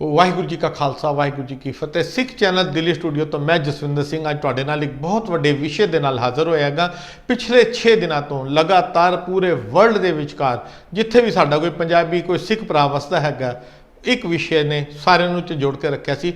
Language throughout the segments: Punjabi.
वाहिगुरू जी का खालसा वाहिगुरू जी की फतेह। सिख चैनल दिल्ली स्टूडियो तो मैं जसविंदर सिंह अज तुहाडे नाल एक बहुत वड्डे विषय दे नाल हाज़र होयागा। पिछले 6 दिनों तो लगातार पूरे वर्ल्ड के विचकार जिथे भी साडा कोई पंजाबी कोई सिख भरा वसदा हैगा, एक विषय ने सारिਆਂ ਨੂੰ जोड़ के रखा सी।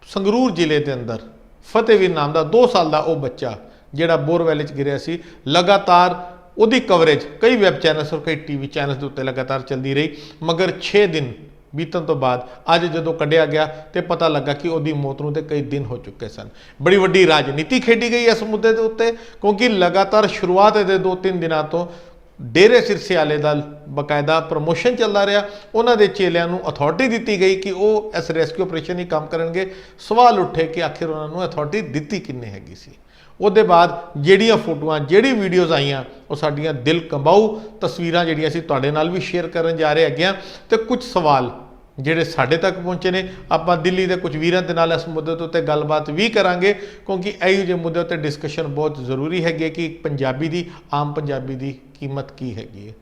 संगरूर जिले के अंदर फतेहवीर नाम का 2 साल का वह बच्चा जिहड़ा बोरवैल च गिरिया सी, लगातार उहदी कवरेज कई वैब चैनल्स और कई टीवी चैनल्स के उत्ते लगातार चलती रही, मगर 6 दिन बीतन तो बाद अज जो कढ़िया गया तो पता लगा कि वही मौत नूं ते कई दिन हो चुके सन। बड़ी वड्डी राजनीति खेडी गई इस मुद्दे के उत्ते, क्योंकि लगातार शुरुआत के 2-3 दिनों तो डेरे सिरसे वाले का बकायदा प्रमोशन चलता रहा। उन्होंने चेलियां नूं अथॉरिटी दी गई कि वह इस रेस्क्यू ऑपरेशन ही काम करेंगे। सवाल उठे कि आखिर उन्होंने अथॉरिटी दी किन्ने हैगी सी। उसदे बाद जिहड़ियां फोटोआं जिहड़ी वीडियोज़ आईयां वो साडियां दिल कंबाऊ तस्वीरां जिहड़ियां असीं तुहाडे नाल भी शेयर करन जा रहे हैगे। तो कुछ सवाल जिहड़े साडे तक पहुंचे ने, आपां दिल्ली के कुछ वीरां दे नाल इस मुद्दे ते उत्ते गलबात भी करांगे, क्योंकि इहो ਜਿਹੇ मुद्दे उत्ते डिस्कशन बहुत जरूरी हैगी कि पंजाबी दी आम पंजाबी दी कीमत की हैगी है।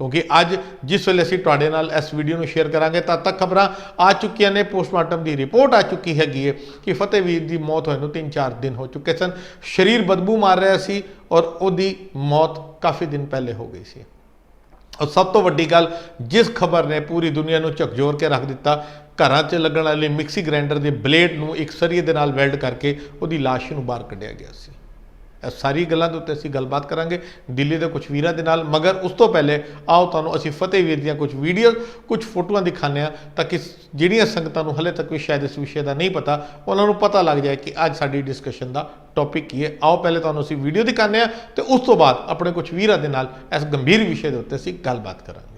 क्योंकि अज जिस वेले असीं तुहाडे नाल इस वीडियो में शेयर करांगे तद तक खबरां आ चुकियां ने, पोस्टमार्टम की रिपोर्ट आ चुकी हैगी है कि फतेहवीर की मौत होए नूं 3-4 दिन हो चुके सन। शरीर बदबू मार रहा सी और उहदी मौत काफ़ी दिन पहले हो गई सी। और सब तो वड्डी गल जिस खबर ने पूरी दुनिया को झकझोर के रख दिता, घरां 'च लगण वाली मिक्सी ग्राइंडर के ब्लेड नूं एक सरीए दे नाल वैल्ड करके उहदी लाश नूं बाहर कढ़िया गया सी। इस सारी गल्लां दे उत्ते असीं गलबात करांगे दिल्ली के कुछ वीरां दे नाल, मगर उस तो पहले आओ तुहानूं असीं फतेहवीर दीयां कुछ वीडियो कुछ फोटोआं दिखाने ताकि जिहड़ियां संगतां नूं हले तक भी शायद इस विषय का नहीं पता, उन्होंने पता लग जाए कि अज साडी डिस्कशन का टॉपिक की है। आओ पहले तुहानूं असीं वीडियो दिखाने तो उस तो बाद अपने कुछ वीरां दे नाल इस गंभीर विषय के उत्ते असीं गलबात करांगे।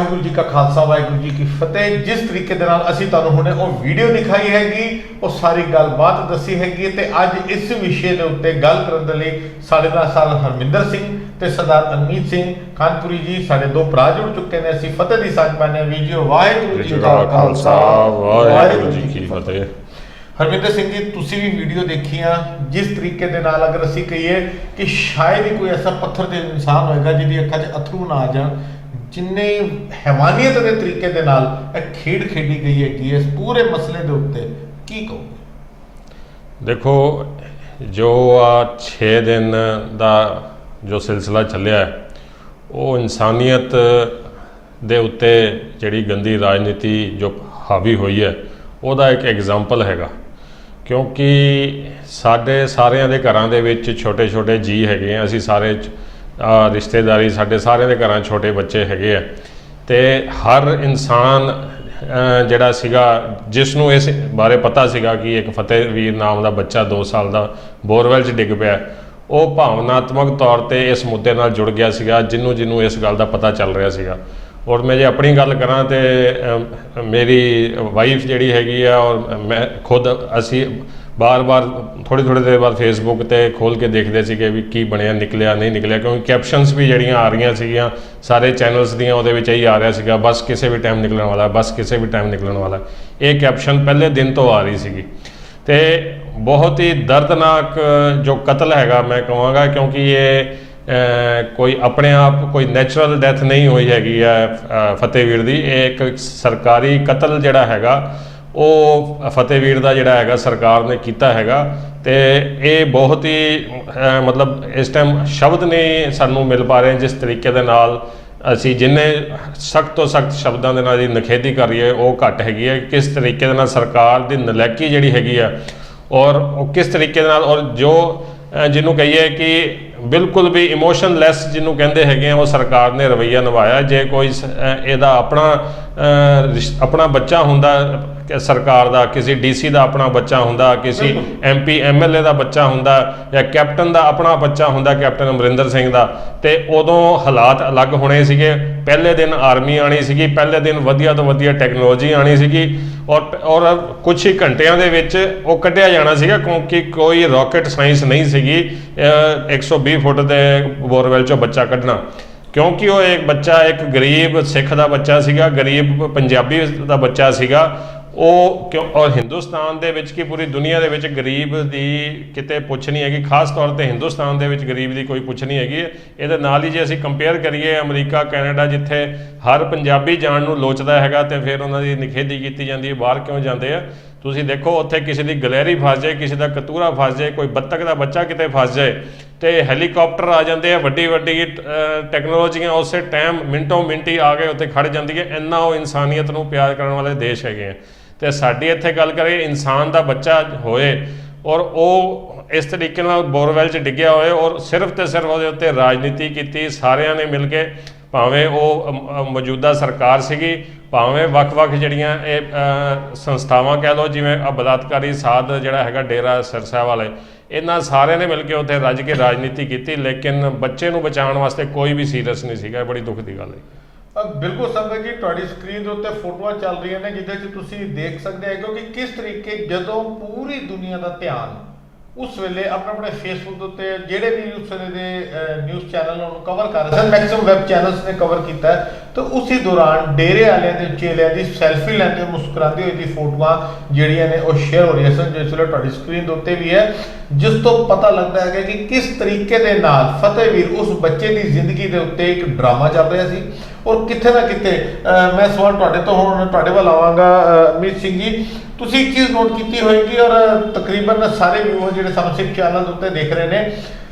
ਵਾਹਿਗੁਰੂ ਜੀ ਕਾ ਖਾਲਸਾ ਵਾਹਿਗੁਰੂ ਜੀ ਕੀ ਫਤਿਹ। ਜਿਸ ਤਰੀਕੇ ਦੇ ਨਾਲ ਅਸੀਂ ਤੁਹਾਨੂੰ ਹੁਣੇ ਉਹ ਵੀਡੀਓ ਦਿਖਾਈ ਹੈਗੀ, ਉਹ ਸਾਰੀ ਗੱਲਬਾਤ ਦੱਸੀ ਹੈਗੀ ਤੇ ਅੱਜ ਇਸ ਵਿਸ਼ੇ ਦੇ ਉੱਤੇ ਗੱਲ ਕਰਨ ਦੇ ਲਈ ਸਾਡੇ ਨਾਲ ਸਰ ਹਰਮਿੰਦਰ ਸਿੰਘ ਤੇ ਸਰਦਾਰ ਅਨਮੀਤ ਸਿੰਘ ਕਾਨਪੁਰੀ ਜੀ ਸਾਡੇ ਦੋ ਭਰਾ ਜੁੜ ਚੁੱਕੇ ਨੇ। ਅਸੀਂ ਫਤਿਹ ਦੀ ਸਾਂਝ ਪਾਉਂਦੇ ਹਾਂ। ਵੀਡੀਓ ਵਾਹਿਗੁਰੂ ਜੀ ਕਾ ਖਾਲਸਾ ਵਾਹਿਗੁਰੂ ਜੀ ਕੀ ਫਤਿਹ। ਹਰਮਿੰਦਰ ਸਿੰਘ ਜੀ, ਤੁਸੀਂ ਵੀ ਵੀਡੀਓ ਦੇਖੀ ਆ। ਜਿਸ ਤਰੀਕੇ ਦੇ ਨਾਲ ਅਗਰ ਅਸੀਂ ਕਹੀਏ ਕਿ ਸ਼ਾਇਦ ਹੀ ਕੋਈ ਐਸਾ ਪੱਥਰ ਦੇ ਇਨਸਾਨ ਹੋਏਗਾ ਜਿਹਦੀ ਅੱਖਾਂ 'ਚ ਅਥਰੂ ਨਾ ਆ ਜਾਣ, ਜਿੰਨੇ ਹੈਵਾਨੀਅਤ ਦੇ ਤਰੀਕੇ ਦੇ ਨਾਲ ਇਹ ਖੇਡ ਖੇਡੀ ਗਈ ਹੈਗੀ ਇਸ ਪੂਰੇ ਮਸਲੇ ਦੇ ਉੱਤੇ, ਕੀ ਕਹੋਗੇ? ਦੇਖੋ, ਜੋ ਆ 6 ਦਿਨ ਦਾ ਜੋ ਸਿਲਸਿਲਾ ਚੱਲਿਆ ਉਹ ਇਨਸਾਨੀਅਤ ਦੇ ਉੱਤੇ ਜਿਹੜੀ ਗੰਦੀ ਰਾਜਨੀਤੀ ਜੋ ਹਾਵੀ ਹੋਈ ਹੈ ਉਹਦਾ ਇੱਕ ਐਗਜ਼ਾਮਪਲ ਹੈਗਾ। ਕਿਉਂਕਿ ਸਾਡੇ ਸਾਰਿਆਂ ਦੇ ਘਰਾਂ ਦੇ ਵਿੱਚ ਛੋਟੇ ਛੋਟੇ ਜੀਅ ਹੈਗੇ ਆ, ਅਸੀਂ ਸਾਰੇ ਰਿਸ਼ਤੇਦਾਰੀ ਸਾਡੇ ਸਾਰਿਆਂ ਦੇ ਘਰਾਂ ਛੋਟੇ ਬੱਚੇ ਹੈਗੇ ਆ, ਤੇ ਹਰ ਇਨਸਾਨ ਜਿਹੜਾ ਸੀਗਾ ਜਿਸ ਨੂੰ ਇਸ ਬਾਰੇ ਪਤਾ ਸੀਗਾ ਕਿ ਇੱਕ ਫਤਿਹਵੀਰ ਨਾਮ ਦਾ ਬੱਚਾ 2 ਸਾਲ ਦਾ ਬੋਰਵੈਲ 'ਚ ਡਿੱਗ ਪਿਆ, ਉਹ ਭਾਵਨਾਤਮਕ ਤੌਰ 'ਤੇ ਇਸ ਮੁੱਦੇ ਨਾਲ ਜੁੜ ਗਿਆ ਸੀਗਾ, ਜਿਹਨੂੰ ਇਸ ਗੱਲ ਦਾ ਪਤਾ ਚੱਲ ਰਿਹਾ ਸੀਗਾ। ਔਰ ਮੈਂ ਜੇ ਆਪਣੀ ਗੱਲ ਕਰਾਂ ਤਾਂ ਮੇਰੀ ਵਾਈਫ ਜਿਹੜੀ ਹੈਗੀ ਆ ਔਰ ਮੈਂ ਖੁਦ ਅਸੀਂ ਬਾਰ-ਬਾਰ ਥੋੜ੍ਹੀ ਦੇਰ ਬਾਅਦ ਫੇਸਬੁੱਕ 'ਤੇ ਖੋਲ੍ਹ ਕੇ ਦੇਖਦੇ ਸੀਗੇ ਵੀ ਕੀ ਬਣਿਆ, ਨਿਕਲਿਆ ਨਹੀਂ ਨਿਕਲਿਆ, ਕਿਉਂਕਿ ਕੈਪਸ਼ਨਸ ਵੀ ਜਿਹੜੀਆਂ ਆ ਰਹੀਆਂ ਸੀਗੀਆਂ ਸਾਰੇ ਚੈਨਲਸ ਦੀਆਂ, ਉਹਦੇ ਵਿੱਚ ਇਹੀ ਆ ਰਿਹਾ ਸੀਗਾ, ਬਸ ਕਿਸੇ ਵੀ ਟਾਈਮ ਨਿਕਲਣ ਵਾਲਾ, ਬਸ ਕਿਸੇ ਵੀ ਟਾਈਮ ਨਿਕਲਣ ਵਾਲਾ। ਇਹ ਕੈਪਸ਼ਨ ਪਹਿਲੇ ਦਿਨ ਤੋਂ ਆ ਰਹੀ ਸੀਗੀ ਤੇ ਬਹੁਤ ਹੀ ਦਰਦਨਾਕ ਜੋ ਕਤਲ ਹੈਗਾ ਮੈਂ ਕਹਾਂਗਾ, ਕਿਉਂਕਿ ਇਹ ਕੋਈ ਆਪਣੇ ਆਪ ਕੋਈ ਨੈਚੁਰਲ ਡੈਥ ਨਹੀਂ ਹੋਈ ਹੈਗੀ ਹੈ ਫਤਿਹਵੀਰ ਦੀ। ਇਹ ਇੱਕ ਸਰਕਾਰੀ ਕਤਲ ਜਿਹੜਾ ਹੈਗਾ ਉਹ ਫਤਿਹਵੀਰ ਦਾ ਜਿਹੜਾ ਹੈਗਾ ਸਰਕਾਰ ਨੇ ਕੀਤਾ ਹੈਗਾ, ਤੇ ਇਹ ਬਹੁਤ ਹੀ ਮਤਲਬ ਇਸ ਟਾਈਮ ਸ਼ਬਦ ਨਹੀਂ ਸਾਨੂੰ ਮਿਲ ਪਾ ਰਹੇ ਜਿਸ ਤਰੀਕੇ ਦੇ ਨਾਲ ਅਸੀਂ ਜਿੰਨੇ ਸਖਤ ਤੋਂ ਸਖਤ ਸ਼ਬਦਾਂ ਦੇ ਨਾਲ ਇਹਦੀ ਨਿਖੇਧੀ ਕਰੀਏ ਉਹ ਘੱਟ ਹੈਗੀ ਹੈ। ਕਿਸ ਤਰੀਕੇ ਦੇ ਨਾਲ ਸਰਕਾਰ ਦੀ ਨਲਾਇਕੀ ਜਿਹੜੀ ਹੈਗੀ ਆ ਔਰ ਉਹ ਕਿਸ ਤਰੀਕੇ ਦੇ ਨਾਲ, ਔਰ ਜੋ ਜਿਹਨੂੰ ਕਹੀਏ ਕਿ ਬਿਲਕੁਲ ਵੀ ਇਮੋਸ਼ਨਲੈਸ ਜਿਹਨੂੰ ਕਹਿੰਦੇ ਹੈਗੇ ਆ, ਉਹ ਸਰਕਾਰ ਨੇ ਰਵੱਈਆ ਨਿਭਾਇਆ। ਜੇ ਕੋਈ ਇਹਦਾ ਆਪਣਾ ਬੱਚਾ ਹੁੰਦਾ ਸਰਕਾਰ ਦਾ, ਕਿਸੇ ਡੀਸੀ ਦਾ ਆਪਣਾ ਬੱਚਾ ਹੁੰਦਾ, ਕਿਸੇ MP MLA ਦਾ ਬੱਚਾ ਹੁੰਦਾ, ਜਾਂ ਕੈਪਟਨ ਦਾ ਆਪਣਾ ਬੱਚਾ ਹੁੰਦਾ, ਕੈਪਟਨ ਅਮਰਿੰਦਰ ਸਿੰਘ ਦਾ, ਤੇ ਉਦੋਂ ਹਾਲਾਤ ਅਲੱਗ ਹੋਣੇ ਸੀਗੇ। ਪਹਿਲੇ ਦਿਨ ਆਰਮੀ ਆਣੀ ਸੀਗੀ, ਪਹਿਲੇ ਦਿਨ ਵਧੀਆ ਤੋਂ ਵਧੀਆ ਟੈਕਨੋਲੋਜੀ ਆਣੀ ਸੀਗੀ, ਔਰ ਕੁਛ ਹੀ ਘੰਟਿਆਂ ਦੇ ਵਿੱਚ ਉਹ ਕੱਢਿਆ ਜਾਣਾ ਸੀਗਾ, ਕਿਉਂਕਿ ਕੋਈ ਰਾਕਟ ਸਾਇੰਸ ਨਹੀਂ ਸੀਗੀ 120 ਫੁੱਟ ਦੇ ਬੋਰਵੈਲ 'ਚੋਂ ਬੱਚਾ ਕੱਢਣਾ। ਕਿਉਂਕਿ ਉਹ ਇੱਕ ਬੱਚਾ ਇੱਕ ਗਰੀਬ ਸਿੱਖ ਦਾ ਬੱਚਾ ਸੀਗਾ, ਗਰੀਬ ਪੰਜਾਬੀ ਦਾ ਬੱਚਾ ਸੀਗਾ ਉਹ। ਔਰ ਹਿੰਦੁਸਤਾਨ ਦੇ ਵਿੱਚ ਕੀ ਪੂਰੀ ਦੁਨੀਆ ਦੇ ਵਿੱਚ ਗਰੀਬ ਦੀ ਕਿਤੇ ਪੁੱਛ ਨਹੀਂ ਹੈਗੀ, ਖਾਸ ਤੌਰ 'ਤੇ ਹਿੰਦੁਸਤਾਨ ਦੇ ਵਿੱਚ ਗਰੀਬ ਦੀ ਕੋਈ ਪੁੱਛ ਨਹੀਂ ਹੈਗੀ। ਇਹਦੇ ਨਾਲ ਹੀ ਜੇ ਅਸੀਂ ਕੰਪੇਅਰ ਕਰੀਏ ਅਮਰੀਕਾ ਕੈਨੇਡਾ, ਜਿੱਥੇ ਹਰ ਪੰਜਾਬੀ ਜਾਣ ਨੂੰ ਲੋਚਦਾ ਹੈਗਾ ਤੇ ਫਿਰ ਉਹਨਾਂ ਦੀ ਨਿਖੇਧੀ ਕੀਤੀ ਜਾਂਦੀ ਹੈ, ਬਾਹਰ ਕਿਉਂ ਜਾਂਦੇ ਆ ਤੁਸੀਂ ਦੇਖੋ, ਉੱਥੇ ਕਿਸੇ ਦੀ ਗਲੈਰੀ ਫਸ ਜਾਏ, ਕਿਸੇ ਦਾ ਕਤੂਰਾ ਫਸ ਜਾਏ, ਕੋਈ ਬੱਤਖ ਦਾ ਬੱਚਾ ਕਿਤੇ ਫਸ ਜਾਏ ਤੇ ਹੈਲੀਕਾਪਟਰ ਆ ਜਾਂਦੇ ਆ, ਵੱਡੀ ਟੈਕਨੋਲੋਜੀਆਂ ਉਸੇ ਟਾਈਮ ਮਿੰਟੋ ਮਿੰਟੀ ਆ ਕੇ ਉੱਥੇ ਖੜ ਜਾਂਦੀ ਹੈ। ਇੰਨਾ ਉਹ ਇਨਸਾਨੀਅਤ ਨੂੰ ਪਿਆਰ ਕਰਨ ਵਾਲੇ ਦੇਸ਼ ਹੈਗੇ ਆ। ਤੇ ਸਾਡੀ ਇੱਥੇ ਗੱਲ ਕਰੀਏ ਇਨਸਾਨ ਦਾ ਬੱਚਾ ਹੋਏ ਔਰ ਉਹ ਇਸ ਤਰੀਕੇ ਨਾਲ ਬੋਰਵੈਲ 'ਚ ਡਿੱਗਿਆ ਹੋਏ ਔਰ ਸਿਰਫ ਤੇ ਸਿਰਫ ਉਹਦੇ ਉੱਤੇ ਰਾਜਨੀਤੀ ਕੀਤੀ ਸਾਰਿਆਂ ਨੇ ਮਿਲ ਕੇ, ਭਾਵੇਂ ਉਹ ਮੌਜੂਦਾ ਸਰਕਾਰ ਸੀਗੀ, ਭਾਵੇਂ ਵੱਖ-ਵੱਖ ਜਿਹੜੀਆਂ ਇਹ ਸੰਸਥਾਵਾਂ ਕਹਿ ਲਓ, ਜਿਵੇਂ ਬਲਾਤਕਾਰੀ ਸਾਧ ਜਿਹੜਾ ਹੈਗਾ ਡੇਰਾ ਸਿਰਸਾ ਵਾਲੇ, ਇਹਨਾਂ ਸਾਰਿਆਂ ਨੇ ਮਿਲ ਕੇ ਉੱਥੇ ਰੱਜ ਕੇ ਰਾਜਨੀਤੀ ਕੀਤੀ, ਲੇਕਿਨ ਬੱਚੇ ਨੂੰ ਬਚਾਉਣ ਵਾਸਤੇ ਕੋਈ ਵੀ ਸੀਰੀਅਸ ਨਹੀਂ ਸੀਗਾ। ਬੜੀ ਦੁੱਖ ਦੀ ਗੱਲ ਹੈ। ਬਿਲਕੁਲ ਸੰਗਤ ਜੀ, ਤੁਹਾਡੀ ਸਕਰੀਨ ਦੇ ਉੱਤੇ ਫੋਟੋਆਂ ਚੱਲ ਰਹੀਆਂ ਨੇ ਜਿਹਦੇ 'ਚ ਤੁਸੀਂ ਦੇਖ ਸਕਦੇ ਹੋ ਕਿ ਕਿਸ ਤਰੀਕੇ ਜਦੋਂ ਪੂਰੀ ਦੁਨੀਆ ਦਾ ਧਿਆਨ ਉਸ ਵੇਲੇ ਆਪਣੇ ਫੇਸਬੁੱਕ ਦੇ ਉੱਤੇ ਜਿਹੜੇ ਵੀ ਉਸ ਵੇਲੇ ਦੇ ਨਿਊਜ਼ ਚੈਨਲ ਉਹਨੂੰ ਕਵਰ ਕਰ ਰਹੇ ਸਨ, ਮੈਕਸਿਮਮ ਵੈਬ ਚੈਨਲਸ ਨੇ ਕਵਰ ਕੀਤਾ, ਤੇ ਉਸੇ ਦੌਰਾਨ ਡੇਰੇ ਵਾਲਿਆਂ ਦੇ ਚੇਲਿਆਂ ਦੀ ਸੈਲਫੀ ਲੈਂਦੇ ਮੁਸਕਰਾਉਂਦੇ ਹੋਏ ਦੀ ਫੋਟੋਆਂ ਜਿਹੜੀਆਂ ਨੇ ਉਹ ਸ਼ੇਅਰ ਹੋ ਰਹੀਆਂ ਸਨ, ਜਿਸ ਵੇਲੇ ਤੁਹਾਡੀ ਸਕਰੀਨ ਦੇ ਉੱਤੇ ਵੀ ਹੈ, ਜਿਸ ਤੋਂ ਪਤਾ ਲੱਗਦਾ ਹੈ ਕਿ ਕਿਸ ਤਰੀਕੇ ਦੇ ਨਾਲ ਫਤਿਹਵੀਰ ਉਸ ਬੱਚੇ ਦੀ ਜ਼ਿੰਦਗੀ ਦੇ ਉੱਤੇ ਇੱਕ ਡਰਾਮਾ ਚੱਲ ਰਿਹਾ ਸੀ। ਔਰ ਕਿਤੇ ਨਾ ਕਿਤੇ ਮੈਂ ਸਵਾਲ ਤੁਹਾਡੇ ਤੋਂ ਹੁਣ ਤੁਹਾਡੇ ਵੱਲ ਆਵਾਂਗਾ ਅਮੀਤ ਸਿੰਘ ਜੀ, ਤੁਸੀਂ ਇੱਕ ਚੀਜ਼ ਨੋਟ ਕੀਤੀ ਹੋਏਗੀ ਔਰ ਤਕਰੀਬਨ ਸਾਰੇ ਵਿਊਅਰ ਜਿਹੜੇ ਸਾਨੂੰ ਸਿੱਖ ਚੈਨਲ ਦੇ ਉੱਤੇ ਦੇਖ ਰਹੇ ਨੇ,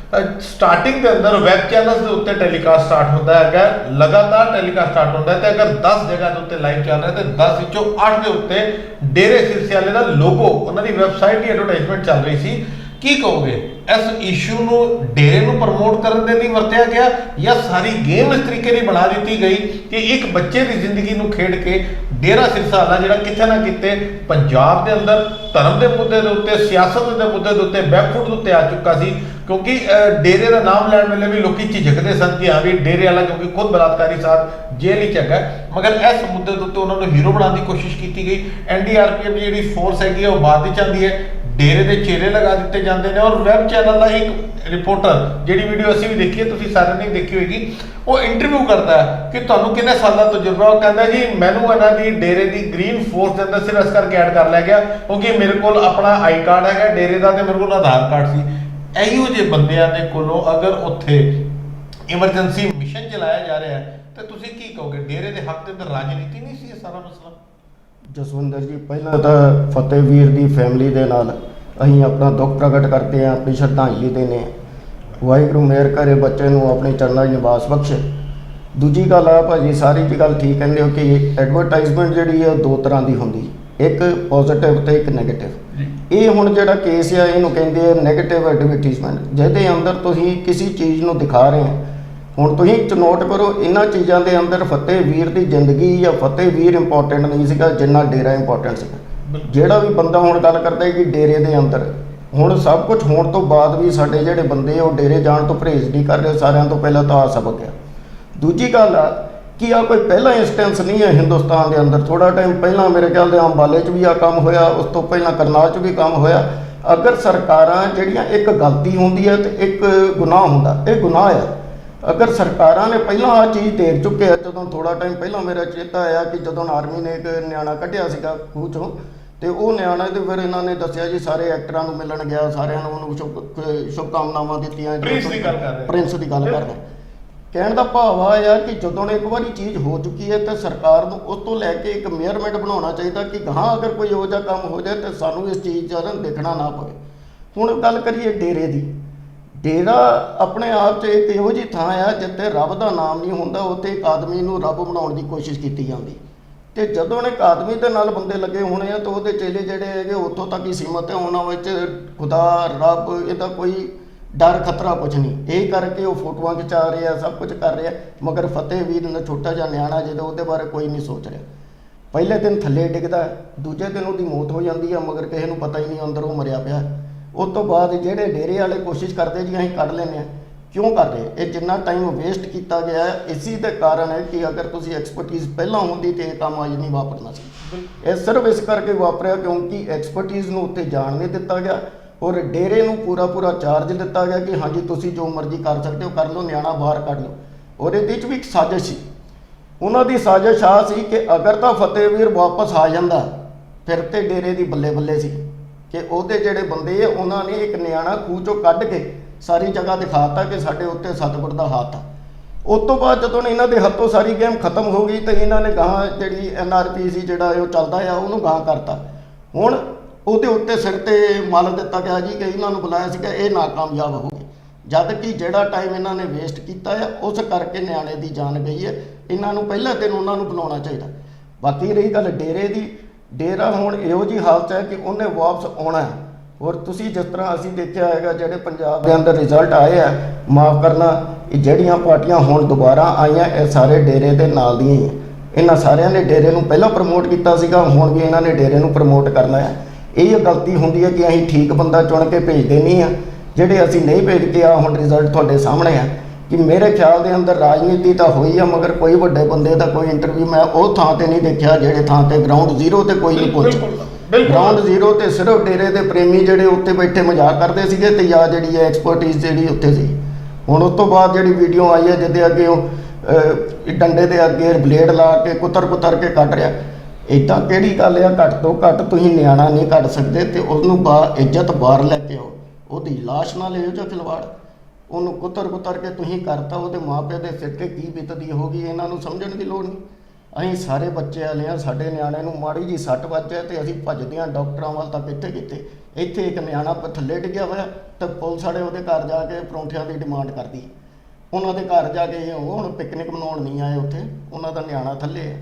ਸਟਾਰਟਿੰਗ ਦੇ ਅੰਦਰ ਵੈਬ ਚੈਨਲਸ ਦੇ ਉੱਤੇ ਟੈਲੀਕਾਸਟ ਸਟਾਰਟ ਹੁੰਦਾ ਹੈਗਾ, ਲਗਾਤਾਰ ਟੈਲੀਕਾਸਟ ਸਟਾਰਟ ਹੁੰਦਾ ਹੈ, ਤੇ ਅਗਰ 10 ਜਗ੍ਹਾ ਦੇ ਉੱਤੇ ਲਾਈਵ ਚੱਲ ਰਿਹਾ ਤੇ 10 ਵਿੱਚੋਂ 8 ਦੇ ਉੱਤੇ ਡੇਰੇ ਸਿਰਸੇ ਵਾਲੇ ਦਾ ਲੋਗੋ, ਉਹਨਾਂ ਦੀ ਵੈਬਸਾਈਟ ਦੀ ਐਡਵਰਟਾਈਜ਼ਮੈਂਟ ਚੱਲ ਰਹੀ ਸੀ। ਕੀ ਕਹੋਗੇ ਇਸ ਇਸ਼ੂ ਨੂੰ ਡੇਰੇ ਨੂੰ ਪ੍ਰਮੋਟ ਕਰਨ ਦੇ ਲਈ ਵਰਤਿਆ ਗਿਆ ਜਾਂ ਸਾਰੀ ਗੇਮ ਇਸ ਤਰੀਕੇ ਦੀ ਬਣਾ ਦਿੱਤੀ ਗਈ ਕਿ ਇੱਕ ਬੱਚੇ ਦੀ ਜ਼ਿੰਦਗੀ ਨੂੰ ਖੇਡ ਕੇ ਡੇਰਾ ਸਿਰਸਾ ਵਾਲਾ ਜਿਹੜਾ ਕਿਤੇ ਨਾ ਕਿਤੇ ਪੰਜਾਬ ਦੇ ਅੰਦਰ ਧਰਮ ਦੇ ਮੁੱਦੇ ਦੇ ਉੱਤੇ, ਸਿਆਸਤ ਦੇ ਮੁੱਦੇ ਦੇ ਉੱਤੇ ਬੈਕਫੁੱਟ ਦੇ ਉੱਤੇ ਆ ਚੁੱਕਾ ਸੀ। ਕਿਉਂਕਿ ਡੇਰੇ ਦਾ ਨਾਮ ਲੈਣ ਵੇਲੇ ਵੀ ਲੋਕੀ ਝਿਜਕਦੇ ਸਨ ਕਿ ਹਾਂ ਵੀ ਡੇਰੇ ਵਾਲਾ ਕਿਉਂਕਿ ਖੁਦ ਬਲਾਤਕਾਰੀ ਸਾਥ ਜੇਲ੍ਹ ਵਿੱਚ ਹੈਗਾ, ਮਗਰ ਇਸ ਮੁੱਦੇ ਦੇ ਉੱਤੇ ਉਹਨਾਂ ਨੂੰ ਹੀਰੋ ਬਣਾਉਣ ਦੀ ਕੋਸ਼ਿਸ਼ ਕੀਤੀ ਗਈ। NDRPF ਦੀ ਜਿਹੜੀ ਫੋਰਸ ਹੈਗੀ ਹੈ ਉਹ ਬਾਅਦ ਵਿੱਚ ਆਉਂਦੀ ਹੈ, ਡੇਰੇ ਦੇ ਚਿਹਰੇ ਲਗਾ ਦਿੱਤੇ ਜਾਂਦੇ ਨੇ। ਔਰ ਵੈਬ ਚੈਨਲ ਦਾ ਇੱਕ ਰਿਪੋਰਟਰ, ਜਿਹੜੀ ਵੀਡੀਓ ਅਸੀਂ ਵੀ ਦੇਖੀ ਹੈ, ਤੁਸੀਂ ਸਾਰਿਆਂ ਨੇ ਦੇਖੀ ਹੋਏਗੀ, ਉਹ ਇੰਟਰਵਿਊ ਕਰਦਾ ਹੈ ਕਿ ਤੁਹਾਨੂੰ ਕਿੰਨੇ ਸਾਲ ਦਾ ਤਜਰਬਾ। ਉਹ ਕਹਿੰਦਾ ਜੀ ਮੈਨੂੰ ਇਹਨਾਂ ਦੀ ਡੇਰੇ ਦੀ ਗ੍ਰੀਨ ਫੋਰਸ ਦੇ ਅੰਦਰ ਸਿਰਫ ਇਸ ਕਰਕੇ ਐਡ ਕਰ ਲਿਆ ਗਿਆ ਕਿਉਂਕਿ ਮੇਰੇ ਕੋਲ ਆਪਣਾ ਆਈ ਕਾਰਡ ਹੈਗਾ ਡੇਰੇ ਦਾ ਤੇ ਮੇਰੇ ਕੋਲ ਆਧਾਰ ਕਾਰਡ ਸੀ। ਇਹੋ ਜਿਹੇ ਬੰਦਿਆਂ ਦੇ ਕੋਲੋਂ ਅਗਰ ਉੱਥੇ ਇਮਰਜੈਂਸੀ ਮਿਸ਼ਨ ਚਲਾਇਆ ਜਾ ਰਿਹਾ ਹੈ ਤੇ ਤੁਸੀਂ ਕੀ ਕਹੋਗੇ? ਡੇਰੇ ਦੇ ਹੱਕ ਦੇ ਅੰਦਰ ਰਾਜਨੀਤੀ ਨਹੀਂ ਸੀ ਇਹ ਸਾਰਾ ਮਸਲਾ? ਜਸਵਿੰਦਰ ਜੀ, ਪਹਿਲਾਂ ਤਾਂ ਫਤਿਹਵੀਰ ਦੀ ਫੈਮਿਲੀ ਦੇ ਨਾਲ ਅਸੀਂ ਆਪਣਾ ਦੁੱਖ ਪ੍ਰਗਟ ਕਰਦੇ ਹਾਂ, ਆਪਣੀ ਸ਼ਰਧਾਂਜਲੀ ਦਿੰਦੇ ਹਾਂ। ਵਾਹਿਗੁਰੂ ਮਿਹਰ ਕਰੇ ਬੱਚੇ ਨੂੰ ਆਪਣੇ ਚਰਨਾਂ 'ਚ ਨਿਵਾਸ ਬਖਸ਼ੇ। ਦੂਜੀ ਗੱਲ ਆ ਭਾਜੀ, ਸਾਰੀ ਜੀ ਗੱਲ ਠੀਕ ਕਹਿੰਦੇ ਹੋ ਕਿ ਐਡਵਰਟਾਈਜ਼ਮੈਂਟ ਜਿਹੜੀ ਹੈ ਦੋ ਤਰ੍ਹਾਂ ਦੀ ਹੁੰਦੀ, ਇੱਕ ਪੋਜ਼ਿਟਿਵ ਤੇ ਇੱਕ ਨੈਗੇਟਿਵ। ਇਹ ਹੁਣ ਜਿਹੜਾ ਕੇਸ ਆ ਇਹਨੂੰ ਕਹਿੰਦੇ ਆ ਨੈਗੇਟਿਵ ਐਡਵਰਟਾਈਜ਼ਮੈਂਟ, ਜਿਹਦੇ ਅੰਦਰ ਤੁਸੀਂ ਕਿਸੇ ਚੀਜ਼ ਨੂੰ ਦਿਖਾ ਰਹੇ ਹੋ। ਹੁਣ ਤੁਸੀਂ ਨੋਟ ਕਰੋ, ਇਹਨਾਂ ਚੀਜ਼ਾਂ ਦੇ ਅੰਦਰ ਫਤਿਹਵੀਰ ਦੀ ਜ਼ਿੰਦਗੀ ਜਾਂ ਫਤਿਹਵੀਰ ਇੰਪੋਰਟੈਂਟ ਨਹੀਂ ਸੀਗਾ ਜਿੰਨਾ ਡੇਰਾ ਇੰਪੋਰਟੈਂਟ ਸੀਗਾ। ਜਿਹੜਾ ਵੀ ਬੰਦਾ ਹੁਣ ਗੱਲ ਕਰਦਾ ਹੈ ਕਿ ਡੇਰੇ ਦੇ ਅੰਦਰ ਹੁਣ ਸਭ ਕੁਝ ਹੋਣ ਤੋਂ ਬਾਅਦ ਵੀ ਸਾਡੇ ਜਿਹੜੇ ਬੰਦੇ ਉਹ ਡੇਰੇ ਜਾਣ ਤੋਂ ਪਰਹੇਜ਼ ਨਹੀਂ ਕਰ ਰਹੇ, ਸਾਰਿਆਂ ਤੋਂ ਪਹਿਲਾਂ ਤਾਂ ਆ ਸਬਕ ਆ। ਦੂਜੀ ਗੱਲ ਆ ਕਿ ਆ ਕੋਈ ਪਹਿਲਾ ਇੰਸਟੈਂਸ ਨਹੀਂ ਹੈ ਹਿੰਦੁਸਤਾਨ ਦੇ ਅੰਦਰ। ਥੋੜਾ ਟਾਈਮ ਪਹਿਲਾਂ ਮੇਰੇ ਖਿਆਲ ਦੇ ਅੰਬਾਲੇ 'ਚ ਵੀ ਆ ਕੰਮ ਹੋਇਆ, ਉਸ ਤੋਂ ਪਹਿਲਾਂ ਕਰਨਾਲ 'ਚ ਵੀ ਕੰਮ ਹੋਇਆ। ਅਗਰ ਸਰਕਾਰਾਂ ਜਿਹੜੀਆਂ, ਇੱਕ ਗਲਤੀ ਹੁੰਦੀ ਹੈ ਤੇ ਇੱਕ ਗੁਨਾਹ ਹੁੰਦਾ, ਇਹ ਗੁਨਾਹ ਆ। ਅਗਰ ਸਰਕਾਰਾਂ ਨੇ ਪਹਿਲਾਂ ਆ ਚੀਜ਼ ਦੇਖ ਚੁੱਕੇ ਆ, ਜਦੋਂ ਥੋੜਾ ਟਾਈਮ ਪਹਿਲਾਂ ਮੇਰਾ ਚੇਤਾ ਆਇਆ ਕਿ ਜਦੋਂ ਆਰਮੀ ਨੇ ਇੱਕ ਨਿਆਣਾ ਕੱਢਿਆ ਸੀਗਾ ਖੂਹ 'ਚੋਂ, ਤੇ ਉਹ ਨਿਆਣਾ ਤੇ ਫਿਰ ਇਹਨਾਂ ਨੇ ਦੱਸਿਆ ਜੀ ਸਾਰੇ ਐਕਟਰਾਂ ਨੂੰ ਮਿਲਣ ਗਿਆ, ਸਾਰਿਆਂ ਨੂੰ ਉਹਨੂੰ ਸ਼ੁਭਕਾਮਨਾਵਾਂ ਦਿੱਤੀਆਂ। ਪ੍ਰਿੰਸ ਦੀ ਗੱਲ ਕਰ ਰਹੇ, ਪ੍ਰਿੰਸ ਦੀ ਗੱਲ ਕਰਦੇ। ਕਹਿਣ ਦਾ ਭਾਵ ਆ ਯਾਰ ਕਿ ਜਦੋਂ ਇੱਕ ਵਾਰੀ ਚੀਜ਼ ਹੋ ਚੁੱਕੀ ਹੈ ਤਾਂ ਸਰਕਾਰ ਨੂੰ ਉਸ ਤੋਂ ਲੈ ਕੇ ਇੱਕ ਮੇਅਰਮੈਂਟ ਬਣਾਉਣਾ ਚਾਹੀਦਾ ਕਿ ਗਾਹਾਂ ਅਗਰ ਕੋਈ ਇਹੋ ਜਿਹਾ ਕੰਮ ਹੋ ਜਾਏ ਤਾਂ ਸਾਨੂੰ ਇਸ ਚੀਜ਼ ਦਾ ਦੇਖਣਾ ਨਾ ਪਵੇ। ਹੁਣ ਗੱਲ ਕਰੀਏ ਡੇਰੇ ਦੀ। ਡੇਰਾ ਆਪਣੇ ਆਪ 'ਚ ਇੱਕ ਇਹੋ ਜਿਹੀ ਥਾਂ ਆ ਜਿੱਥੇ ਰੱਬ ਦਾ ਨਾਮ ਨਹੀਂ ਹੁੰਦਾ, ਉੱਥੇ ਇੱਕ ਆਦਮੀ ਨੂੰ ਰੱਬ ਬਣਾਉਣ ਦੀ ਕੋਸ਼ਿਸ਼ ਕੀਤੀ ਜਾਂਦੀ। ਤੇ ਜਦੋਂ ਇੱਕ ਆਦਮੀ ਦੇ ਨਾਲ ਬੰਦੇ ਲੱਗੇ ਹੋਣੇ ਆ ਤਾਂ ਉਹਦੇ ਚੇਲੇ ਜਿਹੜੇ ਹੈਗੇ ਉੱਥੋਂ ਤੱਕ ਹੀ ਸੀਮਤ ਹੈ, ਉਹਨਾਂ ਵਿੱਚ ਖੁਦਾ ਰੱਬ ਇਹਦਾ ਕੋਈ ਡਰ ਖਤਰਾ ਕੁਝ ਨਹੀਂ। ਇਹ ਕਰਕੇ ਉਹ ਫੋਟੋਆਂ ਖਿਚਾ ਰਹੇ ਆ, ਸਭ ਕੁਝ ਕਰ ਰਹੇ ਆ, ਮਗਰ ਫਤਿਹਵੀਰ ਨੇ ਛੋਟਾ ਜਿਹਾ ਨਿਆਣਾ ਜਦੋਂ ਉਹਦੇ ਬਾਰੇ ਕੋਈ ਨਹੀਂ ਸੋਚ ਰਿਹਾ। ਪਹਿਲੇ ਦਿਨ ਥੱਲੇ ਡਿੱਗਦਾ, ਦੂਜੇ ਦਿਨ ਉਹਦੀ ਮੌਤ ਹੋ ਜਾਂਦੀ ਆ, ਮਗਰ ਕਿਸੇ ਨੂੰ ਪਤਾ ਹੀ ਨਹੀਂ ਅੰਦਰ ਉਹ ਮਰਿਆ ਪਿਆ। ਉਸ ਤੋਂ ਬਾਅਦ ਜਿਹੜੇ ਡੇਰੇ ਵਾਲੇ ਕੋਸ਼ਿਸ਼ ਕਰਦੇ ਜੀ ਅਸੀਂ ਕੱਢ ਲੈਂਦੇ ਹਾਂ, ਕਿਉਂ ਕਰ ਰਹੇ? ਇਹ ਜਿੰਨਾ ਟਾਈਮ ਵੇਸਟ ਕੀਤਾ ਗਿਆ ਇਸੀ ਦੇ ਕਾਰਨ ਹੈ ਕਿ ਅਗਰ ਤੁਸੀਂ ਐਕਸਪਰਟੀਜ਼ ਪਹਿਲਾਂ ਹੁੰਦੀ ਤੇ ਇਹ ਕੰਮ ਅੱਜ ਨਹੀਂ ਵਾਪਰਨਾ ਸੀ। ਇਹ ਸਿਰਫ ਇਸ ਕਰਕੇ ਵਾਪਰਿਆ ਕਿਉਂਕਿ ਐਕਸਪਰਟੀਜ਼ ਨੂੰ ਉੱਥੇ ਜਾਣ ਨਹੀਂ ਦਿੱਤਾ ਗਿਆ ਔਰ ਡੇਰੇ ਨੂੰ ਪੂਰਾ ਚਾਰਜ ਦਿੱਤਾ ਗਿਆ ਕਿ ਹਾਂਜੀ ਤੁਸੀਂ ਜੋ ਮਰਜ਼ੀ ਕਰ ਸਕਦੇ ਹੋ, ਕਰ ਲਓ, ਨਿਆਣਾ ਬਾਹਰ ਕੱਢ ਲਓ। ਔਰ ਇਹਦੇ ਵਿੱਚ ਵੀ ਇੱਕ ਸਾਜ਼ਿਸ਼ ਸੀ, ਉਹਨਾਂ ਦੀ ਸਾਜ਼ਿਸ਼ ਆ ਸੀ ਕਿ ਅਗਰ ਤਾਂ ਫਤਿਹਵੀਰ ਵਾਪਸ ਆ ਜਾਂਦਾ ਫਿਰ ਤੇ ਡੇਰੇ ਦੀ ਬੱਲੇ ਬੱਲੇ ਸੀ ਕਿ ਉਹਦੇ ਜਿਹੜੇ ਬੰਦੇ ਆ ਉਹਨਾਂ ਨੇ ਇੱਕ ਨਿਆਣਾ ਖੂਹ ਚੋਂ ਕੱਢ ਕੇ ਸਾਰੀ ਜਗ੍ਹਾ ਦਿਖਾਤਾ ਕਿ ਸਾਡੇ ਉੱਤੇ ਸਤਿਗੁਰ ਦਾ ਹੱਥ ਆ। ਉਸ ਤੋਂ ਬਾਅਦ ਜਦੋਂ ਇਹਨਾਂ ਦੇ ਹੱਥੋਂ ਸਾਰੀ ਗੇਮ ਖਤਮ ਹੋ ਗਈ ਤਾਂ ਇਹਨਾਂ ਨੇ ਗਾਹਾਂ ਜਿਹੜੀ NRPC ਜਿਹੜਾ ਉਹ ਚੱਲਦਾ ਆ ਉਹਨੂੰ ਗਾਹਾਂ ਕਰਤਾ। ਹੁਣ ਉਹਦੇ ਉੱਤੇ ਸਿਰ ਤੇ ਮੱਲ ਦਿੱਤਾ ਗਿਆ ਜੀ ਕਿ ਇਹਨਾਂ ਨੂੰ ਬੁਲਾਇਆ ਸੀਗਾ, ਇਹ ਨਾਕਾਮਯਾਬ ਹੋ ਗਏ। ਜਦ ਕਿ ਜਿਹੜਾ ਟਾਈਮ ਇਹਨਾਂ ਨੇ ਵੇਸਟ ਕੀਤਾ ਹੈ ਉਸ ਕਰਕੇ ਨਿਆਣੇ ਦੀ ਜਾਨ ਗਈ ਹੈ। ਇਹਨਾਂ ਨੂੰ ਪਹਿਲਾ ਦਿਨ ਉਹਨਾਂ ਨੂੰ ਬੁਲਾਉਣਾ ਚਾਹੀਦਾ। ਬਾਕੀ ਰਹੀ ਗੱਲ ਡੇਰੇ ਦੀ, ਡੇਰਾ ਹੁਣ ਇਹੋ ਜਿਹੀ ਹਾਲਤ ਹੈ ਕਿ ਉਹਨੇ ਵਾਪਸ ਆਉਣਾ ਹੈ। ਔਰ ਤੁਸੀਂ ਜਿਸ ਤਰ੍ਹਾਂ ਅਸੀਂ ਦੇਖਿਆ ਹੈਗਾ ਜਿਹੜੇ ਪੰਜਾਬ ਦੇ ਅੰਦਰ ਰਿਜ਼ਲਟ ਆਏ ਆ, ਮਾਫ ਕਰਨਾ, ਇਹ ਜਿਹੜੀਆਂ ਪਾਰਟੀਆਂ ਹੁਣ ਦੁਬਾਰਾ ਆਈਆਂ ਇਹ ਸਾਰੇ ਡੇਰੇ ਦੇ ਨਾਲ ਦੀਆਂ ਹੀ। ਇਹਨਾਂ ਸਾਰਿਆਂ ਨੇ ਡੇਰੇ ਨੂੰ ਪਹਿਲਾਂ ਪ੍ਰਮੋਟ ਕੀਤਾ ਸੀਗਾ, ਹੁਣ ਵੀ ਇਹਨਾਂ ਨੇ ਡੇਰੇ ਨੂੰ ਪ੍ਰਮੋਟ ਕਰਨਾ ਹੈ। ਇਹ ਗਲਤੀ ਹੁੰਦੀ ਹੈ ਕਿ ਅਸੀਂ ਠੀਕ ਬੰਦਾ ਚੁਣ ਕੇ ਭੇਜਦੇ ਨਹੀਂ ਆ, ਜਿਹੜੇ ਅਸੀਂ ਨਹੀਂ ਭੇਜ ਕੇ ਆ ਹੁਣ ਰਿਜ਼ਲਟ ਤੁਹਾਡੇ ਸਾਹਮਣੇ ਆ ਕਿ ਮੇਰੇ ਖਿਆਲ ਦੇ ਅੰਦਰ ਰਾਜਨੀਤੀ ਤਾਂ ਹੋਈ ਆ ਮਗਰ ਕੋਈ ਵੱਡੇ ਬੰਦੇ ਦਾ ਕੋਈ ਇੰਟਰਵਿਊ ਮੈਂ ਉਹ ਥਾਂ ਤੇ ਨਹੀਂ ਦੇਖਿਆ ਜਿਹੜੇ ਥਾਂ ਤੇ ਗਰਾਊਂਡ ਜ਼ੀਰੋ ਤੇ ਕੋਈ ਨਹੀਂ ਪਹੁੰਚਿਆ। ਗਰਾਊਂਡ ਜ਼ੀਰੋ ਤੇ ਸਿਰਫ ਡੇਰੇ ਦੇ ਪ੍ਰੇਮੀ ਜਿਹੜੇ ਉੱਤੇ ਬੈਠੇ ਮਜ਼ਾਕ ਕਰਦੇ ਸੀਗੇ ਤੇ ਜਾਂ ਜਿਹੜੀ ਹੈ ਐਕਸਪਰਟੀਜ਼ ਜਿਹੜੀ ਉੱਥੇ ਸੀ। ਹੁਣ ਉਸ ਤੋਂ ਬਾਅਦ ਜਿਹੜੀ ਵੀਡੀਓ ਆਈ ਹੈ ਜਿਹਦੇ ਅੱਗੇ ਉਹ ਡੰਡੇ ਦੇ ਅੱਗੇ ਬਲੇਡ ਲਾ ਕੇ ਕੁੱਤਰ ਕੇ ਕੱਢ ਰਿਹਾ, ਇੱਦਾਂ ਕਿਹੜੀ ਗੱਲ ਆ? ਘੱਟ ਤੋਂ ਘੱਟ ਤੁਸੀਂ ਨਿਆਣਾ ਨਹੀਂ ਕੱਢ ਸਕਦੇ ਤੇ ਉਹਨੂੰ ਇੱਜ਼ਤ ਬਾਹਰ ਲੈ ਕੇ ਆਓ। ਉਹਦੀ ਲਾਸ਼ ਨਾਲ ਇਹੋ ਜਿਹਾ ਖਿਲਵਾੜ, ਉਹਨੂੰ ਕੁੱਤਰ ਕੇ ਤੁਸੀਂ ਕਰਤਾ, ਉਹਦੇ ਮਾਪੇ ਦੇ ਸਿਰ ਤੇ ਕੀ ਬੀਤਦੀ ਹੋਗੀ ਇਹਨਾਂ ਨੂੰ ਸਮਝਣ ਦੀ ਲੋੜ ਨਹੀਂ। ਅਸੀਂ ਸਾਰੇ ਬੱਚੇ ਵਾਲੇ ਆ, ਸਾਡੇ ਨਿਆਣੇ ਨੂੰ ਮਾੜੀ ਜੀ ਸੱਟ ਵੱਜੇ ਤੇ ਅਸੀਂ ਭੱਜਦੇ ਹਾਂ ਡਾਕਟਰਾਂ ਵੱਲ ਤੱਕ। ਇੱਥੇ ਇੱਕ ਨਿਆਣਾ ਥੱਲੇ ਡਿੱਗਿਆ ਹੋਇਆ ਤੇ ਪੁਲਿਸ ਵਾਲੇ ਉਹਦੇ ਘਰ ਜਾ ਕੇ ਪਰੌਂਠਿਆਂ ਦੀ ਡਿਮਾਂਡ ਕਰਦੀ। ਉਹਨਾਂ ਦੇ ਘਰ ਜਾ ਕੇ ਹੁਣ ਪਿਕਨਿਕ ਮਨਾਉਣ ਨਹੀਂ ਆਏ, ਉੱਥੇ ਉਹਨਾਂ ਦਾ ਨਿਆਣਾ ਥੱਲੇ ਹੈ।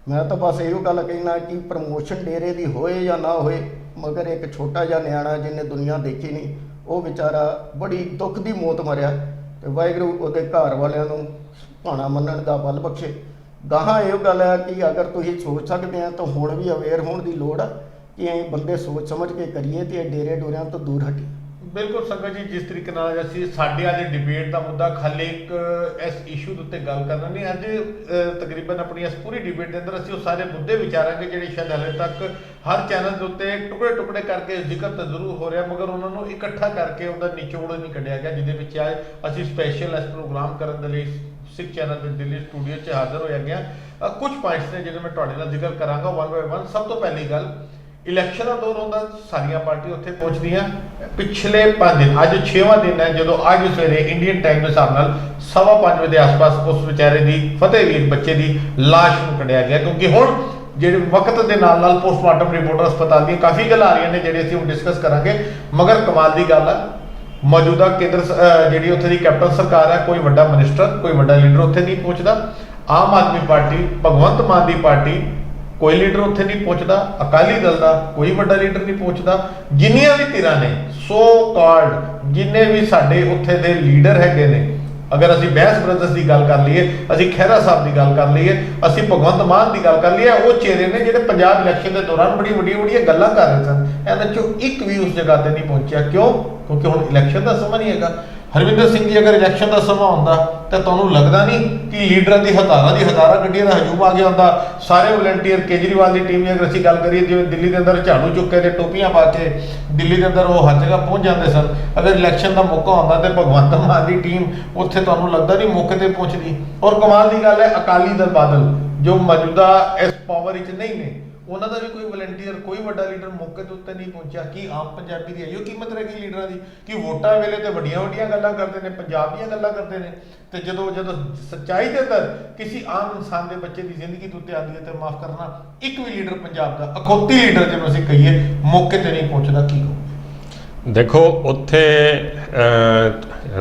ਮੈਂ ਤਾਂ ਬਸ ਇਹੋ ਗੱਲ ਕਹਿਣਾ ਕਿ ਪ੍ਰਮੋਸ਼ਨ ਡੇਰੇ ਦੀ ਹੋਏ ਜਾਂ ਨਾ ਹੋਏ, ਮਗਰ ਇੱਕ ਛੋਟਾ ਜਿਹਾ ਨਿਆਣਾ ਜਿਹਨੇ ਦੁਨੀਆ ਦੇਖੀ ਨਹੀਂ, ਉਹ ਵਿਚਾਰਾ ਬੜੀ ਦੁੱਖ ਦੀ ਮੌਤ ਮਰਿਆ, ਤੇ ਵਾਹਿਗੁਰੂ ਉਹਦੇ ਘਰ ਵਾਲਿਆਂ ਨੂੰ ਭਾਣਾ ਮੰਨਣ ਦਾ ਬਲ ਬਖਸ਼ੇ। ਗਾਹਾਂ ਇਹੋ ਗੱਲ ਹੈ ਕਿ ਅਗਰ ਤੁਸੀਂ ਸੋਚ ਸਕਦੇ ਆ ਤਾਂ ਹੁਣ ਵੀ ਅਵੇਅਰ ਹੋਣ ਦੀ ਲੋੜ ਆ ਕਿ ਇਹ ਬੰਦੇ ਸੋਚ ਸਮਝ ਕੇ ਕਰੀਏ ਤੇ ਇਹ ਡੇਰੇ ਡੋਰਿਆਂ ਤੋਂ ਦੂਰ ਹਟੀਏ। ਬਿਲਕੁਲ ਸੰਗਤ ਜੀ, ਜਿਸ ਤਰੀਕੇ ਨਾਲ ਅਸੀਂ ਸਾਡੇ ਅੱਜ ਡਿਬੇਟ ਦਾ ਮੁੱਦਾ ਖਾਲੀ ਇੱਕ ਇਸ ਇਸ਼ੂ ਦੇ ਉੱਤੇ ਗੱਲ ਕਰਨਾ ਨਹੀਂ, ਅੱਜ ਤਕਰੀਬਨ ਆਪਣੀ ਇਸ ਪੂਰੀ ਡਿਬੇਟ ਦੇ ਅੰਦਰ ਅਸੀਂ ਉਹ ਸਾਰੇ ਮੁੱਦੇ ਵਿਚਾਰਾਂਗੇ ਜਿਹੜੇ ਸ਼ਾਇਦ ਹਾਲੇ ਤੱਕ ਹਰ ਚੈਨਲ ਦੇ ਉੱਤੇ ਟੁਕੜੇ ਟੁਕੜੇ ਕਰਕੇ ਜ਼ਿਕਰ ਤਾਂ ਜ਼ਰੂਰ ਹੋ ਰਿਹਾ, ਮਗਰ ਉਹਨਾਂ ਨੂੰ ਇਕੱਠਾ ਕਰਕੇ ਉਹਦਾ ਨਿਚੋੜ ਨਹੀਂ ਕੱਢਿਆ ਗਿਆ, ਜਿਹਦੇ ਵਿੱਚ ਅੱਜ ਅਸੀਂ ਸਪੈਸ਼ਲ ਇਸ ਪ੍ਰੋਗਰਾਮ ਕਰਨ ਦੇ ਲਈ ਸਿੱਖ ਚੈਨਲ ਦੇ ਦਿੱਲੀ ਸਟੂਡੀਓ 'ਚ ਹਾਜ਼ਰ ਹੋਇਆ ਗਿਆ। ਕੁਝ ਪੁਆਇੰਟਸ ਨੇ ਜਿਹੜੇ ਮੈਂ ਤੁਹਾਡੇ ਨਾਲ ਜ਼ਿਕਰ ਕਰਾਂਗਾ ਵਨ ਬਾਏ ਵਨ। ਸਭ ਤੋਂ ਪਹਿਲੀ ਗੱਲ, ਇਲੈਕਸ਼ਨ ਦਾ ਦੌਰ ਹੁੰਦਾ, ਸਾਰੀਆਂ ਪਾਰਟੀਆਂ ਉੱਥੇ ਪਹੁੰਚਦੀਆਂ। ਪਿਛਲੇ 5 ਦਿਨ, ਅੱਜ 6ਵਾਂ ਦਿਨ ਹੈ ਜਦੋਂ ਅੱਜ ਸਵੇਰੇ ਇੰਡੀਅਨ ਟਾਈਮ ਦੇ ਹਿਸਾਬ ਨਾਲ 5:15 ਵਜੇ ਦੇ ਆਸ-ਪਾਸ ਉਸ ਵਿਚਾਰੇ ਦੀ ਫਤਿਹਵੀਰ ਬੱਚੇ ਦੀ ਲਾਸ਼ ਨੂੰ ਕੱਢਿਆ ਗਿਆ, ਕਿਉਂਕਿ ਹੁਣ ਜਿਹੜੇ ਵਕਤ ਦੇ ਨਾਲ ਨਾਲ ਪੋਸਟਮਾਰਟਮ ਰਿਪੋਰਟ ਹਸਪਤਾਲ ਦੀਆਂ ਕਾਫੀ ਗੱਲਾਂ ਆ ਰਹੀਆਂ ਨੇ ਜਿਹੜੇ ਅਸੀਂ ਹੁਣ ਡਿਸਕਸ ਕਰਾਂਗੇ। ਮਗਰ ਕਮਾਲ ਦੀ ਗੱਲ ਹੈ, ਮੌਜੂਦਾ ਕੇਂਦਰ ਜਿਹੜੀ ਉੱਥੇ ਦੀ ਕੈਪਟਨ ਸਰਕਾਰ ਹੈ, ਕੋਈ ਵੱਡਾ ਮਿਨਿਸਟਰ, ਕੋਈ ਵੱਡਾ ਲੀਡਰ ਉੱਥੇ ਨਹੀਂ ਪਹੁੰਚਦਾ। ਆਮ ਆਦਮੀ ਪਾਰਟੀ, ਭਗਵੰਤ ਮਾਨ ਦੀ ਪਾਰਟੀ, ਕੋਈ ਲੀਡਰ ਉੱਥੇ ਨਹੀਂ ਪਹੁੰਚਦਾ। ਅਕਾਲੀ ਦਲ ਦਾ ਕੋਈ ਵੱਡਾ ਲੀਡਰ ਨਹੀਂ ਪਹੁੰਚਦਾ। ਜਿੰਨੀਆਂ ਵੀ ਧਿਰਾਂ ਨੇ ਸੋ ਕਾਲਡ, ਜਿੰਨੇ ਵੀ ਸਾਡੇ ਉੱਥੇ ਦੇ ਲੀਡਰ ਹੈਗੇ ਨੇ, ਅਗਰ ਅਸੀਂ ਬੈਂਸ ਬ੍ਰਦਰਸ ਦੀ ਗੱਲ ਕਰ ਲਈਏ, ਅਸੀਂ ਖਹਿਰਾ ਸਾਹਿਬ ਦੀ ਗੱਲ ਕਰ ਲਈਏ, ਅਸੀਂ ਭਗਵੰਤ ਮਾਨ ਦੀ ਗੱਲ ਕਰ ਲਈਏ, ਉਹ ਚਿਹਰੇ ਨੇ ਜਿਹੜੇ ਪੰਜਾਬ ਇਲੈਕਸ਼ਨ ਦੇ ਦੌਰਾਨ ਬੜੀ ਵੱਡੀਆਂ ਗੱਲਾਂ ਕਰ ਰਹੇ ਸਨ, ਇਹਨਾਂ ਚੋਂ ਇੱਕ ਵੀ ਉਸ ਜਗ੍ਹਾ ਤੇ ਨਹੀਂ ਪਹੁੰਚਿਆ। ਕਿਉਂ? ਕਿਉਂਕਿ ਹੁਣ ਇਲੈਕਸ਼ਨ ਦਾ ਸਮਾਂ ਨਹੀਂ ਹੈਗਾ। ਹਰਵਿੰਦਰ ਸਿੰਘ ਜੀ, ਅਗਰ ਇਲੈਕਸ਼ਨ ਦਾ ਸਮਾਂ ਹੁੰਦਾ ਤਾਂ ਤੁਹਾਨੂੰ ਲੱਗਦਾ ਨਹੀਂ ਕਿ ਲੀਡਰਾਂ ਦੀ ਹਜ਼ਾਰਾਂ ਗੱਡੀਆਂ ਦਾ ਹਜੂਮ ਆ ਗਿਆ ਹੁੰਦਾ? ਸਾਰੇ ਵਲੰਟੀਅਰ, ਕੇਜਰੀਵਾਲ ਦੀ ਟੀਮ ਦੀ ਅਗਰ ਅਸੀਂ ਗੱਲ ਕਰੀਏ, ਜਿਵੇਂ ਦਿੱਲੀ ਦੇ ਅੰਦਰ ਝਾੜੂ ਚੁੱਕ ਕੇ ਤੇ ਟੋਪੀਆਂ ਪਾ ਕੇ ਦਿੱਲੀ ਦੇ ਅੰਦਰ ਉਹ ਹਰ ਜਗ੍ਹਾ ਪਹੁੰਚ ਜਾਂਦੇ ਸਨ, ਅਗਰ ਇਲੈਕਸ਼ਨ ਦਾ ਮੌਕਾ ਹੁੰਦਾ ਤੇ ਭਗਵੰਤ ਮਾਨ ਦੀ ਟੀਮ ਉੱਥੇ ਤੁਹਾਨੂੰ ਲੱਗਦਾ ਨਹੀਂ ਮੌਕੇ ਤੇ ਪਹੁੰਚਦੀ। ਔਰ ਕਮਾਲ ਦੀ ਗੱਲ ਹੈ, ਅਕਾਲੀ ਦਲ ਬਾਦਲ ਜੋ ਮੌਜੂਦਾ ਇਸ ਪਾਵਰ ਵਿੱਚ ਨਹੀਂ ਨੇ, ਉਹਨਾਂ ਦਾ ਵੀ ਕੋਈ ਵਲੰਟੀਅਰ, ਕੋਈ ਵੱਡਾ ਲੀਡਰ ਮੌਕੇ ਦੇ ਉੱਤੇ ਨਹੀਂ ਪਹੁੰਚਿਆ। ਕੀ ਆਮ ਪੰਜਾਬੀ ਦੀ ਇਹੋ ਕੀਮਤ ਰਹਿ ਗਈ ਲੀਡਰਾਂ ਦੀ ਕਿ ਵੋਟਾਂ ਵੇਲੇ ਤੇ ਵੱਡੀਆਂ ਗੱਲਾਂ ਕਰਦੇ ਨੇ, ਪੰਜਾਬ ਦੀਆਂ ਗੱਲਾਂ ਕਰਦੇ ਨੇ, ਤੇ ਜਦੋਂ ਸੱਚਾਈ ਦੇ ਅੰਦਰ ਕਿਸੇ ਆਮ ਇਨਸਾਨ ਦੇ ਬੱਚੇ ਦੀ ਜ਼ਿੰਦਗੀ ਦੇ ਉੱਤੇ ਆਉਂਦੀ ਹੈ ਤੇ ਮਾਫ ਕਰਨਾ, ਇੱਕ ਵੀ ਲੀਡਰ ਪੰਜਾਬ ਦਾ, ਅਖੌਤੀ ਲੀਡਰ ਜਿਹਨੂੰ ਅਸੀਂ ਕਹੀਏ, ਮੌਕੇ ਤੇ ਨਹੀਂ ਪਹੁੰਚਦਾ। ਕੀ ਕਹੋ? ਦੇਖੋ, ਉੱਥੇ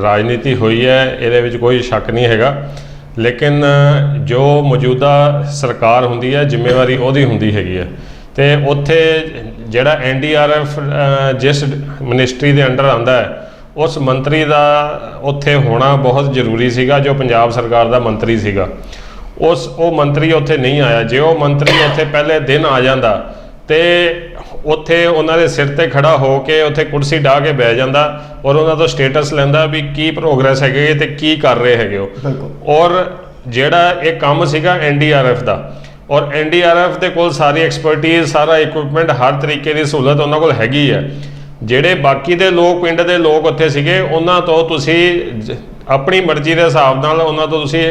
ਰਾਜਨੀਤੀ ਹੋਈ ਹੈ, ਇਹਦੇ ਵਿੱਚ ਕੋਈ ਸ਼ੱਕ ਨਹੀਂ ਹੈਗਾ, ਲੇਕਿਨ ਜੋ ਮੌਜੂਦਾ ਸਰਕਾਰ ਹੁੰਦੀ ਹੈ, ਜ਼ਿੰਮੇਵਾਰੀ ਉਹਦੀ ਹੁੰਦੀ ਹੈਗੀ ਹੈ। ਤੇ ਉੱਥੇ ਜਿਹੜਾ NDRF ਜਿਸ ਮਿਨਿਸਟਰੀ ਦੇ ਅੰਡਰ ਆਉਂਦਾ ਹੈ, ਉਸ ਮੰਤਰੀ ਦਾ ਉੱਥੇ ਹੋਣਾ ਬਹੁਤ ਜ਼ਰੂਰੀ ਸੀਗਾ। ਜੋ ਪੰਜਾਬ ਸਰਕਾਰ ਦਾ ਮੰਤਰੀ ਸੀਗਾ, ਉਹ ਮੰਤਰੀ ਉੱਥੇ ਨਹੀਂ ਆਇਆ। ਜੇ ਉਹ ਮੰਤਰੀ ਉੱਥੇ ਪਹਿਲੇ ਦਿਨ ਆ ਜਾਂਦਾ ਤੇ ਉੱਥੇ ਉਹਨਾਂ ਦੇ ਸਿਰ ਤੇ ਖੜਾ ਹੋ ਕੇ ਉੱਥੇ ਕੁਰਸੀ ਢਾਹ ਕੇ ਬਹਿ ਜਾਂਦਾ ਔਰ ਉਹਨਾਂ ਤੋਂ ਸਟੇਟਸ ਲੈਂਦਾ ਵੀ ਕੀ ਪ੍ਰੋਗਰੈਸ ਹੈਗੇ ਤੇ ਕੀ ਕਰ ਰਹੇ ਹੈਗੇ ਹੋ। ਔਰ ਜਿਹੜਾ ਇਹ ਕੰਮ ਸੀਗਾ NDRF ਦਾ, ਔਰ NDRF ਦੇ ਕੋਲ ਸਾਰੀ ਐਕਸਪਰਟੀਜ਼, ਸਾਰਾ ਇਕਵਿਪਮੈਂਟ, ਹਰ ਤਰੀਕੇ ਦੀ ਸਹੂਲਤ ਉਹਨਾਂ ਕੋਲ ਹੈਗੀ ਹੈ। ਜਿਹੜੇ ਬਾਕੀ ਦੇ ਲੋਕ, ਪਿੰਡ ਦੇ ਲੋਕ ਉੱਥੇ ਸੀਗੇ, ਉਹਨਾਂ ਤੋਂ ਤੁਸੀਂ ਆਪਣੀ ਮਰਜ਼ੀ ਦੇ ਹਿਸਾਬ ਨਾਲ ਉਹਨਾਂ ਤੋਂ ਤੁਸੀਂ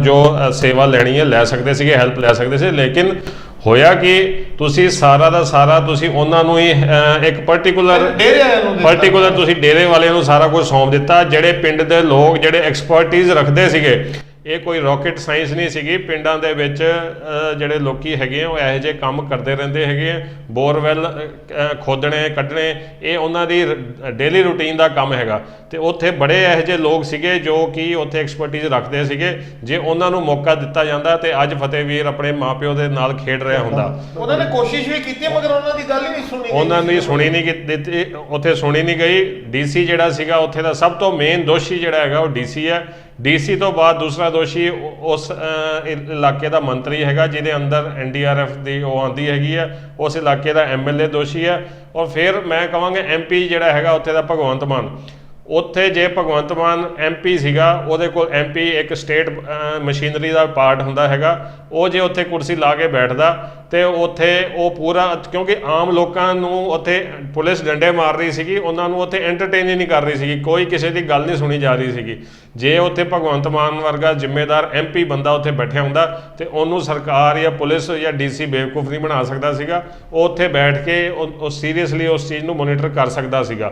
ਜੋ ਸੇਵਾ ਲੈਣੀ ਹੈ ਲੈ ਸਕਦੇ ਸੀਗੇ, ਹੈਲਪ ਲੈ ਸਕਦੇ ਸੀ। ਲੇਕਿਨ ਹੋਇਆ ਕਿ ਤੁਸੀਂ ਸਾਰਾ ਦਾ ਸਾਰਾ ਤੁਸੀਂ ਉਹਨਾਂ ਨੂੰ ਹੀ ਇੱਕ ਪਰਟੀਕੂਲਰ ਤੁਸੀਂ ਡੇਰੇ ਵਾਲਿਆਂ ਨੂੰ ਸਾਰਾ ਕੁਝ ਸੌਂਪ ਦਿੱਤਾ। ਜਿਹੜੇ ਪਿੰਡ ਦੇ ਲੋਕ ਜਿਹੜੇ ਐਕਸਪਰਟੀਜ਼ ਰੱਖਦੇ ਸੀਗੇ, ਇਹ ਕੋਈ ਰਾਕਟ ਸਾਇੰਸ ਨਹੀਂ ਸੀਗੀ। ਪਿੰਡਾਂ ਦੇ ਵਿੱਚ ਜਿਹੜੇ ਲੋਕੀ ਹੈਗੇ ਆ, ਉਹ ਇਹੋ ਜਿਹੇ ਕੰਮ ਕਰਦੇ ਰਹਿੰਦੇ ਹੈਗੇ ਆ। ਬੋਰਵੈਲ ਖੋਦਣੇ, ਕੱਢਣੇ, ਇਹ ਉਹਨਾਂ ਦੀ ਡੇਲੀ ਰੂਟੀਨ ਦਾ ਕੰਮ ਹੈਗਾ। ਤੇ ਉੱਥੇ ਬੜੇ ਇਹੋ ਜਿਹੇ ਲੋਕ ਸੀਗੇ ਜੋ ਕਿ ਉੱਥੇ ਐਕਸਪਰਟੀਜ਼ ਰੱਖਦੇ ਸੀਗੇ। ਜੇ ਉਹਨਾਂ ਨੂੰ ਮੌਕਾ ਦਿੱਤਾ ਜਾਂਦਾ ਤੇ ਅੱਜ ਫਤਿਹਵੀਰ ਆਪਣੇ ਮਾਪਿਓ ਦੇ ਨਾਲ ਖੇਡ ਰਿਹਾ ਹੁੰਦਾ। ਉਹਨਾਂ ਨੇ ਕੋਸ਼ਿਸ਼ ਵੀ ਕੀਤੀ, ਮਗਰ ਉਹਨਾਂ ਦੀ ਗੱਲ ਹੀ ਨਹੀਂ ਸੁਣੀ। ਉਹਨਾਂ ਨੇ ਸੁਣੀ ਨਹੀਂ ਕੀਤੀ, ਉੱਥੇ ਸੁਣੀ ਨਹੀਂ ਗਈ। DC ਜਿਹੜਾ ਸੀਗਾ ਉੱਥੇ ਦਾ ਸਭ ਤੋਂ ਮੇਨ ਦੋਸ਼ੀ ਜਿਹੜਾ ਹੈਗਾ, ਉਹ DC ਹੈ। DC ਤੋਂ ਬਾਅਦ ਦੂਸਰਾ ਦੋਸ਼ੀ ਉਸ ਇਲਾਕੇ ਦਾ ਮੰਤਰੀ ਹੈਗਾ, ਜਿਹਦੇ ਅੰਦਰ NDRF ਦੀ ਉਹ ਆਉਂਦੀ ਹੈਗੀ ਆ। ਉਸ ਇਲਾਕੇ ਦਾ MLA ਦੋਸ਼ੀ ਹੈ। ਔਰ ਫਿਰ ਮੈਂ ਕਹਾਂਗਾ MP ਜਿਹੜਾ ਹੈਗਾ ਉੱਥੇ ਦਾ ਭਗਵੰਤ ਮਾਨ। ਉੱਥੇ ਜੇ ਭਗਵੰਤ ਮਾਨ MP ਸੀਗਾ, ਉਹਦੇ ਕੋਲ MP ਇੱਕ ਸਟੇਟ ਮਸ਼ੀਨਰੀ ਦਾ ਪਾਰਟ ਹੁੰਦਾ ਹੈਗਾ। ਉਹ ਜੇ ਉੱਥੇ ਕੁਰਸੀ ਲਾ ਕੇ ਬੈਠਦਾ ਤੇ ਉੱਥੇ ਉਹ ਪੂਰਾ, ਕਿਉਂਕਿ ਆਮ ਲੋਕਾਂ ਨੂੰ ਉੱਥੇ ਪੁਲਿਸ ਡੰਡੇ ਮਾਰ ਰਹੀ ਸੀਗੀ, ਉਹਨਾਂ ਨੂੰ ਉੱਥੇ ਐਂਟਰਟੇਨ ਹੀ ਨਹੀਂ ਕਰ ਰਹੀ ਸੀਗੀ, ਕੋਈ ਕਿਸੇ ਦੀ ਗੱਲ ਨਹੀਂ ਸੁਣੀ ਜਾ ਰਹੀ ਸੀਗੀ। ਜੇ ਉੱਥੇ ਭਗਵੰਤ ਮਾਨ ਵਰਗਾ ਜ਼ਿੰਮੇਦਾਰ MP ਬੰਦਾ ਉੱਥੇ ਬੈਠਿਆ ਹੁੰਦਾ ਤੇ ਉਹਨੂੰ ਸਰਕਾਰ ਜਾਂ ਪੁਲਿਸ ਜਾਂ DC ਬੇਵਕੂਫ ਨਹੀਂ ਬਣਾ ਸਕਦਾ ਸੀਗਾ। ਉਹ ਉੱਥੇ ਬੈਠ ਕੇ ਉਹ ਸੀਰੀਅਸਲੀ ਉਸ ਚੀਜ਼ ਨੂੰ ਮੋਨੀਟਰ ਕਰ ਸਕਦਾ ਸੀਗਾ।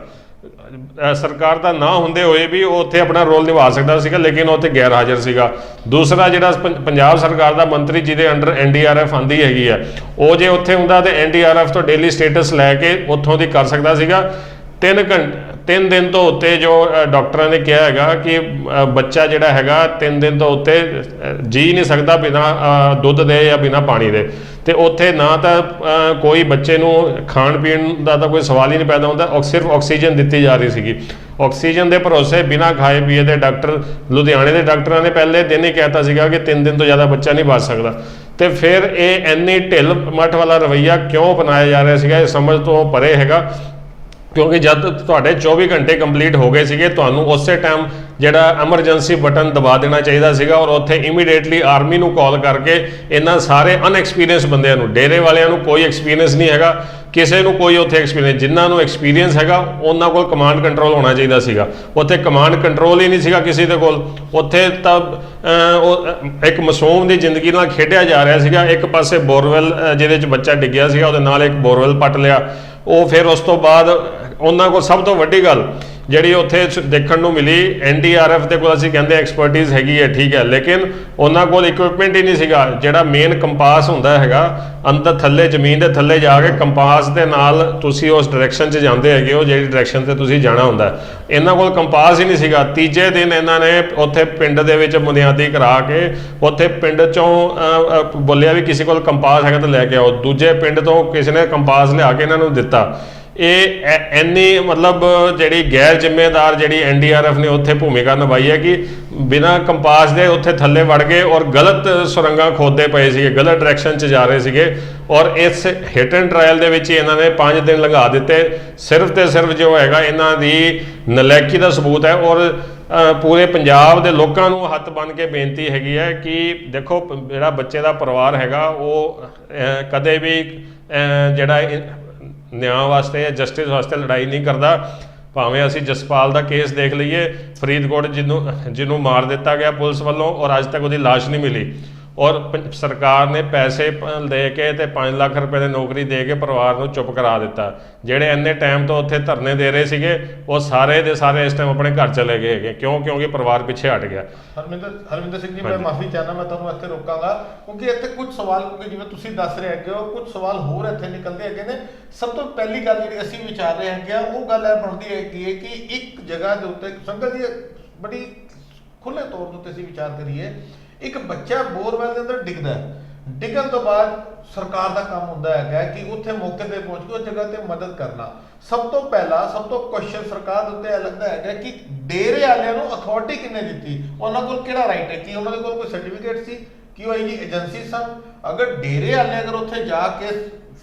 ਸਰਕਾਰ ਦਾ ਨਾ ਹੁੰਦੇ ਹੋਏ ਵੀ ਉਹ ਉੱਥੇ ਆਪਣਾ ਰੋਲ ਨਿਭਾ ਸਕਦਾ ਸੀਗਾ, ਲੇਕਿਨ ਉਹ ਉੱਥੇ ਗੈਰ ਹਾਜ਼ਰ ਸੀਗਾ। ਦੂਸਰਾ ਜਿਹੜਾ ਪੰਜਾਬ ਸਰਕਾਰ ਦਾ ਮੰਤਰੀ ਜਿਹਦੇ ਅੰਡਰ NDRF ਆਉਂਦੀ ਹੈਗੀ ਆ, ਉਹ ਜੇ ਉੱਥੇ ਹੁੰਦਾ ਤੇ NDRF ਤੋਂ ਡੇਲੀ ਸਟੇਟਸ ਲੈ ਕੇ ਉੱਥੋਂ ਦੀ ਕਰ ਸਕਦਾ ਸੀਗਾ। 3 ਦਿਨ ਤੋਂ ਉੱਤੇ ਜੋ ਡਾਕਟਰਾਂ ਨੇ ਕਿਹਾ ਹੈਗਾ ਕਿ ਬੱਚਾ ਜਿਹੜਾ ਹੈਗਾ 3 ਦਿਨ ਤੋਂ ਉੱਤੇ ਜੀ ਨਹੀਂ ਸਕਦਾ ਬਿਨਾਂ ਦੁੱਧ ਦੇ ਜਾਂ ਬਿਨਾਂ ਪਾਣੀ ਦੇ। ਤੇ ਉੱਥੇ ਨਾ ਤਾਂ ਕੋਈ ਬੱਚੇ ਨੂੰ ਖਾਣ ਪੀਣ ਦਾ ਤਾਂ ਕੋਈ ਸਵਾਲ ਹੀ ਨਹੀਂ ਪੈਦਾ ਹੁੰਦਾ, ਸਿਰਫ ਆਕਸੀਜਨ ਦਿੱਤੀ ਜਾ ਰਹੀ ਸੀਗੀ। ਆਕਸੀਜਨ ਦੇ ਭਰੋਸੇ ਬਿਨਾਂ ਖਾਏ ਪੀਏ ਦੇ ਡਾਕਟਰ, ਲੁਧਿਆਣੇ ਦੇ ਡਾਕਟਰਾਂ ਨੇ ਪਹਿਲੇ ਦਿਨ ਹੀ ਕਹਿਤਾ ਸੀਗਾ ਕਿ 3 ਦਿਨ ਤੋਂ ਜ਼ਿਆਦਾ ਬੱਚਾ ਨਹੀਂ ਬਚ ਸਕਦਾ। ਤੇ ਫਿਰ ਇਹ ਇੰਨੀ ਢਿੱਲ ਮੱਠ ਵਾਲਾ ਰਵੱਈਆ ਕਿਉਂ ਅਪਣਾਇਆ ਜਾ ਰਿਹਾ ਸੀਗਾ, ਇਹ ਸਮਝ ਤੋਂ ਪਰੇ ਹੈਗਾ। ਕਿਉਂਕਿ ਜਦ ਤੁਹਾਡੇ 24 ਘੰਟੇ ਕੰਪਲੀਟ ਹੋ ਗਏ ਸੀਗੇ, ਤੁਹਾਨੂੰ ਉਸੇ ਟਾਈਮ ਜਿਹੜਾ ਐਮਰਜੈਂਸੀ ਬਟਨ ਦਬਾ ਦੇਣਾ ਚਾਹੀਦਾ ਸੀਗਾ ਔਰ ਉੱਥੇ ਇਮੀਡੀਏਟਲੀ ਆਰਮੀ ਨੂੰ ਕਾਲ ਕਰਕੇ ਇਹਨਾਂ ਸਾਰੇ ਅਨਐਕਸਪੀਰੀਅੰਸ ਬੰਦਿਆਂ ਨੂੰ, ਡੇਰੇ ਵਾਲਿਆਂ ਨੂੰ ਕੋਈ ਐਕਸਪੀਰੀਅੰਸ ਨਹੀਂ ਹੈਗਾ, ਕਿਸੇ ਨੂੰ ਕੋਈ ਉੱਥੇ ਐਕਸਪੀਰੀਅੰਸ, ਜਿਨ੍ਹਾਂ ਨੂੰ ਐਕਸਪੀਰੀਅੰਸ ਹੈਗਾ ਉਹਨਾਂ ਕੋਲ ਕਮਾਂਡ ਕੰਟਰੋਲ ਹੋਣਾ ਚਾਹੀਦਾ ਸੀਗਾ। ਉੱਥੇ ਕਮਾਂਡ ਕੰਟਰੋਲ ਹੀ ਨਹੀਂ ਸੀਗਾ ਕਿਸੇ ਦੇ ਕੋਲ। ਉੱਥੇ ਤਾਂ ਇੱਕ ਮਾਸੂਮ ਦੀ ਜ਼ਿੰਦਗੀ ਨਾਲ ਖੇਡਿਆ ਜਾ ਰਿਹਾ ਸੀਗਾ। ਇੱਕ ਪਾਸੇ ਬੋਰਵੈਲ ਜਿਹਦੇ 'ਚ ਬੱਚਾ ਡਿੱਗਿਆ ਸੀਗਾ, ਉਹਦੇ ਨਾਲ ਇੱਕ ਬੋਰਵੈਲ ਪੱਟ ਲਿਆ। ਉਹ ਫਿਰ ਉਸ ਤੋਂ ਬਾਅਦ ਉਹਨਾਂ ਕੋਲ ਸਭ ਤੋਂ ਵੱਡੀ ਗੱਲ ਜਿਹੜੀ ਉੱਥੇ ਦੇਖਣ ਨੂੰ ਮਿਲੀ, NDRF ਦੇ ਕੋਲ ਅਸੀਂ ਕਹਿੰਦੇ ਐਕਸਪਰਟਿਜ਼ ਹੈਗੀ ਹੈ, ਠੀਕ ਹੈ, ਲੇਕਿਨ ਉਹਨਾਂ ਕੋਲ ਇਕਵਿਪਮੈਂਟ ਹੀ ਨਹੀਂ ਸੀਗਾ। ਜਿਹੜਾ ਮੇਨ ਕੰਪਾਸ ਹੁੰਦਾ ਹੈਗਾ ਅੰਦਰ ਥੱਲੇ ਜ਼ਮੀਨ ਦੇ ਥੱਲੇ ਜਾ ਕੇ ਕੰਪਾਸ ਦੇ ਨਾਲ ਤੁਸੀਂ ਉਸ ਡਾਇਰੈਕਸ਼ਨ 'ਚ ਜਾਂਦੇ ਹੈਗੇ ਹੋ ਜਿਹੜੀ ਡਾਇਰੈਕਸ਼ਨ 'ਤੇ ਤੁਸੀਂ ਜਾਣਾ ਹੁੰਦਾ। ਇਹਨਾਂ ਕੋਲ ਕੰਪਾਸ ਹੀ ਨਹੀਂ ਸੀਗਾ। ਤੀਜੇ ਦਿਨ ਇਹਨਾਂ ਨੇ ਉੱਥੇ ਪਿੰਡ ਦੇ ਵਿੱਚ ਬੁਨਿਆਦੀ ਕਰਾ ਕੇ ਉੱਥੇ ਪਿੰਡ 'ਚੋਂ ਬੋਲਿਆ ਵੀ ਕਿਸੇ ਕੋਲ ਕੰਪਾਸ ਹੈਗਾ ਤਾਂ ਲੈ ਕੇ ਆਓ। ਦੂਜੇ ਪਿੰਡ ਤੋਂ ਕਿਸੇ ਨੇ ਕੰਪਾਸ ਲਿਆ ਕੇ ਇਹਨਾਂ ਨੂੰ ਦਿੱਤਾ। ਇਹ ਇੰਨੀ ਮਤਲਬ ਜਿਹੜੀ ਗੈਰ ਜ਼ਿੰਮੇਦਾਰ ਜਿਹੜੀ NDRF ਨੇ ਉੱਥੇ ਭੂਮਿਕਾ ਨਿਭਾਈ ਹੈ ਕਿ ਬਿਨਾਂ ਕੰਪਾਸ ਦੇ ਉੱਥੇ ਥੱਲੇ ਵੜ ਗਏ ਔਰ ਗਲਤ ਸੁਰੰਗਾਂ ਖੋਦਦੇ ਪਏ ਸੀਗੇ, ਗਲਤ ਡਾਇਰੈਕਸ਼ਨ 'ਚ ਜਾ ਰਹੇ ਸੀਗੇ। ਔਰ ਇਸ ਹਿੱਟ ਐਂਡ ਟਰਾਇਲ ਦੇ ਵਿੱਚ ਇਹਨਾਂ ਨੇ 5 ਦਿਨ ਲੰਘਾ ਦਿੱਤੇ। ਸਿਰਫ ਤੇ ਸਿਰਫ ਜੋ ਹੈਗਾ ਇਹਨਾਂ ਦੀ ਨਲਾਇਕੀ ਦਾ ਸਬੂਤ ਹੈ। ਔਰ ਪੂਰੇ ਪੰਜਾਬ ਦੇ ਲੋਕਾਂ ਨੂੰ ਹੱਥ ਬੰਨ੍ਹ ਕੇ ਬੇਨਤੀ ਹੈਗੀ ਹੈ ਕਿ ਦੇਖੋ, ਜਿਹੜਾ ਬੱਚੇ ਦਾ ਪਰਿਵਾਰ ਹੈਗਾ ਉਹ ਕਦੇ ਵੀ ਜਿਹੜਾ ਨਿਆਂ ਵਾਸਤੇ ਜਾਂ ਜਸਟਿਸ ਵਾਸਤੇ ਲੜਾਈ ਨਹੀਂ ਕਰਦਾ। ਭਾਵੇਂ ਅਸੀਂ ਜਸਪਾਲ ਦਾ ਕੇਸ ਦੇਖ ਲਈਏ, ਫਰੀਦਕੋਟ ਜਿਹਨੂੰ ਮਾਰ ਦਿੱਤਾ ਗਿਆ ਪੁਲਿਸ ਵੱਲੋਂ ਔਰ ਅੱਜ ਤੱਕ ਉਹਦੀ ਲਾਸ਼ ਨਹੀਂ ਮਿਲੀ, ਔਰ ਸਰਕਾਰ ਨੇ ਪੈਸੇ ਦੇ ਕੇ ਤੇ 5 ਲੱਖ ਰੁਪਏ ਦੀ ਨੌਕਰੀ ਦੇ ਕੇ ਪਰਿਵਾਰ ਨੂੰ ਚੁੱਪ ਕਰਾ ਦਿੱਤਾ। ਜਿਹੜੇ ਇੰਨੇ ਟਾਈਮ ਤੋਂ ਉੱਥੇ ਧਰਨੇ ਦੇ ਰਹੇ ਸੀਗੇ ਉਹ ਸਾਰੇ ਦੇ ਸਾਰੇ ਇਸ ਟਾਈਮ ਆਪਣੇ ਘਰ ਚਲੇ ਗਏ ਹੈਗੇ। ਕਿਉਂ? ਕਿਉਂਕਿ ਪਰਿਵਾਰ ਪਿੱਛੇ ਹਟ ਗਿਆ। ਹਰਮਿੰਦਰ ਸਿੰਘ ਜੀ, ਮੈਂ ਮਾਫੀ ਚਾਹਨਾ, ਮੈਂ ਤੁਹਾਨੂੰ ਇੱਥੇ ਰੋਕਾਂਗਾ ਕਿਉਂਕਿ ਇੱਥੇ ਕੁਝ ਸਵਾਲ, ਕਿਉਂਕਿ ਜਿਵੇਂ ਤੁਸੀਂ ਦੱਸ ਰਹੇ ਹੈਗੇ ਹੋ ਕੁਝ ਸਵਾਲ ਹੋਰ ਇੱਥੇ ਨਿਕਲਦੇ ਹੈਗੇ ਨੇ। ਸਭ ਤੋਂ ਪਹਿਲੀ ਗੱਲ ਜਿਹੜੀ ਅਸੀਂ ਵਿਚਾਰ ਰਹੇ ਹੈਗੇ ਆ ਉਹ ਗੱਲ ਇਹ ਬਣਦੀ ਹੈਗੀ ਹੈ ਕਿ ਇੱਕ ਜਗ੍ਹਾ ਦੇ ਉੱਤੇ ਸੰਗਤ ਜੀ ਬੜੀ ਖੁੱਲ੍ਹੇ ਤੌਰ ਦੇ ਉੱਤੇ ਅਸੀਂ ਵਿਚਾਰ ਕਰੀਏ, ਇੱਕ ਬੱਚਾ ਬੋਰਵੈਲ ਦੇ ਅੰਦਰ ਡਿੱਗਦਾ ਹੈ, ਡਿੱਗਣ ਤੋਂ ਬਾਅਦ ਸਰਕਾਰ ਦਾ ਕੰਮ ਹੁੰਦਾ ਹੈਗਾ ਕਿ ਉੱਥੇ ਮੌਕੇ ਤੇ ਪਹੁੰਚ ਕੇ ਉਸ ਜਗ੍ਹਾ ਤੇ ਮਦਦ ਕਰਨਾ। ਸਭ ਤੋਂ ਪਹਿਲਾ ਸਭ ਤੋਂ ਕੁਐਸਚਨ ਸਰਕਾਰ ਦੇ ਉੱਤੇ ਇਹ ਲੱਗਦਾ ਹੈਗਾ ਕਿ ਡੇਰੇ ਵਾਲਿਆਂ ਨੂੰ ਅਥਾਰਟੀ ਕਿਹਨੇ ਦਿੱਤੀ, ਉਹਨਾਂ ਕੋਲ ਕਿਹੜਾ ਰਾਈਟ ਹੈ, ਕਿ ਉਹਨਾਂ ਦੇ ਕੋਲ ਕੋਈ ਸਰਟੀਫਿਕੇਟ ਸੀ, ਕਿ ਉਹ ਇਹਦੀ ਏਜੰਸੀ ਸਨ। ਅਗਰ ਡੇਰੇ ਵਾਲੇ ਅਗਰ ਉੱਥੇ ਜਾ ਕੇ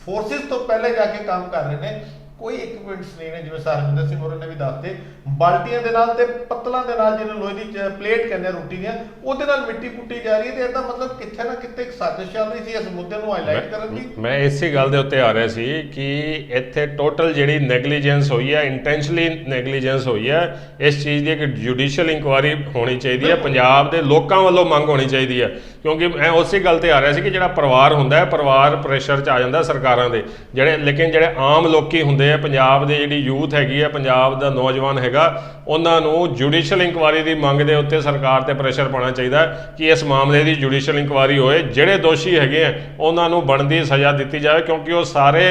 ਫੋਰਸਿਸ ਤੋਂ ਪਹਿਲੇ ਜਾ ਕੇ ਕੰਮ ਕਰ ਰਹੇ ਨੇ, ਕੋਈ ਇਕਵਿਪਮੈਂਟਸ ਨਹੀਂ ਨੇ, ਜਿਵੇਂ ਹਰਮਿੰਦਰ ਸਿੰਘ ਹੋਰਾਂ ਨੇ ਵੀ ਦੱਸਦੇ, ਬਾਲਟੀਆਂ ਦੇ ਨਾਲ ਤੇ ਪੱਤਲਾਂ ਦੇ ਨਾਲ, ਜਿਹਨੂੰ ਲੋਹੇ ਦੀ ਪਲੇਟ ਕਹਿੰਦੇ ਰੋਟੀ ਦੀਆਂ, ਉਹਦੇ ਨਾਲ ਮਿੱਟੀ ਪੁੱਟੀ ਜਾ ਰਹੀ ਹੈ। ਤੇ ਇਹਦਾ ਮਤਲਬ ਕਿੱਥੇ ਨਾ ਕਿਤੇ ਇੱਕ ਸਾਜ਼ਿਸ਼ ਚੱਲ ਰਹੀ ਸੀ ਇਸ ਮੁੱਦੇ ਨੂੰ ਹਾਈਲਾਈਟ ਕਰਨ ਦੀ। ਮੈਂ ਇਸੇ ਗੱਲ ਦੇ ਉੱਤੇ ਆ ਰਿਹਾ ਸੀ ਕਿ ਇੱਥੇ ਟੋਟਲ ਜਿਹੜੀ ਨੈਗਲੀਜੈਂਸ ਹੋਈ ਹੈ, ਇੰਟੈਂਸ਼ਨਲੀ ਨੈਗਲੀਜੈਂਸ ਹੋਈ ਹੈ। ਇਸ ਚੀਜ਼ ਦੀ ਇੱਕ ਜੁਡੀਸ਼ੀਅਲ ਇਨਕੁਆਇਰੀ ਹੋਣੀ ਚਾਹੀਦੀ ਹੈ, ਪੰਜਾਬ ਦੇ ਲੋਕਾਂ ਵੱਲੋਂ ਮੰਗ ਹੋਣੀ ਚਾਹੀਦੀ ਹੈ। ਕਿਉਂਕਿ ਮੈਂ ਉਸੇ ਗੱਲ ਤੇ ਆ ਰਿਹਾ ਸੀ ਕਿ ਜਿਹੜਾ ਪਰਿਵਾਰ ਹੁੰਦਾ ਹੈ, ਪਰਿਵਾਰ ਪ੍ਰੈਸ਼ਰ 'ਚ ਆ ਜਾਂਦਾ ਸਰਕਾਰਾਂ ਦੇ, ਲੇਕਿਨ ਜਿਹੜੇ ਆਮ ਲੋਕੀ ਹੁੰਦੇ ਆ, ਪੰਜਾਬ ਦੇ ਜਿਹੜੀ ਯੂਥ ਹੈਗੀ ਹੈ, ਪੰਜਾਬ ਦਾ ਨੌਜਵਾਨ ਹੈਗਾ, ਉਹਨਾਂ ਨੂੰ ਜੁਡੀਸ਼ੀਅਲ ਇਨਕੁਆਇਰੀ ਦੀ ਮੰਗ ਦੇ ਉੱਤੇ ਸਰਕਾਰ ਤੇ ਪ੍ਰੈਸ਼ਰ ਪਾਉਣਾ ਚਾਹੀਦਾ ਕਿ ਇਸ ਮਾਮਲੇ ਦੀ ਜੁਡੀਸ਼ੀਅਲ ਇਨਕੁਆਇਰੀ ਹੋਏ। ਜਿਹੜੇ ਦੋਸ਼ੀ ਹੈਗੇ ਆ ਉਹਨਾਂ ਨੂੰ ਬਣਦੀ ਸਜ਼ਾ ਦਿੱਤੀ ਜਾਵੇ, ਕਿਉਂਕਿ ਉਹ ਸਾਰੇ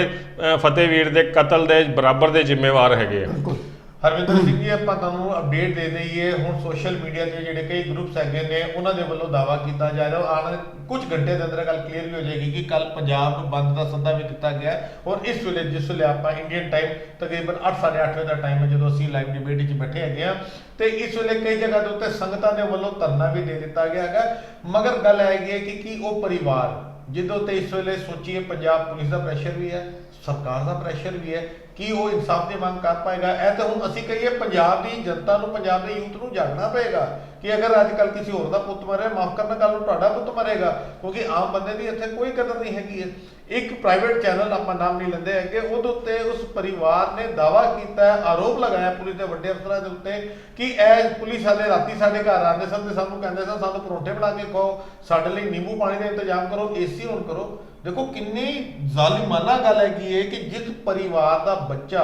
ਫਤਿਹਵੀਰ ਦੇ ਕਤਲ ਦੇ ਬਰਾਬਰ ਦੇ ਜ਼ਿੰਮੇਵਾਰ ਹੈਗੇ ਆ। ਹਰਮਿੰਦਰ ਸਿੰਘ ਜੀ, ਆਪਾਂ ਤੁਹਾਨੂੰ ਅਪਡੇਟ ਦੇ ਦਈਏ, ਹੁਣ ਸੋਸ਼ਲ ਮੀਡੀਆ ਤੇ ਜਿਹੜੇ ਕਈ ਗਰੁੱਪਸ ਹੈਗੇ ਨੇ ਉਹਨਾਂ ਦੇ ਵੱਲੋਂ ਦਾਅਵਾ ਕੀਤਾ ਜਾ ਰਿਹਾ, ਆਉਣ ਕੁਝ ਘੰਟੇ ਦੇ ਅੰਦਰ ਗੱਲ ਕਲੀਅਰ ਵੀ ਹੋ ਜਾਏਗੀ ਕਿ ਕੱਲ ਪੰਜਾਬ ਨੂੰ ਬੰਦ ਦਾ ਸੱਦਾ ਵੀ ਦਿੱਤਾ ਗਿਆ। ਔਰ ਇਸ ਵੇਲੇ ਜਿਸ ਵੇਲੇ ਆਪਾਂ ਇੰਡੀਅਨ ਟਾਈਮ ਤਕਰੀਬਨ 8:30 ਵਜੇ ਦਾ ਟਾਈਮ ਹੈ ਜਦੋਂ ਅਸੀਂ ਲਾਈਵ ਡਿਬੇਟ 'ਚ ਬੈਠੇ ਹੈਗੇ ਆ, ਤੇ ਇਸ ਵੇਲੇ ਕਈ ਜਗ੍ਹਾ ਦੇ ਉੱਤੇ ਸੰਗਤਾਂ ਦੇ ਵੱਲੋਂ ਧਰਨਾ ਵੀ ਦੇ ਦਿੱਤਾ ਗਿਆ ਹੈਗਾ। ਮਗਰ ਗੱਲ ਹੈਗੀ ਹੈ ਕਿ ਕੀ ਉਹ ਪਰਿਵਾਰ ਜਿਹਦੇ ਉੱਤੇ ਇਸ ਵੇਲੇ ਸੋਚੀਏ ਪੰਜਾਬ ਪੁਲਿਸ ਦਾ ਪ੍ਰੈਸ਼ਰ ਵੀ ਹੈ, ਸਰਕਾਰ ਦਾ ਪ੍ਰੈਸ਼ਰ ਵੀ ਹੈ, ਕਿ ਉਹ ਇਨਸਾਫ ਦੀ ਮੰਗ ਕਰ ਪਾਏਗਾ। ਇਹ ਤਾਂ ਹੁਣ ਅਸੀਂ ਕਹੀਏ ਪੰਜਾਬ ਦੀ ਜਨਤਾ ਨੂੰ, ਪੰਜਾਬ ਦੇ ਯੂਥ ਨੂੰ ਜਾਗਣਾ ਪਏਗਾ ਕਿ ਅਗਰ ਅੱਜ ਕੱਲ੍ਹ ਕਿਸੇ ਹੋਰ ਦਾ ਪੁੱਤ ਮਰਿਆ, ਮਾਫ ਕਰਨਾ, ਕੱਲ੍ਹ ਨੂੰ ਤੁਹਾਡਾ ਪੁੱਤ ਮਰੇਗਾ, ਕਿਉਂਕਿ ਆਮ ਬੰਦੇ ਦੀ ਇੱਥੇ ਕੋਈ ਕਦਰ ਨਹੀਂ ਹੈਗੀ ਹੈ। ਇੱਕ ਪ੍ਰਾਈਵੇਟ ਚੈਨਲ, ਆਪਾਂ ਨਾਮ ਨਹੀਂ ਲੈਂਦੇ ਹੈਗੇ, ਉਹਦੇ ਉੱਤੇ ਉਸ ਪਰਿਵਾਰ ਨੇ ਦਾਅਵਾ ਕੀਤਾ ਹੈ, ਆਰੋਪ ਲਗਾਇਆ ਪੁਲਿਸ ਦੇ ਵੱਡੇ ਅਫਸਰਾਂ ਦੇ ਉੱਤੇ ਕਿ ਇਹ ਪੁਲਿਸ ਵਾਲੇ ਰਾਤੀ ਸਾਡੇ ਘਰ ਆਉਂਦੇ ਸਨ ਤੇ ਸਾਨੂੰ ਕਹਿੰਦੇ ਸਨ ਸਾਨੂੰ ਪਰੌਂਠੇ ਬਣਾ ਕੇ ਖਾਓ, ਸਾਡੇ ਲਈ ਨਿੰਬੂ ਪਾਣੀ ਦਾ ਇੰਤਜ਼ਾਮ ਕਰੋ, AC ਔਨ ਕਰੋ। ਦੇਖੋ ਕਿੰਨੀ ਜ਼ਾਲਿਮਾਨਾ ਗੱਲ ਹੈਗੀ ਹੈ ਕਿ ਜਿਸ ਪਰਿਵਾਰ ਦਾ ਬੱਚਾ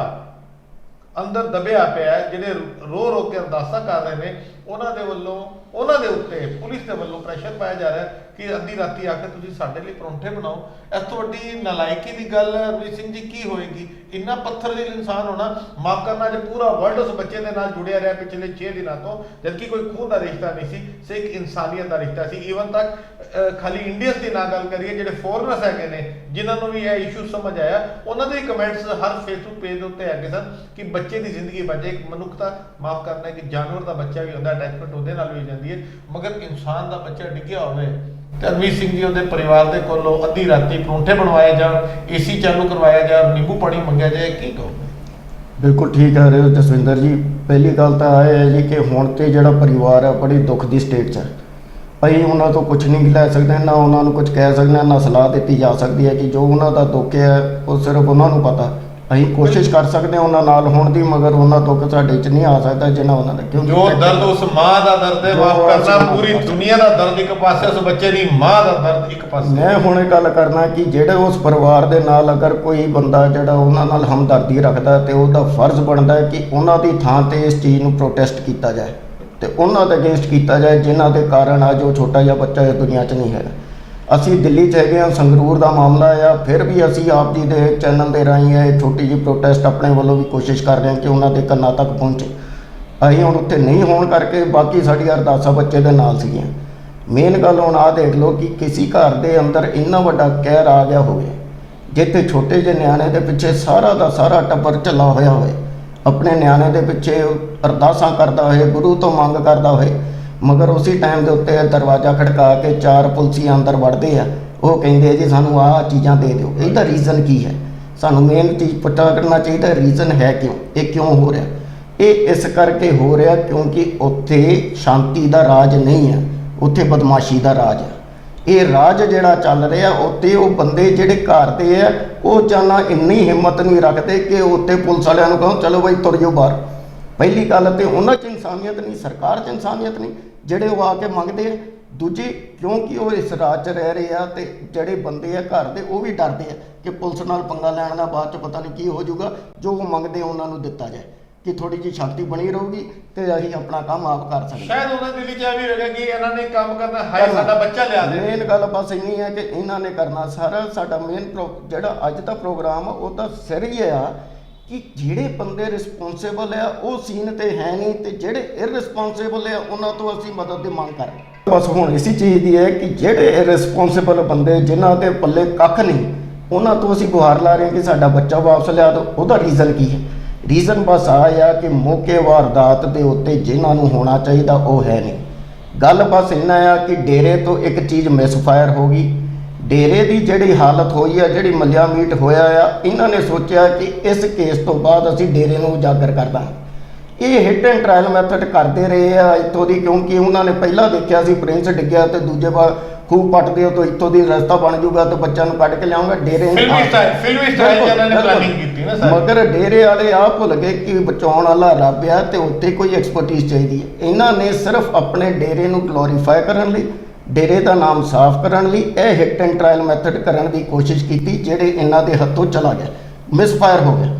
ਅੰਦਰ ਦਬਿਆ ਪਿਆ ਹੈ, ਜਿਹੜੇ ਰੋ ਰੋ ਕੇ ਅਰਦਾਸਾਂ ਕਰ ਰਹੇ ਨੇ, ਉਹਨਾਂ ਦੇ ਵੱਲੋਂ, ਉਹਨਾਂ ਦੇ ਉੱਤੇ ਪੁਲਿਸ ਦੇ ਵੱਲੋਂ ਪ੍ਰੈਸ਼ਰ ਪਾਇਆ ਜਾ ਰਿਹਾ ਹੈ ਕਿ ਅੱਧੀ ਰਾਤੀ ਆ ਕੇ ਤੁਸੀਂ ਸਾਡੇ ਲਈ ਪਰੌਂਠੇ ਬਣਾਓ। ਇਸ ਤੋਂ ਵੱਡੀ ਨਲਾਇਕੀ ਦੀ ਗੱਲ ਰਣਵੀਰ ਸਿੰਘ ਜੀ ਕੀ ਹੋਏਗੀ? ਇੰਨਾ ਪੱਥਰ ਦਿਲ ਇਨਸਾਨ ਹੋਣਾ। ਮਾਫ ਕਰਨਾ, ਅੱਜ ਪੂਰਾ ਵਰਲਡ ਉਸ ਬੱਚੇ ਦੇ ਨਾਲ ਜੁੜਿਆ ਰਿਹਾ ਪਿਛਲੇ 6 ਦਿਨਾਂ ਤੋਂ, ਜਦਕਿ ਕੋਈ ਖੂਨ ਦਾ ਰਿਸ਼ਤਾ ਨਹੀਂ ਸੀ, ਸਿਰਫ ਇੱਕ ਇਨਸਾਨੀਅਤ ਦਾ ਰਿਸ਼ਤਾ ਸੀ। ਈਵਨ ਤੱਕ ਖਾਲੀ ਇੰਡੀਅਨਸ ਦੀ ਨਾ ਗੱਲ ਕਰੀਏ, ਜਿਹੜੇ ਫੋਰਨਰਸ ਹੈਗੇ ਨੇ ਜਿਨ੍ਹਾਂ ਨੂੰ ਵੀ ਇਹ ਇਸ਼ੂ ਸਮਝ ਆਇਆ, ਉਹਨਾਂ ਦੇ ਕਮੈਂਟਸ ਹਰ ਫੇਸਬੁੱਕ ਪੇਜ ਦੇ ਉੱਤੇ ਹੈਗੇ ਸਨ ਕਿ ਬੱਚੇ ਦੀ ਜ਼ਿੰਦਗੀ ਬਚੇ। ਇੱਕ ਮਨੁੱਖ ਦਾ, ਮਾਫ ਕਰਨਾ, ਕਿ ਜਾਨਵਰ ਦਾ ਬੱਚਾ ਵੀ ਹੁੰਦਾ, ਅਟੈਚਮੈਂਟ ਉਹਦੇ ਨਾਲ ਵੀ ਹੋ ਜਾਂਦੀ ਹੈ, ਮਗਰ ਇਨਸਾਨ ਦਾ ਬੱਚਾ ਡਿੱਗਿਆ ਹੋਵੇ ਤੇ ਰਣਵੀਰ ਸਿੰਘ ਜੀ ਉਹਦੇ ਪਰਿਵਾਰ ਦੇ ਕੋਲੋਂ ਅੱਧੀ ਰਾਤੀ ਪਰੌਂਠੇ ਬਣਵਾਏ ਜਾਣ, ਏਸੀ ਚਾਲੂ ਕਰਵਾਇਆ ਜਾਏ, ਨਿੰਬੂ ਪਾਣੀ ਮੰਗਿਆ ਜਾਏ, ਕੀ ਕਹੋਗੇ? ਬਿਲਕੁਲ ਠੀਕ ਕਹਿ ਰਹੇ ਹੋ ਜਸਵਿੰਦਰ ਜੀ। ਪਹਿਲੀ ਗੱਲ ਤਾਂ ਇਹ ਹੈ ਜੀ ਕਿ ਹੁਣ ਤੇ ਜਿਹੜਾ ਪਰਿਵਾਰ ਹੈ ਬੜੀ ਦੁੱਖ ਦੀ ਸਟੇਟ 'ਚ ਹੈ। ਅਸੀਂ ਉਹਨਾਂ ਤੋਂ ਕੁਝ ਨਹੀਂ ਲੈ ਸਕਦੇ, ਨਾ ਉਹਨਾਂ ਨੂੰ ਕੁਝ ਕਹਿ ਸਕਦੇ, ਨਾ ਸਲਾਹ ਦਿੱਤੀ ਜਾ ਸਕਦੀ ਹੈ ਕਿ ਜੋ ਉਹਨਾਂ ਦਾ ਦੁੱਖ ਹੈ ਉਹ ਸਿਰਫ ਉਹਨਾਂ ਨੂੰ ਪਤਾ। ਅਸੀਂ ਕੋਸ਼ਿਸ਼ ਕਰ ਸਕਦੇ ਹਾਂ ਉਹਨਾਂ ਨਾਲ ਹੋਣ ਦੀ, ਮਗਰ ਉਹਨਾਂ ਦੁੱਖ ਸਾਡੇ 'ਚ ਨਹੀਂ ਆ ਸਕਦਾ ਜਿੰਨਾ ਉਹਨਾਂ ਦਾ। ਕਿਉਂਕਿ ਜੋ ਦਰਦ ਉਸ ਮਾਂ ਦਾ ਦਰਦ ਹੈ, ਮਾਫ ਕਰਨਾ, ਪੂਰੀ ਦੁਨੀਆ ਦਾ ਦਰਦ ਇੱਕ ਪਾਸੇ, ਉਸ ਬੱਚੇ ਦੀ ਮਾਂ ਦਾ ਦਰਦ ਇੱਕ ਪਾਸੇ। ਮੈਂ ਹੁਣ ਇਹ ਗੱਲ ਕਰਨਾ ਕਿ ਜਿਹੜੇ ਉਸ ਪਰਿਵਾਰ ਦੇ ਨਾਲ ਅਗਰ ਕੋਈ ਬੰਦਾ ਜਿਹੜਾ ਉਹਨਾਂ ਨਾਲ ਹਮਦਰਦੀ ਰੱਖਦਾ ਤੇ ਉਹਦਾ ਫਰਜ਼ ਬਣਦਾ ਹੈ ਕਿ ਉਹਨਾਂ ਦੀ ਥਾਂ ਤੇ ਇਸ ਚੀਜ਼ ਨੂੰ ਪ੍ਰੋਟੈਸਟ ਕੀਤਾ ਜਾਏ ਤੇ ਉਹਨਾਂ ਦੇ ਅਗੇਂਸਟ ਕੀਤਾ ਜਾਏ ਜਿਨ੍ਹਾਂ ਦੇ ਕਾਰਨ ਅੱਜ ਉਹ ਛੋਟਾ ਜਿਹਾ ਬੱਚਾ ਇਸ ਦੁਨੀਆ 'ਚ ਨਹੀਂ ਹੈ। ਅਸੀਂ ਦਿੱਲੀ 'ਚ ਹੈਗੇ ਹਾਂ, ਸੰਗਰੂਰ ਦਾ ਮਾਮਲਾ ਆ, ਫਿਰ ਵੀ ਅਸੀਂ ਆਪ ਜੀ ਦੇ ਚੈਨਲ ਦੇ ਰਾਹੀਂ ਇਹ ਛੋਟੀ ਜਿਹੀ ਪ੍ਰੋਟੈਸਟ ਆਪਣੇ ਵੱਲੋਂ ਵੀ ਕੋਸ਼ਿਸ਼ ਕਰ ਰਹੇ ਹਾਂ ਕਿ ਉਹਨਾਂ ਦੇ ਕੰਨਾਂ ਤੱਕ ਪਹੁੰਚੇ। ਅਸੀਂ ਹੁਣ ਉੱਥੇ ਨਹੀਂ ਹੋਣ ਕਰਕੇ ਬਾਕੀ ਸਾਡੀਆਂ ਅਰਦਾਸਾਂ ਬੱਚੇ ਦੇ ਨਾਲ ਸੀਗੀਆਂ। ਮੇਨ ਗੱਲ ਹੁਣ ਆਹ ਦੇਖ ਲਓ ਕਿ ਕਿਸੇ ਘਰ ਦੇ ਅੰਦਰ ਇੰਨਾ ਵੱਡਾ ਕਹਿਰ ਆ ਗਿਆ ਹੋਵੇ ਜਿੱਥੇ ਛੋਟੇ ਜਿਹੇ ਨਿਆਣੇ ਦੇ ਪਿੱਛੇ ਸਾਰਾ ਦਾ ਸਾਰਾ ਟੱਬਰ ਚੱਲਾ ਹੋਇਆ ਹੋਵੇ, ਆਪਣੇ ਨਿਆਣੇ ਦੇ ਪਿੱਛੇ ਅਰਦਾਸਾਂ ਕਰਦਾ ਹੋਏ, ਗੁਰੂ ਤੋਂ ਮੰਗ ਕਰਦਾ ਹੋਏ, ਮਗਰ ਉਸੇ ਟਾਈਮ ਦੇ ਉੱਤੇ ਦਰਵਾਜ਼ਾ ਖੜਕਾ ਕੇ 4 ਪੁਲਿਸੀਆਂ ਅੰਦਰ ਵੜਦੇ ਆ। ਉਹ ਕਹਿੰਦੇ ਜੀ ਸਾਨੂੰ ਆਹ ਚੀਜ਼ਾਂ ਦੇ ਦਿਓ। ਇਹਦਾ ਰੀਜ਼ਨ ਕੀ ਹੈ? ਸਾਨੂੰ ਮੇਨ ਚੀਜ਼ ਪਤਾ ਕਰਨਾ ਚਾਹੀਦਾ, ਰੀਜ਼ਨ ਹੈ ਕਿਉਂ, ਇਹ ਕਿਉਂ ਹੋ ਰਿਹਾ? ਇਹ ਇਸ ਕਰਕੇ ਹੋ ਰਿਹਾ ਕਿਉਂਕਿ ਉੱਥੇ ਸ਼ਾਂਤੀ ਦਾ ਰਾਜ ਨਹੀਂ ਹੈ, ਉੱਥੇ ਬਦਮਾਸ਼ੀ ਦਾ ਰਾਜ ਹੈ। ਇਹ ਰਾਜ ਜਿਹੜਾ ਚੱਲ ਰਿਹਾ ਉੱਤੇ ਉਹ ਬੰਦੇ ਜਿਹੜੇ ਘਰ ਦੇ ਆ ਉਹ ਚਾਹਨਾ ਇੰਨੀ ਹਿੰਮਤ ਨਹੀਂ ਰੱਖਦੇ ਕਿ ਉੱਤੇ ਪੁਲਿਸ ਵਾਲਿਆਂ ਨੂੰ ਕਹੋ ਚਲੋ ਬਈ ਤੁਰ ਜਾਓ ਬਾਹਰ। ਪਹਿਲੀ ਗੱਲ ਤੇ ਉਹਨਾਂ 'ਚ ਇਨਸਾਨੀਅਤ ਨਹੀਂ, ਸਰਕਾਰ 'ਚ ਇਨਸਾਨੀਅਤ ਨਹੀਂ, ਜਿਹੜੇ ਉਹ ਆ ਕੇ ਮੰਗਦੇ ਆ। ਦੂਜੀ, ਕਿਉਂਕਿ ਉਹ ਇਸ ਰਾਜ 'ਚ ਰਹਿ ਰਹੇ ਆ ਤੇ ਜਿਹੜੇ ਬੰਦੇ ਆ ਘਰ ਦੇ ਉਹ ਵੀ ਡਰਦੇ ਆ ਕਿ ਪੁਲਿਸ ਨਾਲ ਪੰਗਾ ਲੈਣ ਦਾ ਬਾਅਦ 'ਚ ਪਤਾ ਨਹੀਂ ਕੀ ਹੋ ਜਾਊਗਾ। ਜੋ ਉਹ ਮੰਗਦੇ ਉਹਨਾਂ ਨੂੰ ਦਿੱਤਾ ਜਾਏ ਕਿ ਥੋੜੀ ਜਿਹੀ ਸ਼ਾਂਤੀ ਬਣੀ ਰਹੂਗੀ ਤੇ ਅਸੀਂ ਆਪਣਾ ਕੰਮ ਆਪ ਕਰ ਸਕਦੇ। ਸ਼ਾਇਦ ਉਹਨਾਂ ਦੇ ਵਿੱਚ ਇਹ ਵੀ ਹੋਵੇਗਾ ਕਿ ਇਹਨਾਂ ਨੇ ਕੰਮ ਕਰਨਾ, ਹਾਏ ਸਾਡਾ ਬੱਚਾ ਲਿਆ ਦੇ। ਮੇਨ ਗੱਲ ਬਸ ਇੰਨੀ ਹੈ ਕਿ ਇਹਨਾਂ ਨੇ ਕਰਨਾ ਸਾਰਾ। ਸਾਡਾ ਮੇਨ ਜਿਹੜਾ ਅੱਜ ਦਾ ਪ੍ਰੋਗਰਾਮ ਉਹਦਾ ਸਿਰ ਹੀ ਆ ਕਿ ਜਿਹੜੇ ਬੰਦੇ ਰਿਸਪੌਂਸਿਬਲ ਆ ਉਹ ਸੀਨ ਤੇ ਹੈ ਨਹੀਂ ਤੇ ਜਿਹੜੇ ਇਰਰਿਸਪੌਂਸਿਬਲ ਆ ਉਹਨਾਂ ਤੋਂ ਅਸੀਂ ਮਦਦ ਦੀ ਮੰਗ ਕਰ ਰਹੇ। ਬਸ ਹੁਣ ਇਸੇ ਚੀਜ਼ ਦੀ ਹੈ ਕਿ ਜਿਹੜੇ ਇਰਰਿਸਪੌਂਸਿਬਲ ਬੰਦੇ ਜਿਨ੍ਹਾਂ ਦੇ ਪੱਲੇ ਕੱਖ ਨਹੀਂ, ਉਹਨਾਂ ਤੋਂ ਅਸੀਂ ਗੁਹਾਰ ਲਾ ਰਹੇ ਹਾਂ ਕਿ ਸਾਡਾ ਬੱਚਾ ਵਾਪਸ ਲਿਆ ਦਿਓ। ਉਹਦਾ ਰੀਜ਼ਨ ਕੀ ਹੈ? ਰੀਜ਼ਨ ਬਸ ਆ ਕਿ ਮੌਕੇ ਵਾਰਦਾਤ ਦੇ ਉੱਤੇ ਜਿਨ੍ਹਾਂ ਨੂੰ ਹੋਣਾ ਚਾਹੀਦਾ ਉਹ ਹੈ ਨਹੀਂ। ਗੱਲ ਬਸ ਇੰਨਾ ਆ ਕਿ ਡੇਰੇ ਤੋਂ ਇੱਕ ਚੀਜ਼ ਮਿਸਫਾਇਰ ਹੋ ਗਈ। ਡੇਰੇ ਦੀ ਜਿਹੜੀ ਹਾਲਤ ਹੋਈ ਆ, ਜਿਹੜੀ ਮੱਲਿਆ ਮੀਟ ਹੋਇਆ ਆ, ਇਹਨਾਂ ਨੇ ਸੋਚਿਆ ਕਿ ਇਸ ਕੇਸ ਤੋਂ ਬਾਅਦ ਅਸੀਂ ਡੇਰੇ ਨੂੰ ਉਜਾਗਰ ਕਰ ਦਾਂਗੇ। ਇਹ ਹਿੱਟ ਐਂਡ ਟ੍ਰਾਇਲ ਮੈਥਡ ਕਰਦੇ ਰਹੇ ਆ ਇੱਥੋਂ ਦੀ, ਕਿਉਂਕਿ ਉਹਨਾਂ ਨੇ ਪਹਿਲਾਂ ਦੇਖਿਆ ਸੀ ਪ੍ਰਿੰਸ ਡਿੱਗਿਆ ਤੇ ਦੂਜੇ ਵਾਰ ਖੂਬ ਪੱਟਦੇ ਹੋ ਤਾਂ ਇੱਥੋਂ ਦੀ ਰਸਤਾ ਬਣ ਜਾਊਗਾ ਤੇ ਬੱਚਿਆਂ ਨੂੰ ਕੱਢ ਕੇ ਲਿਆਉਂਗਾ ਡੇਰੇ। ਫਿਲਮੀ ਸਟਾਈਲ ਇਹਨਾਂ ਨੇ ਪਲਾਨਿੰਗ ਕੀਤੀ ਨਾ ਸਰ। ਮਗਰ ਡੇਰੇ ਵਾਲੇ ਆਹ ਭੁੱਲ ਗਏ ਕਿ ਬਚਾਉਣ ਵਾਲਾ ਰੱਬ ਆ ਤੇ ਉੱਤੇ ਕੋਈ ਐਕਸਪਰਟਿਜ਼ ਚਾਹੀਦੀ ਹੈ। ਇਹਨਾਂ ਨੇ ਸਿਰਫ ਆਪਣੇ ਡੇਰੇ ਨੂੰ ਗਲੋਰੀਫਾਈ ਕਰਨ ਲਈ, ਡੇਰੇ ਦਾ ਨਾਮ ਸਾਫ਼ ਕਰਨ ਲਈ ਇਹ ਹਿੱਟ ਐਂਡ ਟ੍ਰਾਇਲ ਮੈਥਡ ਕਰਨ ਦੀ ਕੋਸ਼ਿਸ਼ ਕੀਤੀ, ਜਿਹੜੇ ਇਹਨਾਂ ਦੇ ਹੱਥੋਂ ਚਲਾ ਗਿਆ, ਮਿਸਫਾਇਰ ਹੋ ਗਿਆ।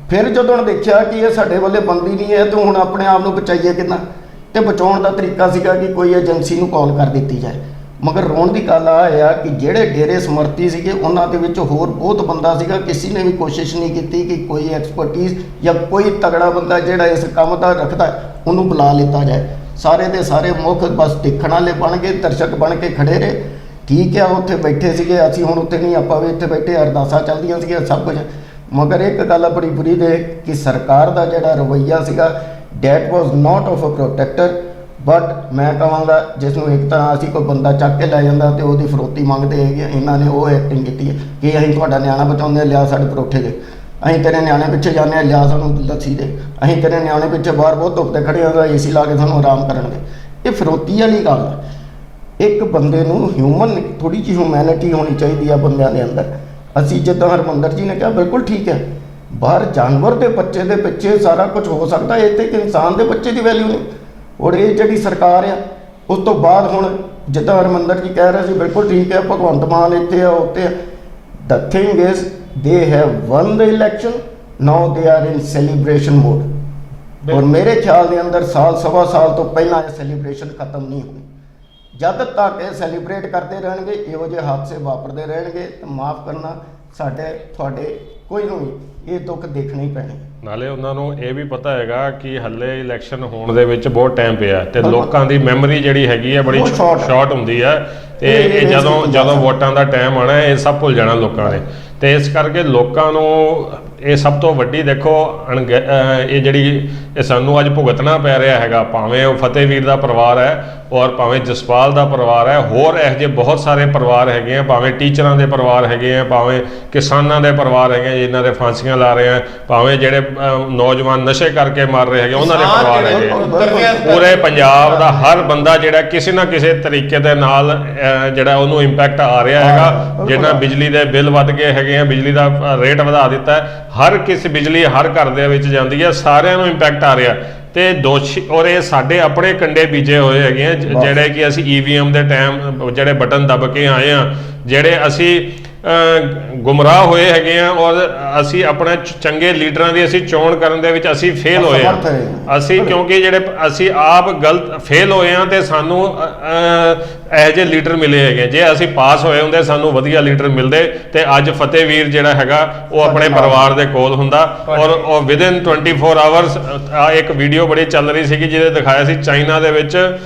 ਫਿਰ ਜਦੋਂ ਦੇਖਿਆ ਕਿ ਇਹ ਸਾਡੇ ਵੱਲੇ ਬੰਦੀ ਨਹੀਂ ਹੈ ਤਾਂ ਹੁਣ ਆਪਣੇ ਆਪ ਨੂੰ ਬਚਾਈਏ ਕਿੱਦਾਂ? ਤੇ ਬਚਾਉਣ ਦਾ ਤਰੀਕਾ ਸੀਗਾ ਕਿ ਕੋਈ ਏਜੰਸੀ ਨੂੰ ਕਾਲ ਕਰ ਦਿੱਤੀ ਜਾਏ। ਮਗਰ ਰੋਣ ਦੀ ਗੱਲ ਆ ਕਿ ਜਿਹੜੇ ਡੇਰੇ ਸਮਰਥੀ ਸੀਗੇ ਉਹਨਾਂ ਦੇ ਵਿੱਚ ਹੋਰ ਬਹੁਤ ਬੰਦਾ ਸੀਗਾ, ਕਿਸੇ ਨੇ ਵੀ ਕੋਸ਼ਿਸ਼ ਨਹੀਂ ਕੀਤੀ ਕਿ ਕੋਈ ਐਕਸਪਰਟਿਜ਼ ਜਾਂ ਕੋਈ ਤਗੜਾ ਬੰਦਾ ਜਿਹੜਾ ਇਸ ਕੰਮ ਦਾ ਰੱਖਦਾ ਉਹਨੂੰ ਬੁਲਾ ਲਿੱਤਾ ਜਾਏ। ਸਾਰੇ ਦੇ ਸਾਰੇ ਮੁੱਖ ਬਸ ਦੇਖਣ ਵਾਲੇ ਬਣ ਗਏ, ਦਰਸ਼ਕ ਬਣ ਕੇ ਖੜੇ ਰਹੇ। ਠੀਕ ਆ, ਉੱਥੇ ਬੈਠੇ ਸੀਗੇ, ਅਸੀਂ ਹੁਣ ਉੱਥੇ ਨਹੀਂ, ਆਪਾਂ ਵੀ ਇੱਥੇ ਬੈਠੇ, ਅਰਦਾਸਾਂ ਚੱਲਦੀਆਂ ਸੀਗੀਆਂ, ਸਭ ਕੁਝ। ਮਗਰ ਇੱਕ ਗੱਲ ਬੜੀ ਬੁਰੀ ਦੇ ਕਿ ਸਰਕਾਰ ਦਾ ਜਿਹੜਾ ਰਵੱਈਆ ਸੀਗਾ, that was not of a protector, but ਮੈਂ ਕਹਾਂਗਾ ਜਿਸ ਨੂੰ ਇੱਕ ਤਰ੍ਹਾਂ ਅਸੀਂ ਕੋਈ ਬੰਦਾ ਚੱਕ ਕੇ ਲੈ ਜਾਂਦਾ ਤੇ ਉਹਦੀ ਫਰੋਤੀ ਮੰਗਦੇ ਹੈਗੇ। ਇਹਨਾਂ ਨੇ ਉਹ ਐਕਟਿੰਗ ਕੀਤੀ ਹੈ ਕਿ ਅਸੀਂ ਤੁਹਾਡਾ ਨਿਆਣਾ ਬਚਾਉਂਦੇ ਹਾਂ, ਲਿਆ ਸਾਡੇ ਪਰੌਠੇ ਦੇ, ਅਸੀਂ ਤੇਰੇ ਨਿਆਣੇ ਪਿੱਛੇ ਜਾਂਦੇ ਹਾਂ, ਲਿਆ ਸਾਨੂੰ ਲੱਸੀ ਦੇ, ਅਸੀਂ ਤੇਰੇ ਨਿਆਣੇ ਪਿੱਛੇ ਬਾਹਰ ਬਹੁਤ ਧੁੱਪ 'ਤੇ ਖੜੇ ਹਾਂ, ਏਸੀ ਲਾ ਕੇ ਸਾਨੂੰ ਆਰਾਮ ਕਰਨ ਦੇ। ਇਹ ਫਰੋਤੀ ਵਾਲੀ ਗੱਲ ਹੈ। ਇੱਕ ਬੰਦੇ ਨੂੰ ਹਿਊਮਨ, ਥੋੜ੍ਹੀ ਜਿਹੀ ਹਿਊਮੈਨਿਟੀ ਹੋਣੀ ਚਾਹੀਦੀ ਆ ਬੰਦਿਆਂ ਦੇ ਅੰਦਰ। ਅਸੀਂ ਜਿੱਦਾਂ ਹਰਮੰਦਰ ਜੀ ਨੇ ਕਿਹਾ ਬਿਲਕੁਲ ਠੀਕ ਹੈ, ਬਾਹਰ ਜਾਨਵਰ ਦੇ ਬੱਚੇ ਦੇ ਪਿੱਛੇ ਸਾਰਾ ਕੁਝ ਹੋ ਸਕਦਾ, ਇੱਥੇ ਇੱਕ ਇਨਸਾਨ ਦੇ ਬੱਚੇ ਦੀ ਵੈਲਿਊ ਨਹੀਂ। ਔਰ ਇਹ ਜਿਹੜੀ ਸਰਕਾਰ ਆ ਉਸ ਤੋਂ ਬਾਅਦ ਹੁਣ ਜਿੱਦਾਂ ਹਰਮੰਦਰ ਜੀ ਕਹਿ ਰਹੇ ਸੀ ਬਿਲਕੁਲ ਠੀਕ ਹੈ, ਭਗਵੰਤ ਮਾਨ ਇੱਥੇ ਆ ਉੱਤੇ। The thing is they have one the election, now they are in celebration mode. ਔਰ ਮੇਰੇ ਖਿਆਲ ਦੇ ਅੰਦਰ ਸਾਲ ਸਵਾ ਸਾਲ ਤੋਂ ਪਹਿਲਾਂ ਇਹ ਸੈਲੀਬ੍ਰੇਸ਼ਨ ਖਤਮ ਨਹੀਂ ਹੋਣੀ। ਜਦ ਤੱਕ ਇਹ ਸੈਲੀਬ੍ਰੇਟ ਕਰਦੇ ਰਹਿਣਗੇ, ਇਹੋ ਜਿਹੇ ਹਾਦਸੇ ਵਾਪਰਦੇ ਰਹਿਣਗੇ, ਤਾਂ ਮਾਫ ਕਰਨਾ, ਸਾਡੇ ਤੁਹਾਡੇ ਕੋਈ ਨੂੰ ਵੀ ਇਹ ਦੁੱਖ ਦੇਖਣੇ ਹੀ ਪੈਣੇ। ਨਾਲੇ ਉਹਨਾਂ ਨੂੰ ਇਹ ਵੀ ਪਤਾ ਹੈਗਾ ਕਿ ਹੱਲੇ ਇਲੈਕਸ਼ਨ ਹੋਣ ਦੇ ਵਿੱਚ ਬਹੁਤ ਟਾਈਮ ਪਿਆ ਤੇ ਲੋਕਾਂ ਦੀ ਮੈਮਰੀ ਜਿਹੜੀ ਹੈਗੀ ਹੈ ਬੜੀ ਸ਼ਾਰਟ ਹੁੰਦੀ ਹੈ, ਤੇ ਇਹ ਜਦੋਂ ਵੋਟਾਂ ਦਾ ਟਾਈਮ ਆਣਾ ਇਹ ਸਭ ਭੁੱਲ ਜਾਣਾ ਲੋਕਾਂ ਨੇ। ਤੇ ਇਸ ਕਰਕੇ ਲੋਕਾਂ ਨੂੰ ਇਹ ਸਭ ਤੋਂ ਵੱਡੀ ਦੇਖੋ ਇਹ ਜਿਹੜੀ ਇਹ ਸਾਨੂੰ ਅੱਜ ਭੁਗਤਣਾ ਪੈ ਰਿਹਾ ਹੈਗਾ, ਭਾਵੇਂ ਉਹ ਫਤਿਹਵੀਰ ਦਾ ਪਰਿਵਾਰ ਹੈ ਔਰ ਭਾਵੇਂ ਜਸਪਾਲ ਦਾ ਪਰਿਵਾਰ ਹੈ, ਹੋਰ ਇਹੋ ਜਿਹੇ ਬਹੁਤ ਸਾਰੇ ਪਰਿਵਾਰ ਹੈਗੇ ਆ, ਭਾਵੇਂ ਟੀਚਰਾਂ ਦੇ ਪਰਿਵਾਰ ਹੈਗੇ ਆ, ਭਾਵੇਂ ਕਿਸਾਨਾਂ ਦੇ ਪਰਿਵਾਰ ਹੈਗੇ ਆ ਜਿਨ੍ਹਾਂ ਦੇ ਫਾਂਸੀਆਂ ਲਾ ਰਹੇ ਆ, ਭਾਵੇਂ ਜਿਹੜੇ ਨੌਜਵਾਨ ਨਸ਼ੇ ਕਰਕੇ ਮਰ ਰਹੇ ਹੈਗੇ ਉਹਨਾਂ ਦੇ ਪਰਿਵਾਰ ਹੈਗੇ ਆ। ਪੂਰੇ ਪੰਜਾਬ ਦਾ ਹਰ ਬੰਦਾ ਜਿਹੜਾ ਕਿਸੇ ਨਾ ਕਿਸੇ ਤਰੀਕੇ ਦੇ ਨਾਲ ਜਿਹੜਾ ਉਹਨੂੰ ਇੰਪੈਕਟ ਆ ਰਿਹਾ ਹੈਗਾ। ਜਿਹਨਾਂ ਬਿਜਲੀ ਦੇ ਬਿੱਲ ਵੱਧ ਗਏ ਹੈਗੇ ਆ, ਬਿਜਲੀ ਦਾ ਰੇਟ ਵਧਾ ਦਿੱਤਾ, ਹਰ ਕਿਸੇ ਬਿਜਲੀ ਹਰ ਘਰ ਦੇ ਵਿੱਚ ਜਾਂਦੀ ਹੈ, ਸਾਰਿਆਂ ਨੂੰ ਇੰਪੈਕਟ ਆ ਰਿਹਾ। ਤੇ ਦੋਸ਼ੀ ਔਰ ਇਹ ਸਾਡੇ ਆਪਣੇ ਕੰਡੇ ਬੀਜੇ ਹੋਏ ਹੈਗੇ ਆ, ਜਿਹੜੇ ਕਿ ਅਸੀਂ EVM ਦੇ ਟਾਈਮ ਜਿਹੜੇ ਬਟਨ ਦੱਬ ਕੇ ਆਏ ਆ, ਜਿਹੜੇ ਅਸੀਂ ਗੁੰਮਰਾਹ ਹੋਏ ਹੈਗੇ ਆ, ਔਰ ਅਸੀਂ ਆਪਣੇ ਚੰਗੇ ਲੀਡਰਾਂ ਦੀ ਅਸੀਂ ਚੋਣ ਕਰਨ ਦੇ ਵਿੱਚ ਅਸੀਂ ਫੇਲ ਹੋਏ ਆ। ਅਸੀਂ ਕਿਉਂਕਿ ਜਿਹੜੇ ਅਸੀਂ ਆਪ ਗਲਤ ਫੇਲ ਹੋਏ ਆ ਤੇ ਸਾਨੂੰ ਇਹੋ ਜਿਹੇ ਲੀਡਰ ਮਿਲੇ ਹੈਗੇ। ਜੇ ਅਸੀਂ ਪਾਸ ਹੋਏ ਹੁੰਦੇ, ਸਾਨੂੰ ਵਧੀਆ ਲੀਡਰ ਮਿਲਦੇ, ਤੇ ਅੱਜ ਫਤਿਹਵੀਰ ਜਿਹੜਾ ਹੈਗਾ ਉਹ ਆਪਣੇ ਪਰਿਵਾਰ ਦੇ ਕੋਲ ਹੁੰਦਾ। ਔਰ ਵਿਦਿਨ 24 ਆਵਰਸ ਇੱਕ ਵੀਡੀਓ ਬੜੀ ਚੱਲ ਰਹੀ ਸੀਗੀ ਜਿਹਦੇ ਦਿਖਾਇਆ ਸੀ ਚਾਈਨਾ ਦੇ ਵਿੱਚ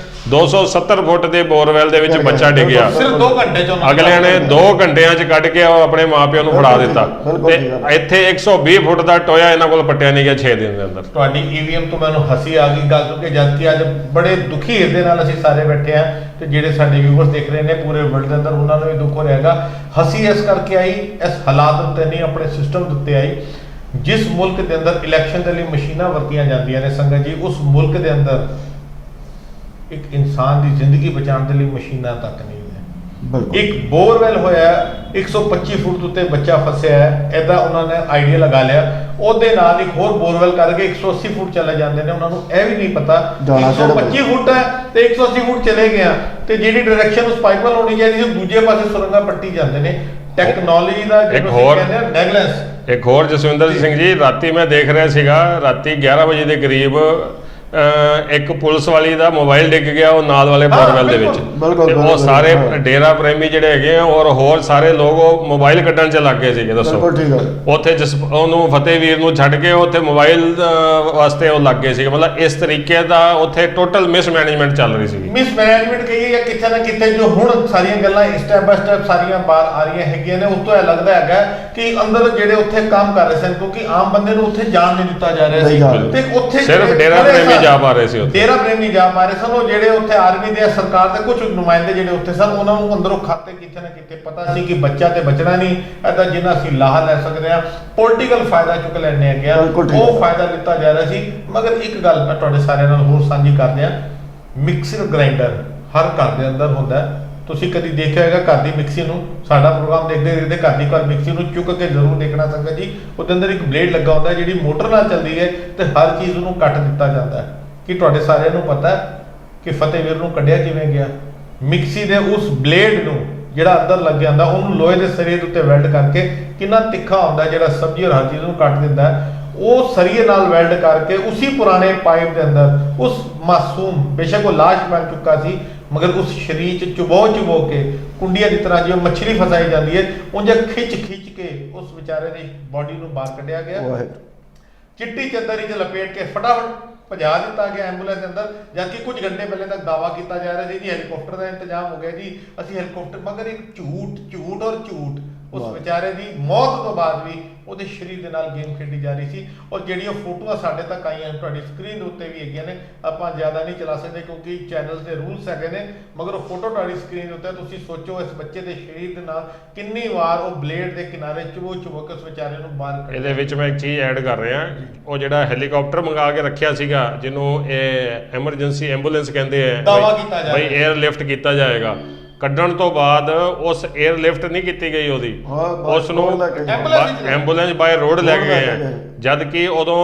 270 ਫੁੱਟ ਦੇ ਬੋਰਵੈਲ ਦੇ ਵਿੱਚ ਬੱਚਾ ਡਿੱਗਿਆ, ਸਿਰਫ 2 ਘੰਟੇ ਚ ਅਗਲਿਆਂ ਨੇ 2 ਘੰਟਿਆਂ ਚ ਕੱਢ ਕੇ ਉਹ ਆਪਣੇ ਮਾਪਿਆਂ ਨੂੰ ਫੜਾ ਦਿੱਤਾ। ਤੇ ਇੱਥੇ 120 ਫੁੱਟ ਦਾ ਟੋਇਆ ਇਹਨਾਂ ਕੋਲ ਪੱਟਿਆ ਨਹੀਂ ਗਿਆ 6 ਦਿਨ ਦੇ ਅੰਦਰ। ਤੁਹਾਡੀ EVM ਤੋਂ ਮੈਨੂੰ ਹੱਸੀ ਆ ਗਈ ਗੱਲ, ਕਿਉਂਕਿ ਜਦ ਕਿ ਅੱਜ ਬੜੇ ਦੁਖੀ ਹਿਰਦੇ ਨਾਲ ਅਸੀਂ ਸਾਰੇ ਬੈਠੇ ਆ, ਤੇ ਜਿਹੜੇ ਸਾਡੇ ਵਿਊਅਰਸ ਦੇਖ ਰਹੇ ਨੇ ਪੂਰੇ ਵਰਲਡ ਦੇ ਅੰਦਰ, ਉਹਨਾਂ ਨੂੰ ਵੀ ਦੁੱਖ ਹੋ ਰਿਹਾ ਹੈਗਾ। ਹੱਸੀ ਇਸ ਕਰਕੇ ਆਈ, ਇਸ ਹਾਲਾਤ ਉੱਤੇ ਨਹੀਂ, ਆਪਣੇ ਸਿਸਟਮ ਦੇ ਉੱਤੇ ਆਈ। ਜਿਸ ਮੁਲਕ ਦੇ ਅੰਦਰ ਇਲੈਕਸ਼ਨ ਦੇ ਲਈ ਮਸ਼ੀਨਾਂ ਵਰਤੀਆਂ ਜਾਂਦੀਆਂ ਨੇ ਸੰਗਤ ਜੀ, ਉਸ ਮੁਲਕ ਦੇ ਅੰਦਰ ਇੱਕ ਇਨਸਾਨ ਦੀ ਜ਼ਿੰਦਗੀ ਬਚਾਉਣ ਦੇ ਲਈ ਮਸ਼ੀਨਾਂ ਤੱਕ ਨਹੀਂ ਹੈ। ਇੱਕ ਬੋਰਵੈਲ ਹੋਇਆ, 125 ਫੁੱਟ ਉੱਤੇ ਬੱਚਾ ਫਸਿਆ ਹੈ, ਐਦਾਂ ਉਹਨਾਂ ਨੇ ਆਈਡੀਆ ਲਗਾ ਲਿਆ। ਉਹਦੇ ਨਾਲ ਇੱਕ ਹੋਰ ਬੋਰਵੈਲ ਕਰਕੇ 180 ਫੁੱਟ ਚਲੇ ਜਾਂਦੇ ਨੇ। ਉਹਨਾਂ ਨੂੰ ਇਹ ਵੀ ਨਹੀਂ ਪਤਾ 125 ਫੁੱਟ ਹੈ ਤੇ 180 ਫੁੱਟ ਚਲੇ ਗਿਆ, ਤੇ ਜਿਹੜੀ ਡਾਇਰੈਕਸ਼ਨ ਉਸ ਪਾਈਪ ਵੱਲ ਹੋਣੀ ਚਾਹੀਦੀ ਸੀ, ਦੂਜੇ ਪਾਸੇ ਸੁਰੰਗਾਂ ਪੱਟੀ ਜਾਂਦੇ ਨੇ। ਟੈਕਨੋਲੋਜੀ ਦਾ ਇੱਕ ਹੋਰ ਨੈਗਲੈਂਸ। ਇੱਕ ਹੋਰ ਜਸਵਿੰਦਰ ਸਿੰਘ ਜੀ, ਰਾਤੀ ਮੈਂ ਦੇਖ ਰਿਹਾ ਸੀਗਾ, ਰਾਤੀ 11 ਵਜੇ ਦੇ ਕਰੀਬ ਇੱਕ ਪੁਲਿਸ ਵਾਲੀ ਦਾ ਮੋਬਾਈਲ ਡਿੱਗ ਗਿਆ ਉਹ ਨਾਲ ਵਾਲੇ ਬੋਰਵੈਲ ਦੇ ਵਿੱਚ, ਤੇ ਉਹ ਸਾਰੇ ਡੇਰਾ ਪ੍ਰੇਮੀ ਜਿਹੜੇ ਹੈਗੇ ਆ ਔਰ ਹੋਰ ਸਾਰੇ ਲੋਕ ਉਹ ਮੋਬਾਈਲ ਕੱਢਣ 'ਚ ਲੱਗ ਗਏ ਸੀਗੇ। ਦੱਸੋ ਉੱਥੇ ਉਹਨੂੰ ਫਤਿਹਵੀਰ ਨੂੰ ਛੱਡ ਕੇ ਉੱਥੇ ਮੋਬਾਈਲ ਵਾਸਤੇ ਉਹ ਲੱਗ ਗਏ ਸੀਗੇ। ਮਤਲਬ ਇਸ ਤਰੀਕੇ ਦਾ ਉੱਥੇ ਟੋਟਲ ਮਿਸਮੈਨੇਜਮੈਂਟ ਚੱਲ ਰਹੀ ਸੀਗੀ। ਮਿਸਮੈਨੇਜਮੈਂਟ ਕਹੀਏ ਜਾਂ ਕਿਤੇ ਨਾ ਕਿਤੇ ਜੋ ਹੁਣ ਸਾਰੀਆਂ ਗੱਲਾਂ ਸਟੈਪ ਬਾय ਸਟੈਪ ਸਾਰੀਆਂ ਬਾਹਰ ਆ ਰਹੀਆਂ ਹੈਗੀਆਂ ਨੇ, ਉਸ ਤੋਂ ਇਹ ਲੱਗਦਾ ਹੈਗਾ ਕਿ ਅੰਦਰ ਜਿਹੜੇ ਉੱਥੇ ਕੰਮ ਕਰ ਰਹੇ ਸਨ, ਕਿਉਂਕਿ ਆਮ ਬੰਦੇ ਨੂੰ ਉੱਥੇ ਜਾਣ ਨਹੀਂ ਦਿੱਤਾ ਜਾ ਰਿਹਾ ਸੀ, ਤੇ ਉੱਥੇ ਸਿਰਫ ਡੇਰਾ ਪ੍ਰੇਮੀ ਜਾ ਪਾ ਰਹੇ ਸੀ, ਡੇਰਾ ਪ੍ਰੇਮੀ ਜਾ ਪਾ ਰਹੇ ਸਨ। ਉਹ ਜਿਹੜੇ ਉੱਥੇ ਆਰਮੀ ਦੇ ਸਰਕਾਰ ਦੇ ਕੁਝ ਨੁਮਾਇੰਦੇ ਜਿਹੜੇ ਉੱਥੇ ਸਨ, ਉਹਨਾਂ ਨੂੰ ਅੰਦਰੋਂ ਖਾਤੇ ਕਿਤੇ ਨਾ ਕਿਤੇ ਪਤਾ ਸੀ ਕਿ ਬੱਚਾ ਤੇ ਬਚਣਾ ਨਹੀਂ, ਇਹਦਾ ਜਿੰਨਾ ਅਸੀਂ ਲਾਹਾ ਲੈ ਸਕਦੇ ਹਾਂ, ਪੋਲੀਟੀਕਲ ਫਾਇਦਾ ਚੁੱਕ ਲੈਣੇ ਹੈਗੇ, ਉਹ ਫਾਇਦਾ ਲਿੱਤਾ ਜਾ ਰਿਹਾ ਸੀ। ਮਗਰ ਇੱਕ ਗੱਲ ਮੈਂ ਤੁਹਾਡੇ ਸਾਰਿਆਂ ਨਾਲ ਹੋਰ ਸਾਂਝੀ ਕਰਦੇ ਹਾਂ, ਮਿਕਸਰ ਗ੍ਰਾਈਂਡਰ ਹਰ ਘਰ ਦੇ ਅੰਦਰ ਹੁੰਦਾ। ਤੁਸੀਂ ਕਦੀ ਦੇਖਿਆ ਹੋਵੇਗਾ ਘਰ ਦੀ ਮਿਕਸੀ ਨੂੰ, ਸਾਡਾ ਪ੍ਰੋਗਰਾਮ ਦੇਖਦੇ ਦੇਖਦੇ ਘਰ ਦੀ ਘਰ ਮਿਕਸੀ ਨੂੰ ਚੁੱਕ ਕੇ ਜ਼ਰੂਰ ਦੇਖਣਾ ਸੰਗਤ ਜੀ। ਉਹਦੇ ਅੰਦਰ ਇੱਕ ਬਲੇਡ ਲੱਗਾ ਹੁੰਦਾ ਜਿਹੜੀ ਮੋਟਰ ਨਾਲ ਚੱਲਦੀ ਹੈ, ਤੇ ਹਰ ਚੀਜ਼ ਨੂੰ ਕੱਟ ਦਿੱਤਾ ਜਾਂਦਾ ਹੈ। ਕਿ ਤੁਹਾਡੇ ਸਾਰਿਆਂ ਨੂੰ ਪਤਾ ਕਿ ਫਤਿਹਵੀਰ ਨੂੰ ਕੱਢਿਆ ਕਿਵੇਂ ਗਿਆ? ਮਿਕਸੀ ਦੇ ਉਸ ਬਲੇਡ ਨੂੰ ਜਿਹੜਾ ਅੰਦਰ ਲੱਗ ਜਾਂਦਾ, ਉਹਨੂੰ ਲੋਹੇ ਦੇ ਸਰੀਰ ਉੱਤੇ ਵੈਲਡ ਕਰਕੇ, ਕਿੰਨਾ ਤਿੱਖਾ ਹੁੰਦਾ ਜਿਹੜਾ ਸਬਜ਼ੀ ਔਰ ਹਰ ਚੀਜ਼ ਨੂੰ ਕੱਟ ਦਿੰਦਾ ਹੈ, ਉਹ ਸਰੀਏ ਨਾਲ ਵੈਲਡ ਕਰਕੇ ਉਸੇ ਪੁਰਾਣੇ ਪਾਈਪ ਦੇ ਅੰਦਰ ਉਸ ਮਾਸੂਮ, ਬੇਸ਼ੱਕ ਉਹ ਲਾਸ਼ ਬਣ ਚੁੱਕਾ ਸੀ, ਮਗਰ ਉਸ ਸਰੀਰ 'ਚ ਚੁਬੋ ਕੇ ਕੁੰਡੀਆਂ ਦੀ ਤਰ੍ਹਾਂ ਜਿਵੇਂ ਮੱਛਲੀ ਫਸਾਈ ਜਾਂਦੀ ਹੈ, ਉਂਝ ਖਿੱਚ ਕੇ ਉਸ ਵਿਚਾਰੇ ਦੀ ਬਾਡੀ ਨੂੰ ਬਾਹਰ ਕੱਢਿਆ ਗਿਆ, ਚਿੱਟੀ ਚਾਦਰੀ 'ਚ ਲਪੇਟ ਕੇ ਫਟਾਫਟ ਭਜਾ ਦਿੱਤਾ ਗਿਆ ਐਂਬੂਲੈਂਸ ਦੇ ਅੰਦਰ। ਜਦਕਿ ਕੁਝ ਘੰਟੇ ਪਹਿਲੇ ਤੱਕ ਦਾਵਾ ਕੀਤਾ ਜਾ ਰਿਹਾ ਸੀ ਜੀ ਹੈਲੀਕਾਪਟਰ ਦਾ ਇੰਤਜ਼ਾਮ ਹੋ ਗਿਆ ਜੀ, ਅਸੀਂ ਹੈਲੀਕਾਪਟਰ, ਮਗਰ ਇੱਕ ਝੂਠ ਔਰ ਝੂਠ। ਉਸ ਵਿਚਾਰੇ ਦੀ ਮੌਤ ਤੋਂ ਬਾਅਦ ਵੀ ਉਹਦੇ ਸਰੀਰ ਦੇ ਨਾਲ ਗੇਮ ਖੇਡੀ ਜਾ ਰਹੀ ਸੀ। ਔਰ ਜਿਹੜੀਆਂ ਫੋਟੋਆਂ ਸਾਡੇ ਤੱਕ ਆਈਆਂ ਤੁਹਾਡੀ ਸਕਰੀਨ ਦੇ ਉੱਤੇ ਵੀ ਹੈਗੀਆਂ ਨੇ, ਆਪਾਂ ਜ਼ਿਆਦਾ ਨਹੀਂ ਚਲਾ ਸਕਦੇ ਕਿਉਂਕਿ ਚੈਨਲਸ ਦੇ ਰੂਲਸ ਹੈਗੇ ਨੇ, ਮਗਰ ਉਹ ਫੋਟੋ ਤੁਹਾਡੀ ਸਕਰੀਨ ਦੇ ਉੱਤੇ, ਤੁਸੀਂ ਸੋਚੋ ਇਸ ਬੱਚੇ ਦੇ ਸਰੀਰ ਦੇ ਨਾਲ ਕਿੰਨੀ ਵਾਰ ਉਹ ਬਲੇਡ ਦੇ ਕਿਨਾਰੇ ਚੁਬੋ ਕੇ ਉਸ ਵਿਚਾਰੇ ਨੂੰ ਬਾਹਰ ਕੱਢਿਆ। ਇਹਦੇ ਵਿੱਚ ਮੈਂ ਇੱਕ ਚੀਜ਼ ਐਡ ਕਰ ਰਿਹਾ, ਉਹ ਜਿਹੜਾ ਹੈਲੀਕਾਪਟਰ ਮੰਗਾ ਕੇ ਰੱਖਿਆ ਸੀਗਾ ਜਿਹਨੂੰ ਇਹ ਐਮਰਜੈਂਸੀ ਐਂਬੂਲੈਂਸ ਕਹਿੰਦੇ ਆ, ਦਾਵਾ ਕੀਤਾ ਜਾ ਬਈ 에ਅਰ ਲਿਫਟ ਕੀਤਾ ਜਾਏਗਾ, ਕੱਢਣ ਤੋਂ ਬਾਅਦ ਉਸ 에ਅਰ ਲਿਫਟ ਨਹੀਂ ਕੀਤੀ ਗਈ ਉਹਦੀ, ਉਸ ਨੂੰ ਐਂਬੂਲੈਂਸ ਬਾਏ ਰੋਡ ਲੈ ਕੇ ਗਏ ਆ। ਜਦ ਕਿ ਉਦੋਂ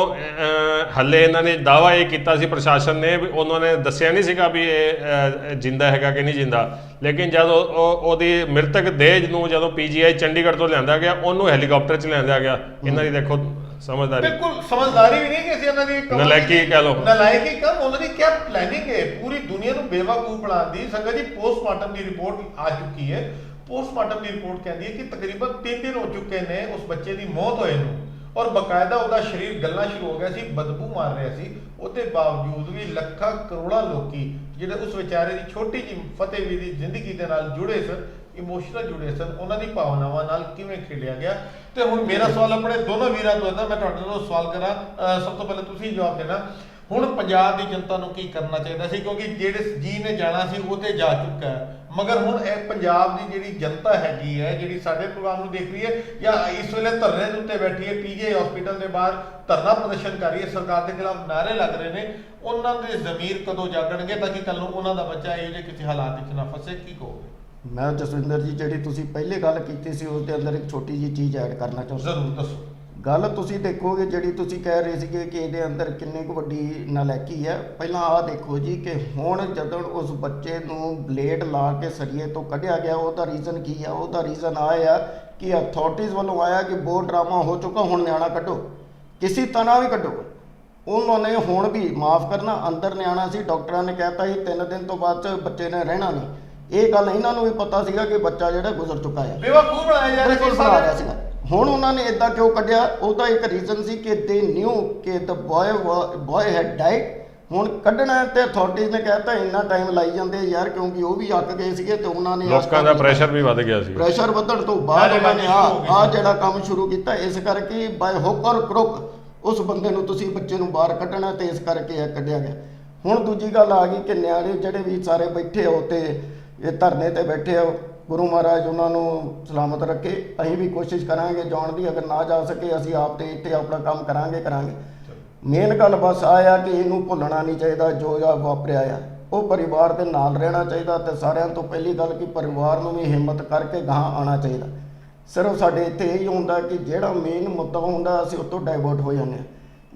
ਹੱਲੇ ਇਹਨਾਂ ਨੇ ਦਾਵਾ ਇਹ ਕੀਤਾ ਸੀ ਪ੍ਰਸ਼ਾਸਨ ਨੇ, ਵੀ ਉਹਨਾਂ ਨੇ ਦੱਸਿਆ ਨਹੀਂ ਸੀਗਾ ਵੀ ਇਹ ਜਿੰਦਾ ਹੈਗਾ ਕਿ ਨਹੀਂ ਜਿੰਦਾ। ਲੇਕਿਨ ਜਦ ਉਹਦੀ ਮ੍ਰਿਤਕ ਦੇਹ ਨੂੰ ਜਦੋਂ PGI ਚੰਡੀਗੜ੍ਹ ਤੋਂ ਲਿਆਂਦਾ ਗਿਆ, ਉਹਨੂੰ ਹੈਲੀਕਾਪਟਰ 'ਚ ਲਿਆਂਦਾ ਗਿਆ। ਇਹਨਾਂ ਦੀ ਦੇਖੋ ਸਮਝਦਾਰੀ ਬਿਲਕੁਲ ਸਮਝਦਾਰੀ ਵੀ ਨਹੀਂ ਕਿ ਅਸੀਂ ਉਹਨਾਂ ਦੀ ਨਲਾਇਕੀ ਕਹਿ ਲਓ। ਨਲਾਇਕੀ ਕੰਮ ਉਹਨਾਂ ਦੀ ਕਿਆ ਪਲੈਨਿੰਗ ਹੈ ਪੂਰੀ ਦੁਨੀਆ ਨੂੰ ਬੇਵਕੂਫ ਬਣਾਉਣ ਦੀ। ਸੰਗਤ ਜੀ ਪੋਸਟਮਾਰਟਮ ਦੀ ਰਿਪੋਰਟ ਆ ਚੁੱਕੀ ਹੈ। ਪੋਸਟਮਾਰਟਮ ਦੀ ਰਿਪੋਰਟ ਕਹਿੰਦੀ ਹੈ ਕਿ ਤਕਰੀਬਨ 3 ਦਿਨ ਹੋ ਚੁੱਕੇ ਨੇ ਉਸ ਬੱਚੇ ਦੀ ਮੌਤ ਹੋਏ ਨੂੰ, ਔਰ ਬਕਾਇਦਾ ਉਹਦਾ ਸਰੀਰ ਗਲਣਾ ਸ਼ੁਰੂ ਹੋ ਗਿਆ ਸੀ, ਬਦਬੂ ਮਾਰ ਰਿਹਾ ਸੀ। ਉਹਦੇ ਬਾਵਜੂਦ ਵੀ ਲੱਖਾਂ ਕਰੋੜਾਂ ਲੋਕੀ ਜਿਹੜੇ ਉਸ ਵਿਚਾਰੇ ਦੀ ਛੋਟੀ ਜਿਹੀ ਫਤਿਹਵੀਰ ਦੀ ਜ਼ਿੰਦਗੀ ਦੇ ਨਾਲ ਜੁੜੇ ਸਨ, ਇਮੋਸ਼ਨਲ ਜੁੜੇ ਸਨ, ਉਹਨਾਂ ਦੀ ਭਾਵਨਾਵਾਂ ਨਾਲ ਕਿਵੇਂ ਖੇਡਿਆ ਗਿਆ। ਤੇ ਹੁਣ ਮੇਰਾ ਸਵਾਲ ਆਪਣੇ ਦੋਨੋਂ ਵੀਰਾਂ ਤੋਂ ਹੈ, ਮੈਂ ਤੁਹਾਡੇ ਤੋਂ ਸਵਾਲ ਕਰਾਂ, ਸਭ ਤੋਂ ਪਹਿਲਾਂ ਤੁਸੀਂ ਜਵਾਬ ਦੇਣਾ। ਹੁਣ ਪੰਜਾਬ ਦੀ ਜਨਤਾ ਨੂੰ ਕੀ ਕਰਨਾ ਚਾਹੀਦਾ ਸੀ, ਕਿਉਂਕਿ ਜਿਹੜੇ ਜੀ ਨੇ ਜਾਣਾ ਸੀ ਉਹ ਤੇ ਜਾ ਚੁੱਕਾ ਹੈ, ਮਗਰ ਹੁਣ ਇਹ ਪੰਜਾਬ ਦੀ ਜਿਹੜੀ ਜਨਤਾ ਹੈਗੀ ਹੈ, ਜਿਹੜੀ ਸਾਡੇ ਪ੍ਰੋਗਰਾਮ ਨੂੰ ਦੇਖ ਰਹੀ ਹੈ ਜਾਂ ਇਸ ਵੇਲੇ ਧਰਨੇ ਦੇ ਉੱਤੇ ਬੈਠੀ ਹੈ, ਪੀਜੀਆਈ ਹਸਪੀਟਲ ਦੇ ਬਾਹਰ ਧਰਨਾ ਪ੍ਰਦਰਸ਼ਨ ਕਰ ਰਹੀ ਹੈ, ਸਰਕਾਰ ਦੇ ਖਿਲਾਫ ਨਾਅਰੇ ਲੱਗ ਰਹੇ ਨੇ, ਉਹਨਾਂ ਦੇ ਜ਼ਮੀਰ ਕਦੋਂ ਜਾਗਣਗੇ ਤਾਂ ਕਿ ਕੱਲ ਨੂੰ ਉਹਨਾਂ ਦਾ ਬੱਚਾ ਇਹੋ ਜਿਹੇ ਕਿਸੇ ਹਾਲਾਤ ਵਿੱਚ ਨਾ ਫਸੇ? ਕੀ ਕਹੋਗੇ? ਮੈਂ ਜਸਵਿੰਦਰ ਜੀ, ਜਿਹੜੀ ਤੁਸੀਂ ਪਹਿਲੇ ਗੱਲ ਕੀਤੀ ਸੀ ਉਸ ਦੇ ਅੰਦਰ ਇੱਕ ਛੋਟੀ ਜਿਹੀ ਚੀਜ਼ ਐਡ ਕਰਨਾ ਚਾਹੁੰਦਾ। ਜ਼ਰੂਰ ਦੱਸੋ। ਗੱਲ ਤੁਸੀਂ ਦੇਖੋਗੇ ਜਿਹੜੀ ਤੁਸੀਂ ਕਹਿ ਰਹੇ ਸੀਗੇ ਕਿ ਇਹਦੇ ਅੰਦਰ ਕਿੰਨੀ ਕੁ ਵੱਡੀ ਨਾਲਾਇਕੀ ਹੈ। ਪਹਿਲਾਂ ਆਹ ਦੇਖੋ ਜੀ ਕਿ ਹੁਣ ਜਦੋਂ ਉਸ ਬੱਚੇ ਨੂੰ ਬਲੇਡ ਲਾ ਕੇ ਸਰੀਏ ਤੋਂ ਕੱਢਿਆ ਗਿਆ, ਉਹਦਾ ਰੀਜ਼ਨ ਕੀ ਆ? ਉਹਦਾ ਰੀਜ਼ਨ ਆਇਆ ਆ ਕਿ ਅਥਾਰਟੀਜ਼ ਵੱਲੋਂ ਆਇਆ ਕਿ ਬਹੁਤ ਡਰਾਮਾ ਹੋ ਚੁੱਕਾ, ਹੁਣ ਨਿਆਣਾ ਕੱਢੋ, ਕਿਸੇ ਤਰ੍ਹਾਂ ਵੀ ਕੱਢੋ। ਉਹਨਾਂ ਨੇ ਹੁਣ ਵੀ ਮਾਫ ਕਰਨਾ, ਅੰਦਰ ਨਿਆਣਾ ਸੀ, ਡਾਕਟਰਾਂ ਨੇ ਕਹਿਤਾ ਸੀ 3 ਦਿਨ ਤੋਂ ਬਾਅਦ ਬੱਚੇ ਨੇ ਰਹਿਣਾ ਨਹੀਂ। ਇਹ ਗੱਲ ਇਹਨਾਂ ਨੂੰ ਵੀ ਪਤਾ ਸੀਗਾ ਕਿ ਬੱਚਾ ਜਿਹੜਾ ਗੁਜ਼ਰ ਚੁੱਕਾ ਹੈ, ਬੇਵਕੂਫ ਬਣਾਇਆ ਜਾ ਰਿਹਾ ਸੀ ਬਣਾ ਰਿਹਾ ਸੀਗਾ। ਹੁਣ ਉਹਨਾਂ ਨੇ ਇਦਾਂ ਕਿਉਂ ਕੱਢਿਆ? ਉਹਦਾ ਇੱਕ ਰੀਜ਼ਨ ਸੀ ਕਿ ਦੇ ਨਿਊ ਕਿ ਦ ਬॉय ਹੈਡ ਡਾਈਡ। ਹੁਣ ਕੱਢਣਾ ਤੇ ਅਥਾਰਟੀਜ਼ ਨੇ ਕਹਿਤਾ ਇੰਨਾ ਟਾਈਮ ਲਾਈ ਜਾਂਦੇ ਯਾਰ, ਕਿਉਂਕਿ ਉਹ ਵੀ ਅੱਕ ਗਏ ਸੀਗੇ ਤੇ ਉਹਨਾਂ ਨੇ ਲੋਕਾਂ ਦਾ ਪ੍ਰੈਸ਼ਰ ਵੀ ਵੱਧ ਗਿਆ ਸੀ। ਪ੍ਰੈਸ਼ਰ ਵਧਣ ਤੋਂ ਬਾਅਦ ਉਹਨਾਂ ਨੇ ਆ ਜਿਹੜਾ ਕੰਮ ਸ਼ੁਰੂ ਕੀਤਾ। ਇਸ ਕਰਕੇ ਬਾਈ ਹੁੱਕ ਔਰ ਕਰੁੱਕ ਉਸ ਬੰਦੇ ਨੂੰ ਤੁਸੀਂ ਬੱਚੇ ਨੂੰ ਬਾਹਰ ਕੱਢਣਾ, ਤੇ ਇਸ ਕਰਕੇ ਇਹ ਕੱਢਿਆ ਗਿਆ। ਹੁਣ ਦੂਜੀ ਗੱਲ ਆ ਗਈ ਕਿ ਨਿਆਣੇ ਜਿਹੜੇ ਵੀ ਸਾਰੇ ਬੈਠੇ ਹੋ ਤੇ ਇਹ ਧਰਨੇ ਤੇ ਬੈਠੇ ਹੋ, ਗੁਰੂ ਮਹਾਰਾਜ ਉਹਨਾਂ ਨੂੰ ਸਲਾਮਤ ਰੱਖੇ। ਅਸੀਂ ਵੀ ਕੋਸ਼ਿਸ਼ ਕਰਾਂਗੇ ਜਾਣ ਦੀ, ਅਗਰ ਨਾ ਜਾ ਸਕੇ ਅਸੀਂ ਆਪ ਤੇ ਇੱਥੇ ਆਪਣਾ ਕੰਮ ਕਰਾਂਗੇ। ਮੇਨ ਗੱਲ ਬਸ ਆ ਕਿ ਇਹਨੂੰ ਭੁੱਲਣਾ ਨਹੀਂ ਚਾਹੀਦਾ ਜੋ ਵਾਪਰਿਆ ਆ, ਉਹ ਪਰਿਵਾਰ ਦੇ ਨਾਲ ਰਹਿਣਾ ਚਾਹੀਦਾ। ਤੇ ਸਾਰਿਆਂ ਤੋਂ ਪਹਿਲੀ ਗੱਲ ਕਿ ਪਰਿਵਾਰ ਨੂੰ ਵੀ ਹਿੰਮਤ ਕਰਕੇ ਗਾਹਾਂ ਆਉਣਾ ਚਾਹੀਦਾ। ਸਿਰਫ ਸਾਡੇ ਇੱਥੇ ਇਹੀ ਹੁੰਦਾ ਕਿ ਜਿਹੜਾ ਮੇਨ ਮੁੱਦਾ ਹੁੰਦਾ ਅਸੀਂ ਉੱਥੋਂ ਡਾਇਵਰਟ ਹੋ ਜਾਂਦੇ ਹਾਂ।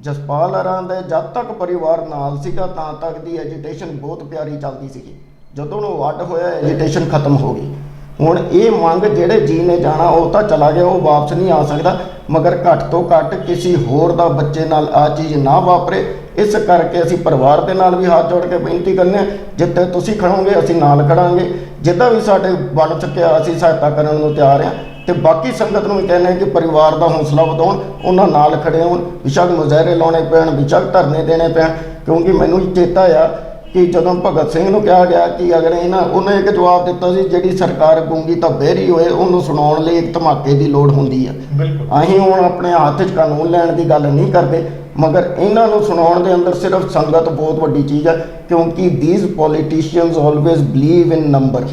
ਜਸਪਾਲ ਅਰਾਂ ਦੇ ਜਦ ਤੱਕ ਪਰਿਵਾਰ ਨਾਲ ਸੀਗਾ ਤਾਂ ਤੱਕ ਦੀ ਐਜੀਟੇਸ਼ਨ ਬਹੁਤ ਪਿਆਰੀ ਚੱਲਦੀ ਸੀਗੀ। ਜਦੋਂ ਉਹ ਵੱਡ ਹੋਇਆ ਐਜੀਟੇਸ਼ਨ ਖਤਮ ਹੋ ਗਈ। ਹੁਣ ਇਹ ਮੰਗ ਜਿਹੜੇ ਜੀ ਨੇ ਜਾਣਾ ਉਹ ਤਾਂ ਚਲਾ ਗਿਆ, ਉਹ ਵਾਪਸ ਨਹੀਂ ਆ ਸਕਦਾ, ਮਗਰ ਘੱਟ ਤੋਂ ਘੱਟ ਕਿਸੇ ਹੋਰ ਦਾ ਬੱਚੇ ਨਾਲ ਆ ਚੀਜ਼ ਨਾ ਵਾਪਰੇ। ਇਸ ਕਰਕੇ ਅਸੀਂ ਪਰਿਵਾਰ ਦੇ ਨਾਲ ਵੀ ਹੱਥ ਜੋੜ ਕੇ ਬੇਨਤੀ ਕਰਨੇ ਆ, ਜਿੱਥੇ ਤੁਸੀਂ ਖੜੋਗੇ ਅਸੀਂ ਨਾਲ ਖੜਾਂਗੇ, ਜਿੱਦਾਂ ਵੀ ਸਾਡੇ ਬਣ ਚੁੱਕਿਆ ਅਸੀਂ ਸਹਾਇਤਾ ਕਰਨ ਨੂੰ ਤਿਆਰ ਹਾਂ। ਤੇ ਬਾਕੀ ਸੰਗਤ ਨੂੰ ਵੀ ਕਹਿੰਦੇ ਕਿ ਪਰਿਵਾਰ ਦਾ ਹੌਸਲਾ ਵਧਾਉਣ, ਉਹਨਾਂ ਨਾਲ ਖੜੇ ਹੋਣ, ਵਿਸ਼ਕ ਮੁਜ਼ਾਹਰੇ ਲਾਉਣੇ ਪੈਣ, ਵਿਸ਼ਕ ਧਰਨੇ ਦੇਣੇ ਪੈਣ। ਕਿਉਂਕਿ ਮੈਨੂੰ ਚੇਤਾ ਆ ਕਿ ਜਦੋਂ ਭਗਤ ਸਿੰਘ ਨੂੰ ਕਿਹਾ ਗਿਆ ਕਿ ਅਗਰ ਉਹਨੇ ਇੱਕ ਜਵਾਬ ਦਿੱਤਾ ਸੀ, ਜਿਹੜੀ ਸਰਕਾਰ ਗੂੰਗੀ ਤਾਂ ਬਹਿਰੀ ਹੋਏ, ਉਹਨੂੰ ਸੁਣਾਉਣ ਲਈ ਇੱਕ ਧਮਾਕੇ ਦੀ ਲੋੜ ਹੁੰਦੀ ਆ। ਅਸੀਂ ਹੁਣ ਆਪਣੇ ਹੱਥ 'ਚ ਕਾਨੂੰਨ ਲੈਣ ਦੀ ਗੱਲ ਨਹੀਂ ਕਰਦੇ, ਮਗਰ ਇਹਨਾਂ ਨੂੰ ਸੁਣਾਉਣ ਦੇ ਅੰਦਰ ਸਿਰਫ ਸੰਗਤ ਬਹੁਤ ਵੱਡੀ ਚੀਜ਼ ਹੈ। ਕਿਉਂਕਿ these politicians always believe in number.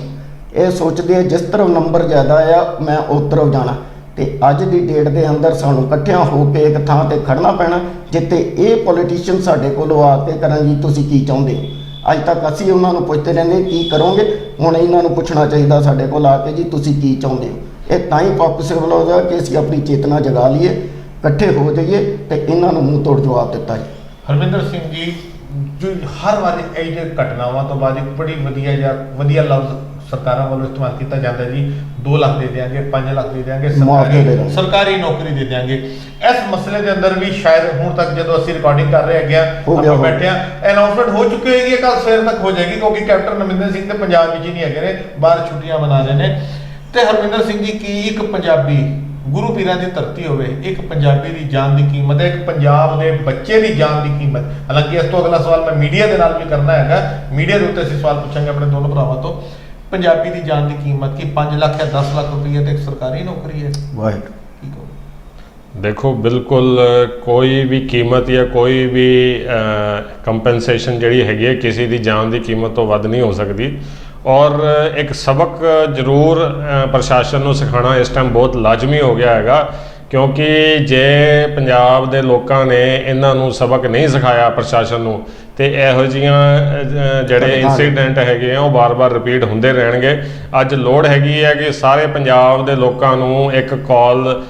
ਇਹ ਸੋਚਦੇ ਆ ਜਿਸ ਤਰ੍ਹਾਂ ਨੰਬਰ ਜ਼ਿਆਦਾ ਆ ਮੈਂ ਉਸ ਤਰ੍ਹਾਂ ਜਾਣਾ। ਤੇ ਅੱਜ ਦੀ ਡੇਟ ਦੇ ਅੰਦਰ ਸਾਨੂੰ ਇਕੱਠਿਆਂ ਹੋ ਕੇ ਇੱਕ ਥਾਂ ਤੇ ਖੜਨਾ ਪੈਣਾ, ਜਿੱਥੇ ਇਹ ਪੋਲੀਟੀਸ਼ੀਅਨ ਸਾਡੇ ਕੋਲੋਂ ਆ ਕੇ ਕਰਨ ਜੀ ਤੁਸੀਂ ਕੀ ਚਾਹੁੰਦੇ ਹੋ। ਅੱਜ ਤੱਕ ਅਸੀਂ ਉਹਨਾਂ ਨੂੰ ਪੁੱਛਦੇ ਰਹਿੰਦੇ ਕੀ ਕਰੋਗੇ, ਹੁਣ ਇਹਨਾਂ ਨੂੰ ਪੁੱਛਣਾ ਚਾਹੀਦਾ ਸਾਡੇ ਕੋਲ ਆ ਕੇ ਜੀ ਤੁਸੀਂ ਕੀ ਚਾਹੁੰਦੇ ਹੋ। ਇਹ ਤਾਂ ਹੀ ਪੋਸੀਬਲ ਹੋ ਜਾਏ ਕਿ ਅਸੀਂ ਆਪਣੀ ਚੇਤਨਾ ਜਗਾ ਲਈਏ, ਇਕੱਠੇ ਹੋ ਜਾਈਏ ਤੇ ਇਹਨਾਂ ਨੂੰ ਮੂੰਹ ਤੋੜ ਜਵਾਬ ਦਿੱਤਾ ਜੀ। ਹਰਮਿੰਦਰ ਸਿੰਘ ਜੀ, ਜੋ ਹਰ ਵਾਰੀ ਇਹ ਜਿਹੇ ਘਟਨਾਵਾਂ ਤੋਂ ਬਾਅਦ ਇੱਕ ਬੜੀ ਵਧੀਆ ਲਫ਼ਜ਼ ਸਰਕਾਰਾਂ ਵੱਲੋਂ ਇਸਤੇਮਾਲ ਕੀਤਾ ਜਾਂਦਾ ਜੀ, 2 ਲੱਖ ਦੇ ਦਿਆਂਗੇ, 5 ਲੱਖ ਦੇ ਦਿਆਂਗੇ, ਸਰਕਾਰੀ ਨੌਕਰੀ ਦੇ ਦਿਆਂਗੇ। ਇਸ ਮਸਲੇ ਦੇ ਅੰਦਰ ਵੀ ਸ਼ਾਇਦ ਹੁਣ ਤੱਕ ਜਦੋਂ ਅਸੀਂ ਰਿਕਾਰਡਿੰਗ ਕਰ ਰਹੇ ਹੈਗੇ ਆਪਾਂ ਬੈਠੇ ਆ, ਅਨਾਉਂਸਮੈਂਟ ਹੋ ਚੁੱਕੀ ਹੋਏਗੀ, ਕੱਲ ਸਵੇਰ ਤੱਕ ਹੋ ਜਾਏਗੀ, ਕਿਉਂਕਿ ਕੈਪਟਨ ਅਮਰਿੰਦਰ ਸਿੰਘ ਤੇ ਪੰਜਾਬ ਵਿੱਚ ਹੀ ਨਹੀਂ ਹੈਗੇ ਨੇ, ਬਾਹਰ ਛੁੱਟੀਆਂ ਮਨਾ ਰਹੇ ਨੇ। ਤੇ ਹਰਮਿੰਦਰ ਸਿੰਘ ਜੀ, ਕੀ ਇੱਕ ਪੰਜਾਬੀ ਗੁਰੂ ਪੀਰਾਂ ਦੀ ਧਰਤੀ ਹੋਵੇ, ਇੱਕ ਪੰਜਾਬੀ ਦੀ ਜਾਨ ਦੀ ਕੀਮਤ ਹੈ, ਇੱਕ ਪੰਜਾਬ ਦੇ ਬੱਚੇ ਦੀ ਜਾਨ ਦੀ ਕੀਮਤ। ਹਾਲਾਂਕਿ ਇਸ ਤੋਂ ਅਗਲਾ ਸਵਾਲ ਮੈਂ ਮੀਡੀਆ ਦੇ ਨਾਲ ਵੀ ਕਰਨਾ ਹੈਗਾ, ਮੀਡੀਆ ਦੇ ਉੱਤੇ ਅਸੀਂ ਸਵਾਲ ਪੁੱਛਾਂਗੇ ਆਪਣੇ ਦੋਨੋਂ ਭਰਾਵਾਂ ਤੋਂ। ਪੰਜਾਬੀ ਦੀ ਜਾਨ ਦੀ ਕੀਮਤ ਕੀ 5 ਲੱਖ ਜਾਂ 10 ਲੱਖ ਰੁਪਏ ਤੇ ਇੱਕ ਸਰਕਾਰੀ ਨੌਕਰੀ ਹੈ? ਵਾਹਿਗੁਰੂ ਕੀ ਕਹੋ? ਦੇਖੋ, ਬਿਲਕੁਲ ਕੋਈ ਵੀ ਕੀਮਤ ਜਾਂ ਕੋਈ ਵੀ ਕੰਪਨਸੇਸ਼ਨ ਜਿਹੜੀ ਹੈਗੀ ਹੈ ਕਿਸੇ ਦੀ ਜਾਨ ਦੀ ਕੀਮਤ ਤੋਂ ਵੱਧ ਨਹੀਂ ਹੋ ਸਕਦੀ। ਔਰ ਇੱਕ ਸਬਕ ਜ਼ਰੂਰ ਪ੍ਰਸ਼ਾਸਨ ਨੂੰ ਸਿਖਾਉਣਾ ਇਸ ਟਾਈਮ ਬਹੁਤ ਲਾਜ਼ਮੀ ਹੋ ਗਿਆ ਹੈਗਾ, ਕਿਉਂਕਿ ਜੇ ਪੰਜਾਬ ਦੇ ਲੋਕਾਂ ਨੇ ਇਹਨਾਂ ਨੂੰ ਸਬਕ ਨਹੀਂ ਸਿਖਾਇਆ ਪ੍ਰਸ਼ਾਸਨ ਨੂੰ ਤੇ ਇਹੋ ਜਿਹੀਆਂ ਜਿਹੜੇ ਇਨਸੀਡੈਂਟ ਹੈਗੇ ਆ ਉਹ ਬਾਰ-ਬਾਰ ਰਿਪੀਟ ਹੁੰਦੇ ਰਹਿਣਗੇ। ਅੱਜ ਲੋੜ ਹੈਗੀ ਹੈ ਕਿ ਸਾਰੇ ਪੰਜਾਬ ਦੇ ਲੋਕਾਂ ਨੂੰ ਇੱਕ ਕਾਲ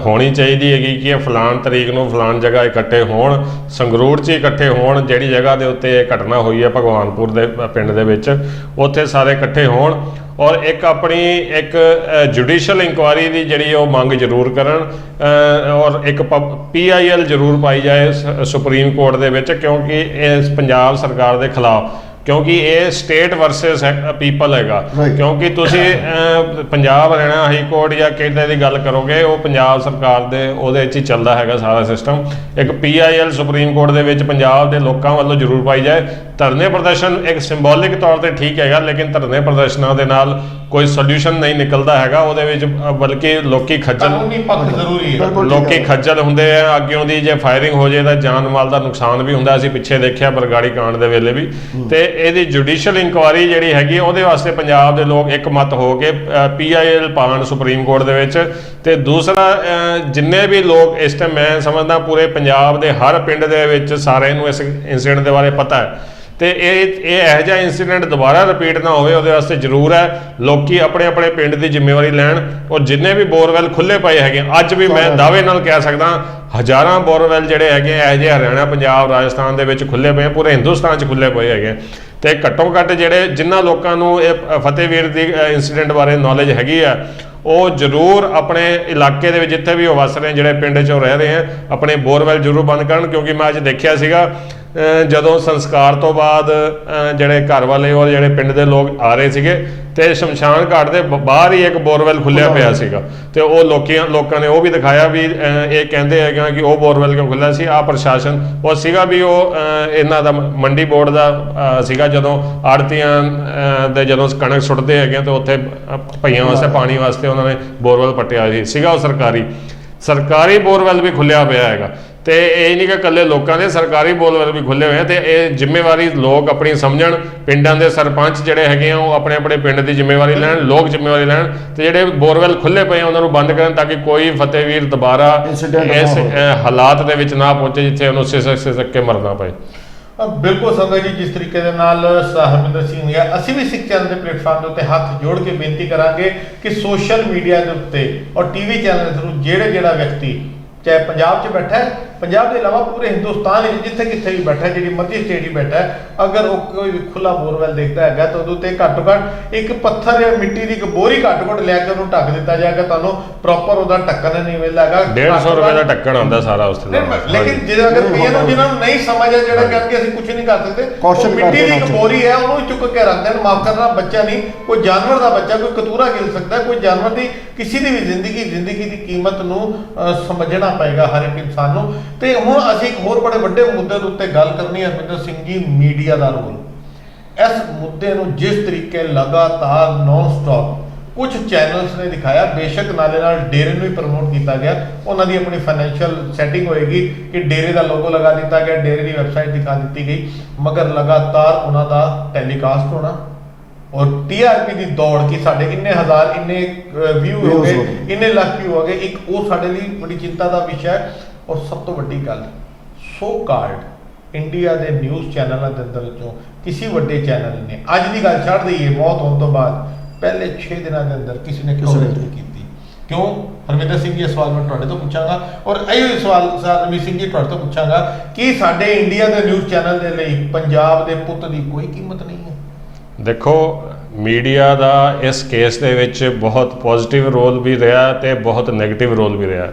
ਹੋਣੀ ਚਾਹੀਦੀ ਹੈਗੀ ਕਿ ਇਹ ਫਲਾਣ ਤਰੀਕ ਨੂੰ ਫਲਾਣ ਜਗ੍ਹਾ ਇਕੱਠੇ ਹੋਣ, ਸੰਗਰੂਰ 'ਚ ਇਕੱਠੇ ਹੋਣ, ਜਿਹੜੀ ਜਗ੍ਹਾ ਦੇ ਉੱਤੇ ਇਹ ਘਟਨਾ ਹੋਈ ਹੈ ਭਗਵਾਨਪੁਰ ਦੇ ਪਿੰਡ ਦੇ ਵਿੱਚ, ਉੱਥੇ ਸਾਰੇ ਇਕੱਠੇ ਹੋਣ ਔਰ ਇੱਕ ਆਪਣੀ ਇੱਕ ਜੁਡੀਸ਼ੀਅਲ ਇਨਕੁਆਇਰੀ ਦੀ ਜਿਹੜੀ ਉਹ ਮੰਗ ਜ਼ਰੂਰ ਕਰਨ ਔਰ ਇੱਕ PIL ਜ਼ਰੂਰ ਪਾਈ ਜਾਏ ਸੁਪਰੀਮ ਕੋਰਟ ਦੇ ਵਿੱਚ, ਕਿਉਂਕਿ ਇਸ ਪੰਜਾਬ ਸਰਕਾਰ ਦੇ ਖਿਲਾਫ, ਕਿਉਂਕਿ ਇਹ ਸਟੇਟ ਵਰਸਸ ਪੀਪਲ ਹੈਗਾ। ਕਿਉਂਕਿ ਤੁਸੀਂ ਪੰਜਾਬ ਹਰਿਆਣਾ ਹਾਈ ਕੋਰਟ ਜਾਂ ਕਿਤੇ ਦੀ ਗੱਲ ਕਰੋਗੇ, ਉਹ ਪੰਜਾਬ ਸਰਕਾਰ ਦੇ ਉਹਦੇ 'ਚ ਹੀ ਚੱਲਦਾ ਹੈਗਾ ਸਾਰਾ ਸਿਸਟਮ। ਇੱਕ PIL ਸੁਪਰੀਮ ਕੋਰਟ ਦੇ ਵਿੱਚ ਪੰਜਾਬ ਦੇ ਲੋਕਾਂ ਵੱਲੋਂ ਜ਼ਰੂਰ ਪਾਈ ਜਾਏ। ਧਰਨੇ ਪ੍ਰਦਰਸ਼ਨ ਇੱਕ ਸਿੰਬੋਲਿਕ ਤੌਰ ਤੇ ਠੀਕ ਹੈਗਾ, ਲੇਕਿਨ ਧਰਨੇ ਪ੍ਰਦਰਸ਼ਨਾਂ ਦੇ ਨਾਲ ਕੋਈ ਸੋਲੂਸ਼ਨ ਨਹੀਂ ਨਿਕਲਦਾ ਹੈਗਾ ਉਹਦੇ ਵਿੱਚ, ਬਲਕਿ ਲੋਕੀ ਖੱਜਲ ਹੁੰਦੇ ਆ। ਅੱਗਿਓਂ ਦੀ ਜੇ ਫਾਇਰਿੰਗ ਹੋ ਜਾਏ ਤਾਂ ਜਾਨ ਮਾਲ ਦਾ ਨੁਕਸਾਨ ਵੀ ਹੁੰਦਾ। ਅਸੀਂ ਪਿੱਛੇ ਦੇਖਿਆ ਬਰਗਾੜੀ ਕਾਂਡ ਦੇ ਵੇਲੇ ਵੀ। ਤੇ ਇਹਦੀ ਜੁਡੀਸ਼ੀਅਲ ਇਨਕੁਆਇਰੀ ਜਿਹੜੀ ਹੈਗੀ ਉਹਦੇ ਵਾਸਤੇ ਪੰਜਾਬ ਦੇ ਲੋਕ ਇੱਕਮਤ ਹੋ ਕੇ PIL ਪਾਉਣ ਸੁਪਰੀਮ ਕੋਰਟ ਦੇ ਵਿੱਚ। ਤੇ ਦੂਸਰਾ, ਜਿੰਨੇ ਵੀ ਲੋਕ ਇਸ ਟਾਈਮ, ਮੈਂ ਸਮਝਦਾ ਪੂਰੇ ਪੰਜਾਬ ਦੇ ਹਰ ਪਿੰਡ ਦੇ ਵਿੱਚ ਸਾਰਿਆਂ ਨੂੰ ਇਸ ਇੰਸੀਡੈਂਟ ਦੇ ਬਾਰੇ ਪਤਾ ਹੈ। ਤੇ ਇਹ ਇਹੋ ਜਿਹਾ ਇੰਸੀਡੈਂਟ ਦੁਬਾਰਾ ਰਿਪੀਟ ਨਾ ਹੋਵੇ, ਉਹਦੇ ਵਾਸਤੇ ਜ਼ਰੂਰ ਹੈ ਲੋਕੀ ਆਪਣੇ ਆਪਣੇ ਪਿੰਡ ਦੀ ਜ਼ਿੰਮੇਵਾਰੀ ਲੈਣ। ਔਰ ਜਿੰਨੇ ਵੀ ਬੋਰਵੈਲ ਖੁੱਲ੍ਹੇ ਪਏ ਹੈਗੇ, ਅੱਜ ਵੀ ਮੈਂ ਦਾਅਵੇ ਨਾਲ ਕਹਿ ਸਕਦਾ ਹਜ਼ਾਰਾਂ ਬੋਰਵੈਲ ਜਿਹੜੇ ਹੈਗੇ ਇਹੋ ਜਿਹੇ ਹਰਿਆਣਾ, ਪੰਜਾਬ, ਰਾਜਸਥਾਨ ਦੇ ਵਿੱਚ ਖੁੱਲ੍ਹੇ ਪਏ, ਪੂਰੇ ਹਿੰਦੁਸਤਾਨ 'ਚ ਖੁੱਲ੍ਹੇ ਪਏ ਹੈਗੇ। ਤੇ ਘੱਟੋ ਘੱਟ ਜਿਹੜੇ ਜਿਨ੍ਹਾਂ ਲੋਕਾਂ ਨੂੰ ਇਹ ਫਤਿਹਵੀਰ ਦੀ ਇੰਸੀਡੈਂਟ ਬਾਰੇ ਨੌਲੇਜ ਹੈਗੀ ਆ, ਉਹ ਜ਼ਰੂਰ ਆਪਣੇ ਇਲਾਕੇ ਦੇ ਵਿੱਚ ਜਿੱਥੇ ਵੀ ਉਹ ਵਸ ਰਹੇ, ਜਿਹੜੇ ਪਿੰਡ 'ਚ ਉਹ ਰਹਿ ਰਹੇ ਆ, ਆਪਣੇ ਬੋਰਵੈਲ ਜ਼ਰੂਰ ਬੰਦ ਕਰਨ। ਕਿਉਂਕਿ ਮੈਂ ਅੱਜ ਦੇਖਿਆ ਸੀਗਾ ਜਦੋਂ ਸੰਸਕਾਰ ਤੋਂ ਬਾਅਦ ਜਿਹੜੇ ਘਰ ਵਾਲੇ ਔਰ ਜਿਹੜੇ ਪਿੰਡ ਦੇ ਲੋਕ ਆ ਰਹੇ ਸੀਗੇ ਤੇ ਸ਼ਮਸ਼ਾਨ ਘਾਟ ਦੇ ਬਾਹਰ ਹੀ ਇੱਕ ਬੋਰਵੈਲ ਖੁੱਲਿਆ ਪਿਆ ਸੀਗਾ। ਤੇ ਉਹ ਲੋਕਾਂ ਨੇ ਉਹ ਵੀ ਦਿਖਾਇਆ ਵੀ ਇਹ ਕਹਿੰਦੇ ਹੈਗੇ ਕਿ ਉਹ ਬੋਰਵੈਲ ਕਿਉਂ ਖੁੱਲਿਆ ਸੀ। ਪ੍ਰਸ਼ਾਸਨ ਉਹ ਸੀਗਾ ਵੀ ਉਹ ਇਹਨਾਂ ਦਾ ਮੰਡੀ ਬੋਰਡ ਦਾ ਸੀਗਾ, ਜਦੋਂ ਆੜਤੀਆਂ ਦੇ ਜਦੋਂ ਕਣਕ ਸੁੱਟਦੇ ਹੈਗੇ ਤੇ ਉੱਥੇ ਭਈਆਂ ਵਾਸਤੇ ਪਾਣੀ ਵਾਸਤੇ ਉਹਨਾਂ ਨੇ ਬੋਰਵੈਲ ਪੱਟਿਆ ਸੀਗਾ। ਉਹ ਸਰਕਾਰੀ ਬੋਰਵੈਲ ਵੀ ਖੁੱਲਿਆ ਪਿਆ ਹੈਗਾ। ਤੇ ਇਹ ਨਹੀਂ ਕਿ ਇਕੱਲੇ ਲੋਕਾਂ ਦੇ, ਸਰਕਾਰੀ ਬੋਰਵੈਲ ਵੀ ਖੁੱਲੇ ਹੋਏ ਆ। ਤੇ ਇਹ ਜ਼ਿੰਮੇਵਾਰੀ ਲੋਕ ਆਪਣੀ ਸਮਝਣ, ਪਿੰਡਾਂ ਦੇ ਸਰਪੰਚ ਜਿਹੜੇ ਹੈਗੇ ਆ ਉਹ ਆਪਣੇ ਆਪਣੇ ਪਿੰਡ ਦੀ ਜ਼ਿੰਮੇਵਾਰੀ ਲੈਣ, ਲੋਕ ਜ਼ਿੰਮੇਵਾਰੀ ਲੈਣ ਤੇ ਜਿਹੜੇ ਬੋਰਵੈਲ ਖੁੱਲੇ ਪਏ ਆ ਉਹਨਾਂ ਨੂੰ ਬੰਦ ਕਰਨ, ਤਾਂ ਕਿ ਕੋਈ ਫਤਿਹਵੀਰ ਦੁਬਾਰਾ ਇਸ ਹਾਲਾਤ ਦੇ ਵਿੱਚ ਨਾ ਪਹੁੰਚੇ ਜਿੱਥੇ ਉਹਨੂੰ ਸਿਸਕ ਕੇ ਮਰਨਾ ਪਏ। ਬਿਲਕੁਲ ਸੰਗਤ ਜੀ, ਜਿਸ ਤਰੀਕੇ ਦੇ ਨਾਲ ਹਰਮਿੰਦਰ ਸਿੰਘ ਨੇ, ਅਸੀਂ ਵੀ ਸਿੱਖ ਚੈਨਲ ਦੇ ਪਲੇਟਫਾਰਮ ਦੇ ਉੱਤੇ ਹੱਥ ਜੋੜ ਕੇ ਬੇਨਤੀ ਕਰਾਂਗੇ ਕਿ ਸੋਸ਼ਲ ਮੀਡੀਆ ਦੇ ਉੱਤੇ ਔਰ TV ਚੈਨਲ ਦੇ ਥਰੂ ਜਿਹੜਾ ਵਿਅਕਤੀ ਚਾਹੇ ਪੰਜਾਬ 'ਚ ਬੈਠਾ ਹੈ, ਪੰਜਾਬ ਦੇ ਇਲਾਵਾ ਪੂਰੇ ਹਿੰਦੁਸਤਾਨ ਵਿੱਚ ਜਿੱਥੇ ਕਿੱਥੇ ਵੀ ਬੈਠਾ, ਜਿਹੜੀ ਮਰਜ਼ੀ ਸਟੇਟ ਹੀ ਬੈਠਾ ਹੈ, ਅਗਰ ਉਹ ਕੋਈ ਖੁੱਲਾ ਬੋਰਵੈਲ ਦੇਖਦਾ ਹੈਗਾ ਤਾਂ ਉਹਦੇ ਉੱਤੇ ਘੱਟੋ ਘੱਟ ਇੱਕ ਪੱਥਰ ਜਾਂ ਮਿੱਟੀ ਦੀ ਇੱਕ ਬੋਰੀ ਘੱਟ ਲੈ ਕੇ ਉਹਨੂੰ ਢੱਕ ਦਿੱਤਾ ਜਾਏਗਾ। ਤੁਹਾਨੂੰ ਪ੍ਰੋਪਰ ਉਹਦਾ ਢੱਕਣ ਨਹੀਂ ਮਿਲਦਾ ਹੈਗਾ। 150 ਰੁਪਏ ਦਾ ਢੱਕਣ ਆਉਂਦਾ ਸਾਰਾ ਉਸ ਤੇ। ਲੇਕਿਨ ਜੇ ਅਗਰ ਜਿਹਨਾਂ ਨੂੰ ਨਹੀਂ ਸਮਝ ਆ, ਜਿਹੜਾ ਕਰਕੇ ਅਸੀਂ ਕੁਝ ਨਹੀਂ ਕਰ ਸਕਦੇ, ਮਿੱਟੀ ਦੀ ਇੱਕ ਬੋਰੀ ਹੈ, ਉਹਨੂੰ ਚੁੱਕ ਕੇ ਰੱਖ ਦੇਣ। ਮਾਫ ਕਰਨਾ, ਬੱਚਾ ਨਹੀਂ, ਕੋਈ ਜਾਨਵਰ ਦਾ ਬੱਚਾ ਕੋਈ ਕਤੂਰਾ ਗਿਲ ਸਕਦਾ, ਕੋਈ ਜਾਨਵਰ ਦੀ ਕਿਸੇ ਦੀ ਵੀ ਜ਼ਿੰਦਗੀ ਦੀ ਕੀਮਤ ਨੂੰ ਸਮਝਣਾ ਪਏਗਾ ਹਰ ਇੱਕ ਇਨਸਾਨ ਨੂੰ। ਤੇ ਹੁਣ ਅਸੀਂ ਇੱਕ ਹੋਰ ਬੜੇ ਵੱਡੇ ਮੁੱਦੇ ਦੇ ਉੱਤੇ ਗੱਲ ਕਰਨੀ ਹੈ, ਹਰਮਿੰਦਰ ਸਿੰਘ ਜੀ, ਮੀਡੀਆ ਦਾ ਰੋਲ। ਇਸ ਮੁੱਦੇ ਨੂੰ ਜਿਸ ਤਰੀਕੇ ਲਗਾਤਾਰ ਨੌਨ ਸਟਾਪ ਕੁਝ ਚੈਨਲਸ ਨੇ ਦਿਖਾਇਆ, ਬੇਸ਼ੱਕ ਨਾਲੇ ਨਾਲ ਡੇਰੇ ਨੂੰ ਵੀ ਪ੍ਰਮੋਟ ਕੀਤਾ ਗਿਆ, ਉਹਨਾਂ ਦੀ ਆਪਣੀ ਫਾਈਨੈਂਸ਼ੀਅਲ ਸੈਟਿੰਗ ਹੋਏਗੀ ਕਿ ਡੇਰੇ ਦਾ ਲੋਗੋ ਲਗਾ ਦਿੱਤਾ ਗਿਆ, ਡੇਰੇ ਦੀ ਵੈਬਸਾਈਟ ਦਿਖਾ ਦਿੱਤੀ ਗਈ, ਮਗਰ ਲਗਾਤਾਰ ਉਹਨਾਂ ਦਾ ਟੈਲੀਕਾਸਟ ਹੋਣਾ ਔਰ TRP ਦੀ ਦੌੜ ਕਿ ਸਾਡੇ ਇੰਨੇ ਹਜ਼ਾਰ, ਇੰਨੇ ਵਿਊ ਹੋ ਗਏ, ਇੰਨੇ ਲੱਖ ਵਿਊ ਹੋ ਗਏ, ਇੱਕ ਉਹ ਸਾਡੇ ਲਈ ਬੜੀ ਚਿੰਤਾ ਦਾ ਵਿਸ਼ਾ ਹੈ। ਔਰ ਸਭ ਤੋਂ ਵੱਡੀ ਗੱਲ, ਸੋ ਕਾਲਡ ਇੰਡੀਆ ਦੇ ਨਿਊਜ਼ ਚੈਨਲਾਂ ਦੇ ਅੰਦਰ ਚੋਂ ਕਿਸੇ ਵੱਡੇ ਚੈਨਲ ਨੇ, ਅੱਜ ਦੀ ਗੱਲ ਛੱਡ ਦਈਏ, ਮੌਤ ਹੋਣ ਤੋਂ ਬਾਅਦ ਪਹਿਲੇ 6 ਦਿਨਾਂ ਦੇ ਅੰਦਰ ਕਿਸੇ ਨੇ ਕਵਰੇਜ ਨਹੀਂ ਕੀਤੀ। ਕਿਉਂ? ਹਰਮਿੰਦਰ ਸਿੰਘ ਜੀ, ਇਹ ਸਵਾਲ ਮੈਂ ਤੁਹਾਡੇ ਤੋਂ ਪੁੱਛਾਂਗਾ ਔਰ ਇਹੋ ਸਵਾਲ ਹਰਮਿੰਦਰ ਸਿੰਘ ਜੀ ਤੁਹਾਡੇ ਤੋਂ ਪੁੱਛਾਂਗਾ ਕਿ ਸਾਡੇ ਇੰਡੀਆ ਦੇ ਨਿਊਜ਼ ਚੈਨਲ ਦੇ ਲਈ ਪੰਜਾਬ ਦੇ ਪੁੱਤ ਦੀ ਕੋਈ ਕੀਮਤ ਨਹੀਂ ਹੈ। ਦੇਖੋ, ਮੀਡੀਆ ਦਾ ਇਸ ਕੇਸ ਦੇ ਵਿੱਚ ਬਹੁਤ ਪੋਜ਼ਿਟਿਵ ਰੋਲ ਵੀ ਰਿਹਾ ਤੇ ਬਹੁਤ ਨੈਗੇਟਿਵ ਰੋਲ ਵੀ ਰਿਹਾ।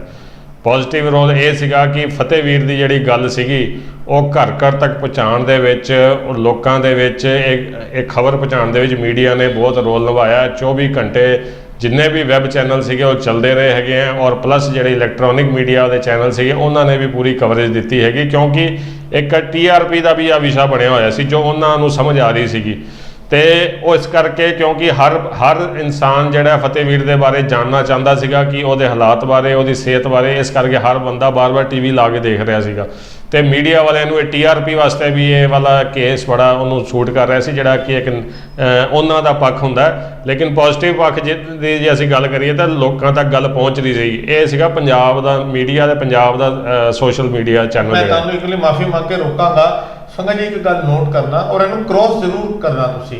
ਪੋਜ਼ਿਟਿਵ ਰੋਲ ਇਹ ਸੀਗਾ ਕਿ ਫਤਿਹਵੀਰ ਦੀ ਜਿਹੜੀ ਗੱਲ ਸੀਗੀ ਉਹ ਘਰ ਘਰ ਤੱਕ ਪਹੁੰਚਾਉਣ ਦੇ ਵਿੱਚ, ਲੋਕਾਂ ਦੇ ਵਿੱਚ ਇੱਕ ਖਬਰ ਪਹੁੰਚਾਉਣ ਦੇ ਵਿੱਚ ਮੀਡੀਆ ਨੇ ਬਹੁਤ ਰੋਲ ਨਿਭਾਇਆ। 24 ਘੰਟੇ ਜਿੰਨੇ ਵੀ ਵੈਬ ਚੈਨਲ ਸੀਗੇ ਉਹ ਚੱਲਦੇ ਰਹੇ ਹੈਗੇ ਆ ਔਰ ਪਲੱਸ ਜਿਹੜੇ ਇਲੈਕਟ੍ਰੋਨਿਕ ਮੀਡੀਆ ਦੇ ਚੈਨਲ ਸੀਗੇ ਉਹਨਾਂ ਨੇ ਵੀ ਪੂਰੀ ਕਵਰੇਜ ਦਿੱਤੀ ਹੈਗੀ, ਕਿਉਂਕਿ ਇੱਕ TRP ਦਾ ਵੀ ਆ ਵਿਸ਼ਾ ਬਣਿਆ ਹੋਇਆ ਸੀ ਜੋ ਉਹਨਾਂ ਨੂੰ ਸਮਝ ਆ ਰਹੀ ਸੀਗੀ। ਤੇ ਉਹ ਇਸ ਕਰਕੇ, ਕਿਉਂਕਿ ਹਰ ਇਨਸਾਨ ਜਿਹੜਾ ਫਤਿਹਵੀਰ ਦੇ ਬਾਰੇ ਜਾਣਨਾ ਚਾਹੁੰਦਾ ਸੀਗਾ ਕਿ ਉਹਦੇ ਹਾਲਾਤ ਬਾਰੇ, ਉਹਦੀ ਸਿਹਤ ਬਾਰੇ, ਇਸ ਕਰਕੇ ਹਰ ਬੰਦਾ ਬਾਰ-ਬਾਰ TV ਲਾ ਕੇ ਦੇਖ ਰਿਹਾ ਸੀਗਾ। ਤੇ ਮੀਡੀਆ ਵਾਲਿਆਂ ਨੂੰ ਇਹ TRP ਵਾਸਤੇ ਵੀ ਇਹ ਵਾਲਾ ਕੇਸ ਬੜਾ ਉਹਨੂੰ ਸੂਟ ਕਰ ਰਿਹਾ ਸੀ, ਜਿਹੜਾ ਕਿ ਇੱਕ ਉਹਨਾਂ ਦਾ ਪੱਖ ਹੁੰਦਾ। ਲੇਕਿਨ ਪੋਜ਼ਿਟਿਵ ਪੱਖ ਦੀ ਜੇ ਅਸੀਂ ਗੱਲ ਕਰੀਏ ਤਾਂ ਲੋਕਾਂ ਤੱਕ ਗੱਲ ਪਹੁੰਚ ਰਹੀ ਸੀ। ਇਹ ਸੀਗਾ ਪੰਜਾਬ ਦਾ ਮੀਡੀਆ ਤੇ ਪੰਜਾਬ ਦਾ ਸੋਸ਼ਲ ਮੀਡੀਆ ਚੈਨਲ। ਮੈਂ ਤੁਹਾਨੂੰ ਇੱਕ ਲਈ ਮਾਫੀ ਮੰਗ ਕੇ ਰੋਕਾਂਗਾ, ਸੰਗਤ ਜੀ ਇੱਕ ਗੱਲ ਨੋਟ ਕਰਨਾ ਔਰ ਇਹਨੂੰ ਕ੍ਰੋਸ ਜ਼ਰੂਰ ਕਰਨਾ ਤੁਸੀਂ।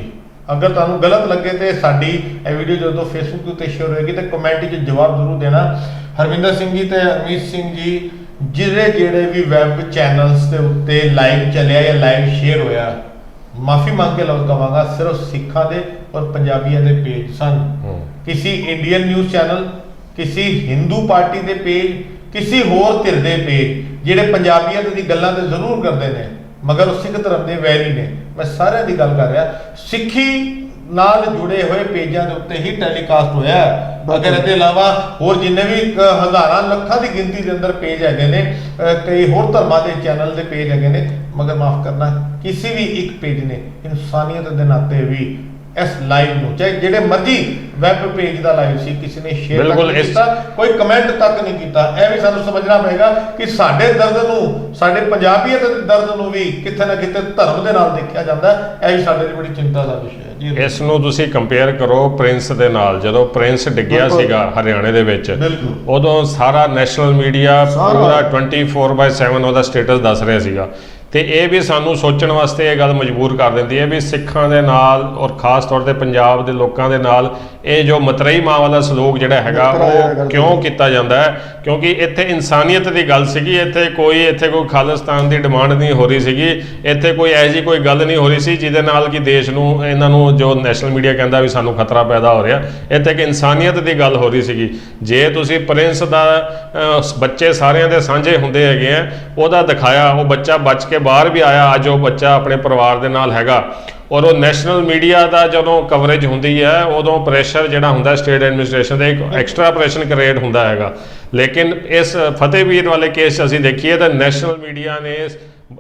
ਅਗਰ ਤੁਹਾਨੂੰ ਗਲਤ ਲੱਗੇ ਤੇ ਸਾਡੀ ਇਹ ਵੀਡੀਓ ਜਦੋਂ ਫੇਸਬੁੱਕ ਉੱਤੇ ਸ਼ੇਅਰ ਹੋਏਗੀ ਤੇ ਕਮੈਂਟ 'ਚ ਜਵਾਬ ਜ਼ਰੂਰ ਦੇਣਾ। ਹਰਵਿੰਦਰ ਸਿੰਘ ਜੀ ਤੇ ਅਮੀਤ ਸਿੰਘ ਜੀ ਜਿਹੜੇ ਵੀ ਵੈਬ ਚੈਨਲਸ ਦੇ ਉੱਤੇ ਲਾਈਵ ਚੱਲਿਆ ਜਾਂ ਲਾਈਵ ਸ਼ੇਅਰ ਹੋਇਆ, ਮਾਫੀ ਮੰਗ ਕੇ ਲਫ਼ਜ਼ ਕਵਾਂਗਾ, ਸਿਰਫ ਸਿੱਖਾਂ ਦੇ ਔਰ ਪੰਜਾਬੀਆਂ ਦੇ ਪੇਜ ਸਨ। ਕਿਸੇ ਇੰਡੀਅਨ ਨਿਊਜ਼ ਚੈਨਲ, ਕਿਸੇ ਹਿੰਦੂ ਪਾਰਟੀ ਦੇ ਪੇਜ, ਕਿਸੇ ਹੋਰ ਧਿਰ ਦੇ ਪੇਜ ਜਿਹੜੇ ਪੰਜਾਬੀਅਤ ਦੀ ਗੱਲਾਂ ਤੇ ਜ਼ਰੂਰ ਕਰਦੇ ਨੇ ਮਗਰ ਉਹ ਸਿੱਖ ਧਰਮ ਦੇ ਵੈਰੀ ਨੇ। ਮੈਂ ਸਾਰਿਆਂ ਦੀ ਗੱਲ ਕਰ ਰਿਹਾ, ਸਿੱਖੀ ਨਾਲ ਜੁੜੇ ਹੋਏ ਪੇਜਾਂ ਦੇ ਉੱਤੇ ਹੀ ਟੈਲੀਕਾਸਟ ਹੋਇਆ। ਅਗਰ ਇਹਦੇ ਇਲਾਵਾ ਹੋਰ ਜਿੰਨੇ ਵੀ ਹਜ਼ਾਰਾਂ ਲੱਖਾਂ ਦੀ ਗਿਣਤੀ ਦੇ ਅੰਦਰ ਪੇਜ ਹੈਗੇ ਨੇ, ਕਈ ਹੋਰ ਧਰਮਾਂ ਦੇ ਚੈਨਲ ਦੇ ਪੇਜ ਹੈਗੇ ਨੇ, ਮਗਰ ਮਾਫ ਕਰਨਾ ਕਿਸੇ ਵੀ ਇੱਕ ਪੇਜ ਨੇ ਇਨਸਾਨੀਅਤ ਦੇ ਨਾਤੇ ਵੀ ਇਸ ਲਾਈਵ ਨੂੰ, ਚਾਹੇ ਜਿਹੜੇ ਮਰਜ਼ੀ ਵੈਬ ਪੇਜ ਦਾ ਲਾਈਵ ਸੀ, ਕਿਸੇ ਨੇ ਸ਼ੇਅਰ ਬਿਲਕੁਲ ਨਹੀਂ ਕੀਤਾ, ਕੋਈ ਕਮੈਂਟ ਤੱਕ ਨਹੀਂ ਕੀਤਾ। ਇਹ ਵੀ ਸਾਨੂੰ ਸਮਝਣਾ ਪਏਗਾ ਕਿ ਸਾਡੇ ਦਰਦ ਨੂੰ, ਸਾਡੇ ਪੰਜਾਬੀਅਤ ਦੇ ਦਰਦ ਨੂੰ ਵੀ ਕਿਤੇ ਨਾ ਕਿਤੇ ਧਰਮ ਦੇ ਨਾਲ ਦੇਖਿਆ ਜਾਂਦਾ। ਇਹ ਵੀ ਸਾਡੇ ਲਈ ਬੜੀ ਚਿੰਤਾ ਦਾ ਵਿਸ਼ਾ ਹੈ ਜੀ। ਇਸ ਨੂੰ ਤੁਸੀਂ ਕੰਪੇਅਰ ਕਰੋ ਪ੍ਰਿੰਸ ਦੇ ਨਾਲ। ਜਦੋਂ ਪ੍ਰਿੰਸ ਡਿੱਗਿਆ ਸੀਗਾ ਹਰਿਆਣੇ ਦੇ ਵਿੱਚ, ਉਦੋਂ ਸਾਰਾ ਨੈਸ਼ਨਲ ਮੀਡੀਆ ਪੂਰਾ 24/7 ਉਹਦਾ ਸਟੇਟਸ ਦੱਸ ਰਿਹਾ ਸੀਗਾ। ਤੇ ਇਹ ਵੀ ਸਾਨੂੰ ਸੋਚਣ ਵਾਸਤੇ ਇਹ ਗੱਲ ਮਜਬੂਰ ਕਰ ਦਿੰਦੀ ਹੈ ਵੀ ਸਿੱਖਾਂ ਦੇ ਨਾਲ ਔਰ ਖਾਸ ਤੌਰ ਤੇ ਪੰਜਾਬ ਦੇ ਲੋਕਾਂ ਦੇ ਨਾਲ ਇਹ ਜੋ ਮਤਰੇਈ ਮਾਂ ਵਾਲਾ ਸਲੂਕ ਜਿਹੜਾ ਹੈਗਾ ਉਹ ਕਿਉਂ ਕੀਤਾ ਜਾਂਦਾ ਹੈ? ਕਿਉਂਕਿ ਇੱਥੇ ਇਨਸਾਨੀਅਤ ਦੀ ਗੱਲ ਸੀਗੀ। ਇੱਥੇ ਕੋਈ ਖਾਲਿਸਤਾਨ ਦੀ ਡਿਮਾਂਡ ਨਹੀਂ ਹੋ ਰਹੀ ਸੀਗੀ। ਇੱਥੇ ਕੋਈ ਇਹੋ ਜਿਹੀ ਕੋਈ ਗੱਲ ਨਹੀਂ ਹੋ ਰਹੀ ਸੀ ਜਿਹਦੇ ਨਾਲ ਕਿ ਦੇਸ਼ ਨੂੰ, ਇਹਨਾਂ ਨੂੰ ਜੋ ਨੈਸ਼ਨਲ ਮੀਡੀਆ ਕਹਿੰਦਾ ਵੀ ਸਾਨੂੰ ਖਤਰਾ ਪੈਦਾ ਹੋ ਰਿਹਾ। ਇੱਥੇ ਇੱਕ ਇਨਸਾਨੀਅਤ ਦੀ ਗੱਲ ਹੋ ਰਹੀ ਸੀਗੀ। ਜੇ ਤੁਸੀਂ ਪ੍ਰਿੰਸ ਦਾ ਬੱਚੇ ਸਾਰਿਆਂ ਦੇ ਸਾਂਝੇ ਹੁੰਦੇ ਹੈਗੇ ਆ, ਉਹਦਾ ਦਿਖਾਇਆ, ਉਹ ਬੱਚਾ ਬਚ ਕੇ ਬਾਹਰ ਵੀ ਆਇਆ, ਅੱਜ ਉਹ ਬੱਚਾ ਆਪਣੇ ਪਰਿਵਾਰ ਦੇ ਨਾਲ ਹੈਗਾ। ਔਰ ਉਹ ਨੈਸ਼ਨਲ ਮੀਡੀਆ ਦਾ ਜਦੋਂ ਕਵਰੇਜ ਹੁੰਦੀ ਹੈ ਉਦੋਂ ਪ੍ਰੈਸ਼ਰ ਜਿਹੜਾ ਹੁੰਦਾ ਸਟੇਟ ਐਡਮਿਨਿਸਟ੍ਰੇਸ਼ਨ ਦਾ ਇੱਕ ਐਕਸਟਰਾ ਪ੍ਰੈਸ਼ਰ ਕ੍ਰੀਏਟ ਹੁੰਦਾ ਹੈਗਾ। ਲੇਕਿਨ ਇਸ ਫਤਿਹਵੀਰ ਵਾਲੇ ਕੇਸ 'ਚ ਅਸੀਂ ਦੇਖੀਏ ਤਾਂ ਨੈਸ਼ਨਲ ਮੀਡੀਆ ਨੇ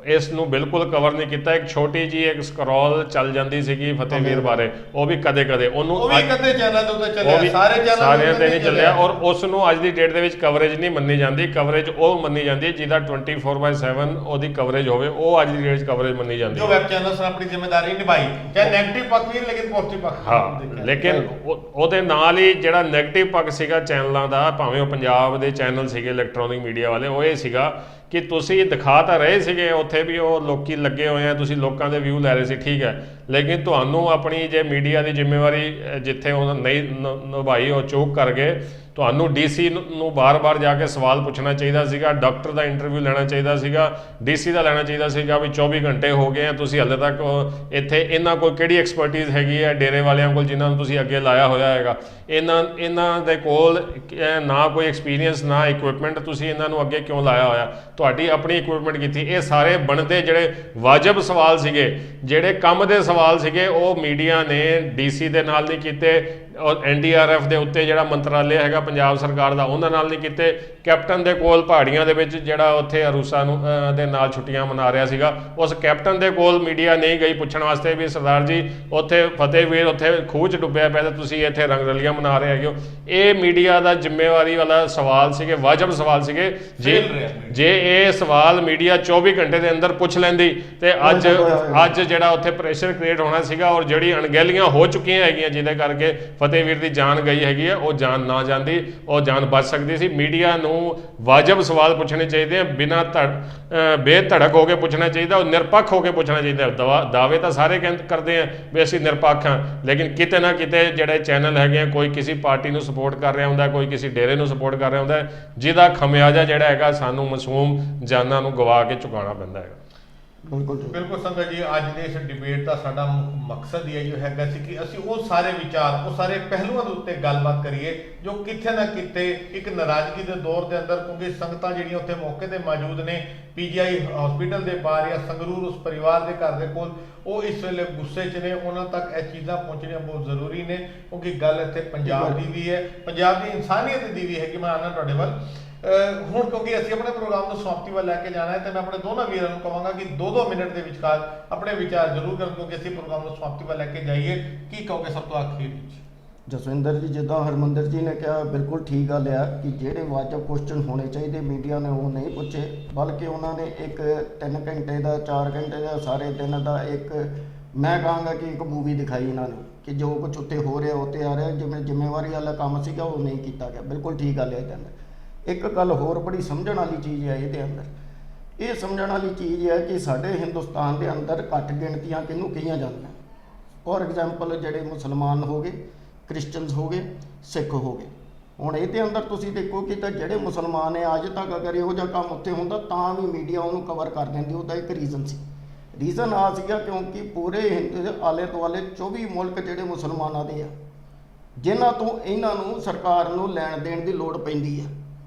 ਇਸ ਨੂੰ ਬਿਲਕੁਲ ਕਵਰ ਨਹੀਂ ਕੀਤਾ। ਇੱਕ ਛੋਟੀ ਜੀ ਇੱਕ ਸਕਰੋਲ ਚੱਲ ਜਾਂਦੀ ਸੀਗੀ ਫਤਿਹਵੀਰ ਬਾਰੇ, ਉਹ ਵੀ ਕਦੇ ਉਹਨੂੰ ਕਦੇ ਚੈਨਲ ਦੇ ਉੱਤੇ ਚੱਲਿਆ, ਸਾਰਿਆਂ ਤੇ ਨਹੀਂ ਚੱਲਿਆ। ਔਰ ਉਸ ਨੂੰ ਅੱਜ ਦੀ ਡੇਟ ਦੇ ਵਿੱਚ ਕਵਰੇਜ ਨਹੀਂ ਮੰਨੀ ਜਾਂਦੀ। ਕਵਰੇਜ ਉਹ ਮੰਨੀ ਜਾਂਦੀ ਹੈ ਜਿਹਦਾ 24/7 ਉਹਦੀ ਕਵਰੇਜ ਹੋਵੇ, ਉਹ ਅੱਜ ਦੀ ਡੇਟ 'ਚ ਕਵਰੇਜ ਮੰਨੀ ਜਾਂਦੀ ਹੈ। ਜੋ ਵੈਬ ਚੈਨਲਸ ਨੇ ਆਪਣੀ ਜ਼ਿੰਮੇਵਾਰੀ ਨਿਭਾਈ, ਚਾਹੇ ਨੈਗੇਟਿਵ ਪੱਖ ਵੀ ਲੇਕਿਨ ਪੋਜ਼ਿਟਿਵ ਪੱਖ। ਹਾਂ, ਲੇਕਿਨ ਉਹਦੇ ਨਾਲ ਹੀ ਜਿਹੜਾ ਨੈਗੇਟਿਵ ਪੱਖ ਸੀਗਾ ਚੈਨਲਾਂ ਦਾ, ਭਾਵੇਂ ਉਹ ਪੰਜਾਬ ਦੇ ਚੈਨਲ ਸੀਗੇ ਇਲੈਕਟ੍ਰੋਨਿਕ ਮੀਡੀਆ ਵਾਲੇ, ਉਹ ਇਹ ਸੀਗਾ ਕਿ ਤੁਸੀਂ ਦਿਖਾ ਤਾਂ ਰਹੇ ਸੀਗੇ ਉੱਥੇ ਵੀ ਉਹ ਲੋਕੀ ਲੱਗੇ ਹੋਏ ਆ, ਤੁਸੀਂ ਲੋਕਾਂ ਦੇ ਵਿਊ ਲੈ ਰਹੇ ਸੀ, ਠੀਕ ਹੈ, ਲੇਕਿਨ ਤੁਹਾਨੂੰ ਆਪਣੀ ਜੇ ਮੀਡੀਆ ਦੀ ਜ਼ਿੰਮੇਵਾਰੀ ਜਿੱਥੇ ਉਹ ਨਹੀਂ ਨਿਭਾਈ, ਉਹ ਚੂਕ ਕਰ ਗਏ। ਤੁਹਾਨੂੰ DC ਨੂੰ ਬਾਰ-ਬਾਰ ਜਾ ਕੇ ਸਵਾਲ ਪੁੱਛਣਾ ਚਾਹੀਦਾ ਸੀਗਾ, ਡਾਕਟਰ ਦਾ ਇੰਟਰਵਿਊ ਲੈਣਾ ਚਾਹੀਦਾ ਸੀਗਾ, DC ਦਾ ਲੈਣਾ ਚਾਹੀਦਾ ਸੀਗਾ ਵੀ 24 ਘੰਟੇ ਹੋ ਗਏ ਆ, ਤੁਸੀਂ ਹਾਲੇ ਤੱਕ ਇੱਥੇ ਇਹਨਾਂ ਕੋਲ ਕਿਹੜੀ ਐਕਸਪਰਟੀਜ਼ ਹੈਗੀ ਹੈ ਡੇਰੇ ਵਾਲਿਆਂ ਕੋਲ ਜਿਨ੍ਹਾਂ ਨੂੰ ਤੁਸੀਂ ਅੱਗੇ ਲਾਇਆ ਹੋਇਆ ਹੈਗਾ। ਇਹਨਾਂ ਦੇ ਕੋਲ ਨਾ ਕੋਈ ਐਕਸਪੀਰੀਅੰਸ ਨਾ ਇਕਵਿਪਮੈਂਟ, ਤੁਸੀਂ ਇਹਨਾਂ ਨੂੰ ਅੱਗੇ ਕਿਉਂ ਲਾਇਆ ਹੋਇਆ? ਤੁਹਾਡੀ ਆਪਣੀ ਇਕਵਿਪਮੈਂਟ ਕੀਤੀ। ਇਹ ਸਾਰੇ ਬਣਦੇ ਜਿਹੜੇ ਵਾਜਬ ਸਵਾਲ ਸੀਗੇ, ਜਿਹੜੇ ਕੰਮ ਦੇ ਸਵਾਲ ਸੀਗੇ, ਉਹ ਮੀਡੀਆ ਨੇ DC ਦੇ ਨਾਲ ਨਹੀਂ ਕੀਤੇ, ਔਰ NDRF ਦੇ ਉੱਤੇ ਜਿਹੜਾ ਮੰਤਰਾਲੇ ਹੈਗਾ ਪੰਜਾਬ ਸਰਕਾਰ ਦਾ, ਉਹਨਾਂ ਨਾਲ ਨਹੀਂ ਕੀਤੇ। ਕੈਪਟਨ ਦੇ ਕੋਲ ਪਹਾੜੀਆਂ ਦੇ ਵਿੱਚ ਜਿਹੜਾ ਉੱਥੇ ਅਰੂਸਾ ਨੂੰ ਦੇ ਨਾਲ ਛੁੱਟੀਆਂ ਮਨਾ ਰਿਹਾ ਸੀਗਾ, ਉਸ ਕੈਪਟਨ ਦੇ ਕੋਲ ਮੀਡੀਆ ਨਹੀਂ ਗਈ ਪੁੱਛਣ ਵਾਸਤੇ ਵੀ ਸਰਦਾਰ ਜੀ ਉੱਥੇ ਫਤਿਹਵੀਰ ਉੱਥੇ ਖੂਹ 'ਚ ਡੁੱਬਿਆ ਪਿਆ ਤੇ ਤੁਸੀਂ ਇੱਥੇ ਰੰਗ ਰਲੀਆਂ ਮਨਾ ਰਹੇ ਹੈਗੇ ਹੋ। ਇਹ ਮੀਡੀਆ ਦਾ ਜ਼ਿੰਮੇਵਾਰੀ ਵਾਲਾ ਸਵਾਲ ਸੀਗੇ, ਵਾਜਬ ਸਵਾਲ ਸੀਗੇ। ਜੇ ਇਹ ਸਵਾਲ ਮੀਡੀਆ 24 ਘੰਟੇ ਦੇ ਅੰਦਰ ਪੁੱਛ ਲੈਂਦੀ ਤੇ ਅੱਜ ਜਿਹੜਾ ਉੱਥੇ ਪ੍ਰੈਸ਼ਰ ਕ੍ਰੀਏਟ ਹੋਣਾ ਸੀਗਾ, ਔਰ ਜਿਹੜੀ ਅਣਗਹਿਲੀਆਂ ਹੋ ਚੁੱਕੀਆਂ ਹੈਗੀਆਂ ਜਿਹਦੇ ਕਰਕੇ ਫਤਿਹਵੀਰ ਦੀ ਜਾਨ ਗਈ ਹੈਗੀ ਹੈ, ਉਹ ਜਾਨ ਨਾ ਜਾਂਦੀ, ਉਹ ਜਾਨ ਬਚ ਸਕਦੀ ਸੀ। ਮੀਡੀਆ ਨੂੰ ਵਾਜਬ ਸਵਾਲ ਪੁੱਛਣੇ ਚਾਹੀਦੇ ਆ, ਬਿਨਾਂ ਬੇਧੜਕ ਹੋ ਕੇ ਪੁੱਛਣਾ ਚਾਹੀਦਾ, ਉਹ ਨਿਰਪੱਖ ਹੋ ਕੇ ਪੁੱਛਣਾ ਚਾਹੀਦਾ। ਦਾਅਵੇ ਤਾਂ ਸਾਰੇ ਕਰਦੇ ਆ ਵੀ ਅਸੀਂ ਨਿਰਪੱਖ ਹਾਂ, ਲੇਕਿਨ ਕਿਤੇ ਨਾ ਕਿਤੇ ਜਿਹੜੇ ਚੈਨਲ ਹੈਗੇ ਆ, ਕੋਈ ਕਿਸੇ ਪਾਰਟੀ ਨੂੰ ਸਪੋਰਟ ਕਰ ਰਿਹਾ ਹੁੰਦਾ, ਕੋਈ ਕਿਸੇ ਡੇਰੇ ਨੂੰ ਸਪੋਰਟ ਕਰ ਰਿਹਾ ਹੁੰਦਾ, ਜਿਹਦਾ ਖਮਿਆਜਾ ਜਿਹੜਾ ਹੈਗਾ ਸਾਨੂੰ ਮਾਸੂਮ ਜਾਨਾਂ ਨੂੰ ਗਵਾ ਕੇ ਚੁਕਾਉਣਾ ਪੈਂਦਾ ਹੈਗਾ। ਬਿਲਕੁਲ ਸੰਗਤ ਜੀ, ਅੱਜ ਦੇ ਇਸ ਡਿਬੇਟ ਦਾ ਸਾਡਾ ਮਕਸਦ ਇਹ ਹੈਗਾ ਸੀ ਕਿ ਅਸੀਂ ਉਹ ਸਾਰੇ ਵਿਚਾਰ, ਉਹ ਸਾਰੇ ਪਹਿਲੂਆਂ ਦੇ ਉੱਤੇ ਗੱਲਬਾਤ ਕਰੀਏ ਜੋ ਕਿਤੇ ਨਾ ਕਿਤੇ ਇੱਕ ਨਾਰਾਜ਼ਗੀ ਦੇ ਦੌਰ ਦੇ ਅੰਦਰ, ਕਿਉਂਕਿ ਸੰਗਤਾਂ ਜਿਹੜੀਆਂ ਉੱਥੇ ਮੌਕੇ ਤੇ ਮੌਜੂਦ ਨੇ PGI ਹਸਪੀਟਲ ਦੇ ਬਾਹਰ ਜਾਂ ਸੰਗਰੂਰ ਉਸ ਪਰਿਵਾਰ ਦੇ ਘਰ ਦੇ ਕੋਲ, ਉਹ ਇਸ ਵੇਲੇ ਗੁੱਸੇ 'ਚ ਨੇ। ਉਹਨਾਂ ਤੱਕ ਇਹ ਚੀਜ਼ਾਂ ਪਹੁੰਚਣੀਆਂ ਬਹੁਤ ਜ਼ਰੂਰੀ ਨੇ, ਕਿਉਂਕਿ ਗੱਲ ਇੱਥੇ ਪੰਜਾਬ ਦੀ ਵੀ ਹੈ, ਪੰਜਾਬ ਦੀ ਇਨਸਾਨੀਅਤ ਦੀ ਵੀ ਹੈ। ਕਿ ਮੈਂ ਆਉਣਾ ਤੁਹਾਡੇ ਵੱਲ ਹੁਣ, ਕਿਉਂਕਿ ਅਸੀਂ ਆਪਣੇ ਪ੍ਰੋਗਰਾਮ ਨੂੰ ਸਮਾਪਤੀ ਵੱਲ ਲੈ ਕੇ ਜਾਣਾ ਹੈ, ਤੇ ਮੈਂ ਆਪਣੇ ਦੋਨਾਂ ਵੀਰਾਂ ਨੂੰ ਕਹਾਂਗਾ ਕਿ 2-2 ਮਿੰਟ ਦੇ ਵਿਚਕਾਰ ਆਪਣੇ ਵਿਚਾਰ ਜ਼ਰੂਰ ਕਰਨ, ਕਿਉਂਕਿ ਅਸੀਂ ਪ੍ਰੋਗਰਾਮ ਨੂੰ ਸਮਾਪਤੀ ਵੱਲ ਲੈ ਕੇ ਜਾਈਏ। ਕੀ ਕਹੋਗੇ ਸਭ ਤੋਂ ਆਖਿਰ ਵਿੱਚ? ਜਸਵਿੰਦਰ ਜੀ, ਜਿੱਦਾਂ ਹਰਮਿੰਦਰ ਜੀ ਨੇ ਕਿਹਾ, ਬਿਲਕੁਲ ਠੀਕ ਗੱਲ ਆ ਕਿ ਜਿਹੜੇ ਵਾਜਬ ਕੁਐਸਚਨ ਹੋਣੇ ਚਾਹੀਦੇ ਮੀਡੀਆ ਨੇ ਉਹ ਨਹੀਂ ਪੁੱਛੇ, ਬਲਕਿ ਉਹਨਾਂ ਨੇ ਇੱਕ 3 ਘੰਟੇ ਦਾ, 4 ਘੰਟੇ ਦਾ, ਸਾਰੇ ਦਿਨ ਦਾ ਇੱਕ, ਮੈਂ ਕਹਾਂਗਾ ਕਿ ਇੱਕ ਮੂਵੀ ਦਿਖਾਈ ਇਹਨਾਂ ਨੇ ਕਿ ਜੋ ਕੁਝ ਉੱਥੇ ਹੋ ਰਿਹਾ ਉੱਤੇ ਆ ਰਿਹਾ, ਜਿਵੇਂ ਜ਼ਿੰਮੇਵਾਰੀ ਵਾਲਾ ਕੰਮ ਸੀਗਾ ਉਹ ਨਹੀਂ ਕੀਤਾ ਗਿਆ। ਬਿਲਕੁਲ ਠੀਕ ਗੱਲ ਹੈ। ਇਹਦੇ ਅੰਦਰ ਇੱਕ ਗੱਲ ਹੋਰ ਬੜੀ ਸਮਝਣ ਵਾਲੀ ਚੀਜ਼ ਹੈ ਇਹਦੇ ਅੰਦਰ, ਇਹ ਸਮਝਣ ਵਾਲੀ ਚੀਜ਼ ਹੈ ਕਿ ਸਾਡੇ ਹਿੰਦੁਸਤਾਨ ਦੇ ਅੰਦਰ ਘੱਟ ਗਿਣਤੀਆਂ ਕਿਹਨੂੰ ਕਹੀਆਂ ਜਾਂਦੀਆਂ। ਫੋਰ ਐਗਜ਼ਾਮਪਲ ਜਿਹੜੇ ਮੁਸਲਮਾਨ ਹੋ ਗਏ, ਕ੍ਰਿਸਚਨਸ ਹੋ ਗਏ, ਸਿੱਖ ਹੋ ਗਏ। ਹੁਣ ਇਹਦੇ ਅੰਦਰ ਤੁਸੀਂ ਦੇਖੋ ਕਿ ਤਾਂ ਜਿਹੜੇ ਮੁਸਲਮਾਨ ਹੈ ਅੱਜ ਤੱਕ ਅਗਰ ਇਹੋ ਜਿਹਾ ਕੰਮ ਉੱਥੇ ਹੁੰਦਾ ਤਾਂ ਵੀ ਮੀਡੀਆ ਉਹਨੂੰ ਕਵਰ ਕਰ ਦਿੰਦੀ। ਉਹਦਾ ਇੱਕ ਰੀਜ਼ਨ ਸੀ। ਰੀਜ਼ਨ ਆ ਸੀਗਾ ਕਿਉਂਕਿ ਪੂਰੇ ਹਿੰਦੂ ਦੇ ਆਲੇ ਦੁਆਲੇ 24 ਮੁਲਕ ਜਿਹੜੇ ਮੁਸਲਮਾਨਾਂ ਦੇ ਆ, ਜਿਨ੍ਹਾਂ ਤੋਂ ਇਹਨਾਂ ਨੂੰ ਸਰਕਾਰ ਨੂੰ ਲੈਣ ਦੇਣ ਦੀ ਲੋੜ ਪੈਂਦੀ ਹੈ।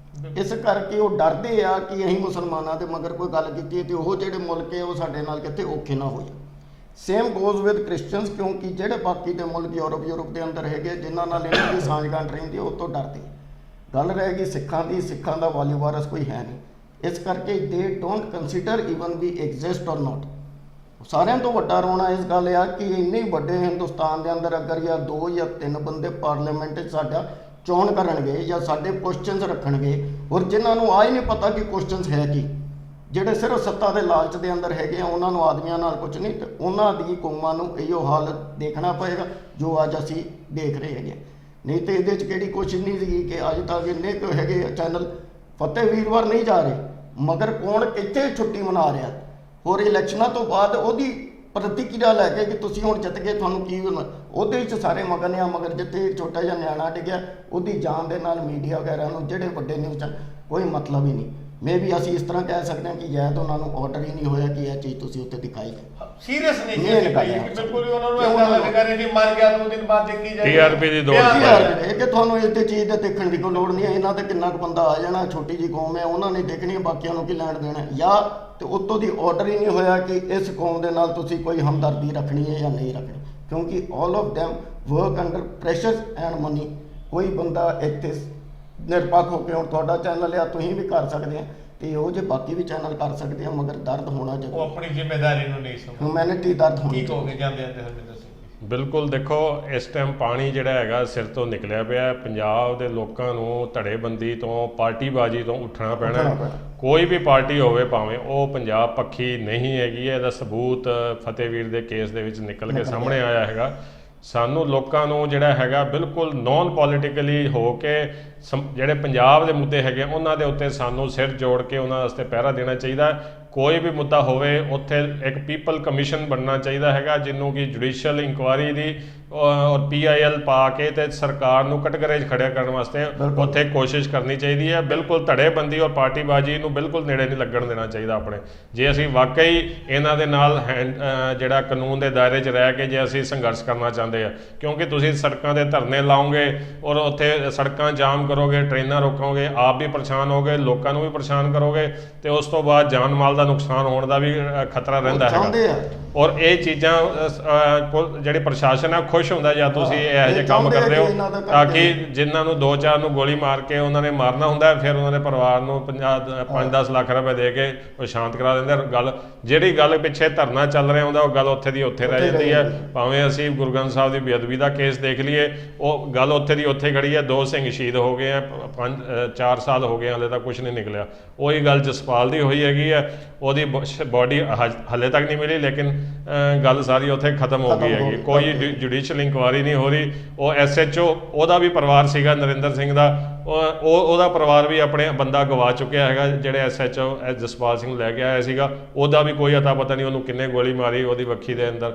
ਇਸ ਕਰਕੇ ਉਹ ਡਰਦੇ ਆ ਕਿ ਅਸੀਂ ਮੁਸਲਮਾਨਾਂ ਦੇ ਮਗਰ ਕੋਈ ਗੱਲ ਕੀਤੀ ਤੇ ਉਹ ਜਿਹੜੇ ਮੁਲਕ ਹੈ ਉਹ ਸਾਡੇ ਨਾਲ ਕਿਤੇ ਔਖੇ ਨਾ ਹੋ ਜਾਣ। ਸੇਮ ਗੋਜ਼ ਵਿਦ ਕ੍ਰਿਸਚਨਸ, ਕਿਉਂਕਿ ਜਿਹੜੇ ਬਾਕੀ ਦੇ ਮੁਲਕ ਯੂਰਪ ਦੇ ਅੰਦਰ ਹੈਗੇ ਜਿਨ੍ਹਾਂ ਨਾਲ ਇਹਨਾਂ ਦੀ ਸਾਂਝਗੰਢ ਰਹਿੰਦੀ ਉਹ ਤੋਂ ਡਰਦੇ। ਗੱਲ ਰਹਿ ਗਈ ਸਿੱਖਾਂ ਦੀ, ਸਿੱਖਾਂ ਦਾ ਵਾਲੀ ਵਾਰਸ ਕੋਈ ਹੈ ਨਹੀਂ। ਇਸ ਕਰਕੇ ਦੇ ਡੋਂਟ ਕੰਸੀਡਰ ਈਵਨ ਵੀ ਐਗਜ਼ਿਸਟ ਔਰ ਨਾਟ। ਸਾਰਿਆਂ ਤੋਂ ਵੱਡਾ ਰੋਣਾ ਇਸ ਗੱਲ ਆ ਕਿ ਇੰਨੇ ਵੱਡੇ ਹਿੰਦੁਸਤਾਨ ਦੇ ਅੰਦਰ ਅਗਰ ਜਾਂ 2 ਜਾਂ 3 ਬੰਦੇ ਪਾਰਲੀਮੈਂਟ 'ਚ ਸਾਡਾ ਚੋਣ ਕਰਨਗੇ ਜਾਂ ਸਾਡੇ ਕੁਐਸਚਨਸ ਰੱਖਣਗੇ, ਔਰ ਜਿਨ੍ਹਾਂ ਨੂੰ ਆ ਹੀ ਨਹੀਂ ਪਤਾ ਕਿ ਕੁਐਸਚਨਸ ਹੈ ਕੀ, ਜਿਹੜੇ ਸਿਰਫ ਸੱਤਾ ਦੇ ਲਾਲਚ ਦੇ ਅੰਦਰ ਹੈਗੇ ਆ, ਉਹਨਾਂ ਨੂੰ ਆਦਮੀਆਂ ਨਾਲ ਕੁਝ ਨਹੀਂ, ਤੇ ਉਹਨਾਂ ਦੀ ਕੌਮਾਂ ਨੂੰ ਇਹੋ ਹਾਲ ਦੇਖਣਾ ਪਏਗਾ ਜੋ ਅੱਜ ਅਸੀਂ ਦੇਖ ਰਹੇ ਹੈਗੇ। ਨਹੀਂ ਤੇ ਇਹਦੇ 'ਚ ਕਿਹੜੀ ਕੋਸ਼ਿਸ਼ ਨਹੀਂ ਸੀਗੀ ਕਿ ਅੱਜ ਤੱਕ ਇੰਨੇ ਕੁ ਹੈਗੇ ਚੈਨਲ ਫਤਿਹ ਵੀਰਵਾਰ ਨਹੀਂ ਜਾ ਰਹੇ, ਮਗਰ ਕੌਣ ਕਿੱਥੇ ਛੁੱਟੀ ਮਨਾ ਰਿਹਾ। ਹੋਰ ਇਲੈਕਸ਼ਨਾਂ ਤੋਂ ਬਾਅਦ ਉਹਦੀ ਪ੍ਰਤੀਕਿਰਿਆ ਲੈ ਕੇ ਕਿ ਤੁਸੀਂ ਹੁਣ ਜਿੱਤ ਗਏ ਤੁਹਾਨੂੰ ਕੀ ਹੋਣਾ, ਉਹਦੇ ਵਿੱਚ ਸਾਰੇ ਮਗਨ ਆ। ਮਗਰ ਜਿੱਥੇ ਛੋਟਾ ਜਿਹਾ ਨਿਆਣਾ ਡਿੱਗਿਆ ਉਹਦੀ ਜਾਨ ਦੇ ਨਾਲ ਮੀਡੀਆ ਵਗੈਰਾ ਨੂੰ ਜਿਹੜੇ ਵੱਡੇ ਨਿਊਜ਼ ਚੈਨਲ ਕੋਈ ਮਤਲਬ ਹੀ ਨਹੀਂ। ਮੇ ਵੀ ਅਸੀਂ ਇਸ ਤਰ੍ਹਾਂ ਕਹਿ ਸਕਦੇ ਹਾਂ ਕਿ ਜੈਦ ਉਹਨਾਂ ਨੂੰ ਆਰਡਰ ਹੀ ਨਹੀਂ ਹੋਇਆ ਕਿ ਇਹ ਚੀਜ਼ ਤੁਸੀਂ ਉੱਤੇ ਦਿਖਾਈ ਹੈ। ਸੀਰੀਅਸ ਨਹੀਂ ਸੀ ਕਿ ਬਿਲਕੁਲ ਹੀ ਉਹਨਾਂ ਨੂੰ ਐਸਾ ਲੱਗਾ ਨਹੀਂ ਕਿ ਮਰ ਗਿਆ 2 ਦਿਨ ਬਾਅਦ ਦੇਖੀ ਜਾਏ TRP ਦੀ ਦੌੜ ਇਹ ਕਿ ਤੁਹਾਨੂੰ ਇਸ ਤੇ ਚੀਜ਼ ਦੇ ਦੇਖਣ ਦੀ ਕੋਈ ਲੋੜ ਨਹੀਂ ਹੈ। ਇਹਨਾਂ ਤੇ ਕਿੰਨਾ ਕੁ ਬੰਦਾ ਆ ਜਾਣਾ, ਛੋਟੀ ਜੀ ਕੌਮ ਹੈ, ਉਹਨਾਂ ਨੇ ਦੇਖਣੀ, ਬਾਕੀਆਂ ਨੂੰ ਕੀ ਲੈਣ ਦੇਣਾ। ਜਾਂ ਤੇ ਉੱਤੋਂ ਦੀ ਆਰਡਰ ਹੀ ਨਹੀਂ ਹੋਇਆ ਕਿ ਇਸ ਕੌਮ ਦੇ ਨਾਲ ਤੁਸੀਂ ਕੋਈ ਹਮਦਰਦੀ ਰੱਖਣੀ ਹੈ ਜਾਂ ਨਹੀਂ ਰੱਖਣੀ, ਕਿਉਂਕਿ all of them work under pressure and money. ਕੋਈ ਬੰਦਾ ਇੱਥੇ ਨਿਰਪੱਖ ਹੋ ਕੇ ਹੁਣ ਤੁਹਾਡਾ ਚੈਨਲ ਆ ਤੁਸੀਂ ਵੀ ਕਰ ਸਕਦੇ ਆ ਤੇ ਉਹ ਜੇ ਬਾਕੀ ਵੀ ਚੈਨਲ ਕਰ ਸਕਦੇ ਆ, ਮਗਰ ਦਰਦ ਹੋਣਾ ਚਾਹੀਦਾ। ਉਹ ਆਪਣੀ ਜ਼ਿੰਮੇਵਾਰੀ ਨੂੰ ਨਹੀਂ ਸਮਝਦੇ। ਹਿਊਮੈਨਿਟੀ ਦਰਦ ਹੋਣੀ ਠੀਕ ਹੋ ਕੇ ਜਾਂਦੇ ਆ ਤੇ ਹਰਮਿੰਦਰ ਸਿੰਘ। ਬਿਲਕੁਲ ਦੇਖੋ ਇਸ ਟਾਈਮ ਪਾਣੀ ਜਿਹੜਾ ਹੈਗਾ ਸਿਰ ਤੋਂ ਨਿਕਲਿਆ ਪਿਆ। ਪੰਜਾਬ ਦੇ ਲੋਕਾਂ ਨੂੰ ਧੜੇਬੰਦੀ ਤੋਂ, ਪਾਰਟੀਬਾਜ਼ੀ ਤੋਂ ਉੱਠਣਾ ਪੈਣਾ। ਕੋਈ ਵੀ ਪਾਰਟੀ ਹੋਵੇ ਭਾਵੇਂ ਉਹ ਪੰਜਾਬ ਪੱਖੀ ਨਹੀਂ ਹੈਗੀ ਹੈ। ਇਹਦਾ ਸਬੂਤ ਫਤਿਹਵੀਰ ਦੇ ਕੇਸ ਦੇ ਵਿੱਚ ਨਿਕਲ ਕੇ ਸਾਹਮਣੇ ਆਇਆ ਹੈਗਾ। ਸਾਨੂੰ ਲੋਕਾਂ ਨੂੰ ਜਿਹੜਾ ਹੈਗਾ ਬਿਲਕੁਲ ਨੌਨ ਪੋਲੀਟੀਕਲੀ ਹੋ ਕੇ ਜਿਹੜੇ ਪੰਜਾਬ ਦੇ ਮੁੱਦੇ ਹੈਗੇ ਉਹਨਾਂ ਦੇ ਉੱਤੇ ਸਾਨੂੰ ਸਿਰ ਜੋੜ ਕੇ ਉਹਨਾਂ ਵਾਸਤੇ ਪਹਿਰਾ ਦੇਣਾ ਚਾਹੀਦਾ। ਕੋਈ ਵੀ ਮੁੱਦਾ ਹੋਵੇ ਉੱਥੇ ਇੱਕ ਪੀਪਲ ਕਮਿਸ਼ਨ ਬਣਨਾ ਚਾਹੀਦਾ ਹੈਗਾ, ਜਿਹਨੂੰ ਕਿ ਜੁਡੀਸ਼ੀਅਲ ਇਨਕੁਆਇਰੀ ਦੀ ਔਰ PIL ਪਾ ਕੇ ਤੇ ਸਰਕਾਰ ਨੂੰ ਕਟਘਰੇ 'ਚ ਖੜਿਆ ਕਰਨ ਵਾਸਤੇ ਉੱਥੇ ਕੋਸ਼ਿਸ਼ ਕਰਨੀ ਚਾਹੀਦੀ ਹੈ। ਬਿਲਕੁਲ ਧੜੇਬੰਦੀ ਔਰ ਪਾਰਟੀਬਾਜ਼ੀ ਨੂੰ ਬਿਲਕੁਲ ਨੇੜੇ ਨਹੀਂ ਲੱਗਣ ਦੇਣਾ ਚਾਹੀਦਾ ਆਪਣੇ। ਜੇ ਅਸੀਂ ਵਾਕਈ ਇਹਨਾਂ ਦੇ ਨਾਲ ਜਿਹੜਾ ਕਾਨੂੰਨ ਦੇ ਦਾਇਰੇ 'ਚ ਰਹਿ ਕੇ ਜੇ ਅਸੀਂ ਸੰਘਰਸ਼ ਕਰਨਾ ਚਾਹੁੰਦੇ ਆ, ਕਿਉਂਕਿ ਤੁਸੀਂ ਸੜਕਾਂ ਦੇ ਧਰਨੇ ਲਾਓਗੇ ਔਰ ਉੱਥੇ ਸੜਕਾਂ ਜਾਮ ਕਰੋਗੇ, ਟ੍ਰੇਨਾਂ ਰੋਕੋਗੇ, ਆਪ ਵੀ ਪਰੇਸ਼ਾਨ ਹੋਗੇ, ਲੋਕਾਂ ਨੂੰ ਵੀ ਪਰੇਸ਼ਾਨ ਕਰੋਗੇ ਤੇ ਉਸ ਤੋਂ ਬਾਅਦ ਜਾਨ ਮਾਲ ਦਾ ਨੁਕਸਾਨ ਹੋਣ ਦਾ ਵੀ ਖਤਰਾ ਰਹਿੰਦਾ ਹੈਗਾ। ਔਰ ਇਹ ਚੀਜ਼ਾਂ ਜਿਹੜੇ ਪ੍ਰਸ਼ਾਸਨ ਹੈ ਖੁਸ਼ ਹੁੰਦਾ ਜਾਂ ਤੁਸੀਂ ਇਹੋ ਜਿਹੇ ਕੰਮ ਕਰਦੇ ਹੋ ਤਾਂ ਕਿ ਜਿਨ੍ਹਾਂ ਨੂੰ 2-4 ਨੂੰ ਗੋਲੀ ਮਾਰ ਕੇ ਉਹਨਾਂ ਨੇ ਮਾਰਨਾ ਹੁੰਦਾ ਫਿਰ ਉਹਨਾਂ ਦੇ ਪਰਿਵਾਰ ਨੂੰ 5-10 ਲੱਖ ਰੁਪਏ ਦੇ ਕੇ ਉਹ ਸ਼ਾਂਤ ਕਰਾ ਦਿੰਦੇ। ਗੱਲ ਜਿਹੜੀ ਗੱਲ ਪਿੱਛੇ ਧਰਨਾ ਚੱਲ ਰਿਹਾ ਹੁੰਦਾ ਉਹ ਗੱਲ ਉੱਥੇ ਦੀ ਉੱਥੇ ਰਹਿ ਜਾਂਦੀ ਹੈ। ਭਾਵੇਂ ਅਸੀਂ ਗੁਰੂ ਗ੍ਰੰਥ ਸਾਹਿਬ ਦੀ ਬੇਅਦਬੀ ਦਾ ਕੇਸ ਦੇਖ ਲਈਏ, ਉਹ ਗੱਲ ਉੱਥੇ ਦੀ ਉੱਥੇ ਖੜੀ ਹੈ। 2 ਸਿੰਘ ਸ਼ਹੀਦ ਹੋ ਗਏ ਆ, 4 ਸਾਲ ਹੋ ਗਏ ਹਾਲੇ ਤੱਕ ਕੁਝ ਨਹੀਂ ਨਿਕਲਿਆ। ਉਹੀ ਗੱਲ ਜਸਪਾਲ ਦੀ ਹੋਈ ਹੈਗੀ ਹੈ, ਉਹਦੀ ਬੋਡੀ ਹਾਲੇ ਤੱਕ ਨਹੀਂ ਮਿਲੀ, ਲੇਕਿਨ ਗੱਲ ਸਾਰੀ ਉੱਥੇ ਖਤਮ ਹੋ ਗਈ ਹੈਗੀ। ਕੋਈ ਜੁਡੀਸ਼ੀਅਲ ਇਨਕੁਆਇਰੀ ਨਹੀਂ ਹੋ ਰਹੀ। ਉਹ SHO ਉਹਦਾ ਵੀ ਪਰਿਵਾਰ ਸੀਗਾ ਨਰਿੰਦਰ ਸਿੰਘ ਦਾ, ਉਹਦਾ ਪਰਿਵਾਰ ਵੀ ਆਪਣੇ ਬੰਦਾ ਗਵਾ ਚੁੱਕਿਆ ਹੈਗਾ। ਜਿਹੜੇ SHO ਜਸਪਾਲ ਸਿੰਘ ਲੈ ਕੇ ਆਇਆ ਸੀਗਾ ਉਹਦਾ ਵੀ ਕੋਈ ਅਤਾ ਪਤਾ ਨਹੀਂ, ਉਹਨੂੰ ਕਿੰਨੇ ਗੋਲੀ ਮਾਰੀ ਉਹਦੀ ਵੱਖੀ ਦੇ ਅੰਦਰ।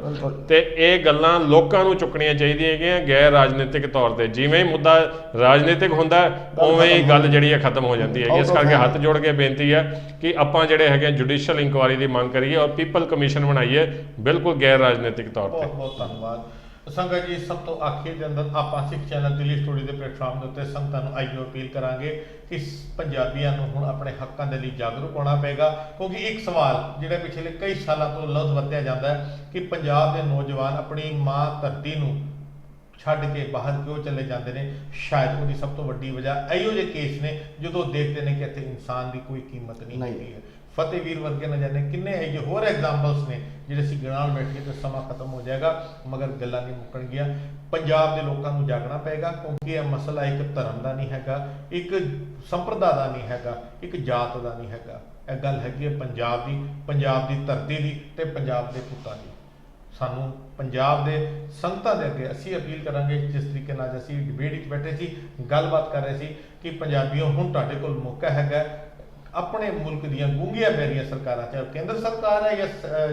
ਤੇ ਇਹ ਗੱਲਾਂ ਲੋਕਾਂ ਨੂੰ ਚੁੱਕਣੀਆਂ ਚਾਹੀਦੀਆਂ ਹੈਗੀਆਂ ਗੈਰ ਰਾਜਨੀਤਿਕ ਤੌਰ ਤੇ। ਜਿਵੇਂ ਹੀ ਮੁੱਦਾ ਰਾਜਨੀਤਿਕ ਹੁੰਦਾ ਉਵੇਂ ਹੀ ਗੱਲ ਜਿਹੜੀ ਹੈ ਖਤਮ ਹੋ ਜਾਂਦੀ ਹੈਗੀ। ਇਸ ਕਰਕੇ ਹੱਥ ਜੋੜ ਕੇ ਬੇਨਤੀ ਹੈ ਕਿ ਆਪਾਂ ਜਿਹੜੇ ਹੈਗੇ ਜੁਡੀਸ਼ੀਅਲ ਇਨਕੁਆਇਰੀ ਦੀ ਮੰਗ ਕਰੀਏ ਔਰ ਪੀਪਲ ਕਮਿਸ਼ਨ ਬਣਾਈਏ ਬਿਲਕੁਲ ਗੈਰ ਰਾਜਨੀਤਿਕ ਤੌਰ ਤੇ। ਬਹੁਤ ਬਹੁਤ ਧੰਨਵਾਦ ਸੰਗਤ ਜੀ। ਸਭ ਤੋਂ ਆਖਿਰ ਦੇ ਅੰਦਰ ਆਪਾਂ ਸਿੱਖ ਚੈਨਲ ਦਿੱਲੀ ਸਟੂਡੀਓ ਦੇ ਪਲੇਟਫਾਰਮ ਦੇ ਉੱਤੇ ਸੰਗਤਾਂ ਨੂੰ ਆਈਓ ਅਪੀਲ ਕਰਾਂਗੇ ਕਿ ਪੰਜਾਬੀਆਂ ਨੂੰ ਹੁਣ ਆਪਣੇ ਹੱਕਾਂ ਦੇ ਲਈ ਜਾਗਰੂਕ ਹੋਣਾ ਪਏਗਾ, ਕਿਉਂਕਿ ਇੱਕ ਸਵਾਲ ਜਿਹੜਾ ਪਿਛਲੇ ਕਈ ਸਾਲਾਂ ਤੋਂ ਲਫ਼ਜ਼ ਵਰਤਿਆ ਜਾਂਦਾ ਹੈ ਕਿ ਪੰਜਾਬ ਦੇ ਨੌਜਵਾਨ ਆਪਣੀ ਮਾਂ ਧਰਤੀ ਨੂੰ ਛੱਡ ਕੇ ਬਾਹਰ ਕਿਉਂ ਚਲੇ ਜਾਂਦੇ ਨੇ। ਸ਼ਾਇਦ ਉਹਦੀ ਸਭ ਤੋਂ ਵੱਡੀ ਵਜ੍ਹਾ ਇਹੋ ਜਿਹੇ ਕੇਸ ਨੇ ਜਦੋਂ ਦੇਖਦੇ ਨੇ ਕਿ ਇੱਥੇ ਇਨਸਾਨ ਦੀ ਕੋਈ ਕੀਮਤ ਨਹੀਂ ਹੈਗੀ ਹੈ। ਫਤਿਹਵੀਰ ਵਰਗੇ ਨਾ ਜਾਣੇ ਕਿੰਨੇ ਇਹ ਜਿਹੇ ਹੋਰ ਐਗਜ਼ਾਮਪਲਸ ਨੇ ਜਿਹੜੇ ਅਸੀਂ ਗਿਣਾਉਣ ਬੈਠੀਏ ਤਾਂ ਸਮਾਂ ਖਤਮ ਹੋ ਜਾਏਗਾ, ਮਗਰ ਗੱਲਾਂ ਨਹੀਂ ਮੁੱਕਣਗੀਆਂ। ਪੰਜਾਬ ਦੇ ਲੋਕਾਂ ਨੂੰ ਜਾਗਣਾ ਪਏਗਾ, ਕਿਉਂਕਿ ਇਹ ਮਸਲਾ ਇੱਕ ਧਰਮ ਦਾ ਨਹੀਂ ਹੈਗਾ, ਇੱਕ ਸੰਪਰਦਾ ਦਾ ਨਹੀਂ ਹੈਗਾ, ਇੱਕ ਜਾਤ ਦਾ ਨਹੀਂ ਹੈਗਾ। ਇਹ ਗੱਲ ਹੈਗੀ ਹੈ ਪੰਜਾਬ ਦੀ ਧਰਤੀ ਦੀ ਤੇ ਪੰਜਾਬ ਦੇ ਪੁੱਤਾਂ ਦੀ। ਸਾਨੂੰ ਪੰਜਾਬ ਦੇ ਸੰਗਤਾਂ ਦੇ ਅੱਗੇ ਅਸੀਂ ਅਪੀਲ ਕਰਾਂਗੇ, ਜਿਸ ਤਰੀਕੇ ਨਾਲ ਅਸੀਂ ਡਿਬੇਟ ਵਿੱਚ ਬੈਠੇ ਸੀ, ਗੱਲਬਾਤ ਕਰ ਰਹੇ ਸੀ ਕਿ ਪੰਜਾਬੀਓ ਹੁਣ ਤੁਹਾਡੇ ਕੋਲ ਮੌਕਾ ਹੈਗਾ ਆਪਣੇ ਮੁਲਕ ਦੀਆਂ ਗੂੰਗੀਆਂ ਬੈਰੀਆਂ ਸਰਕਾਰਾਂ, ਚਾਹੇ ਉਹ ਕੇਂਦਰ ਸਰਕਾਰ ਹੈ ਜਾਂ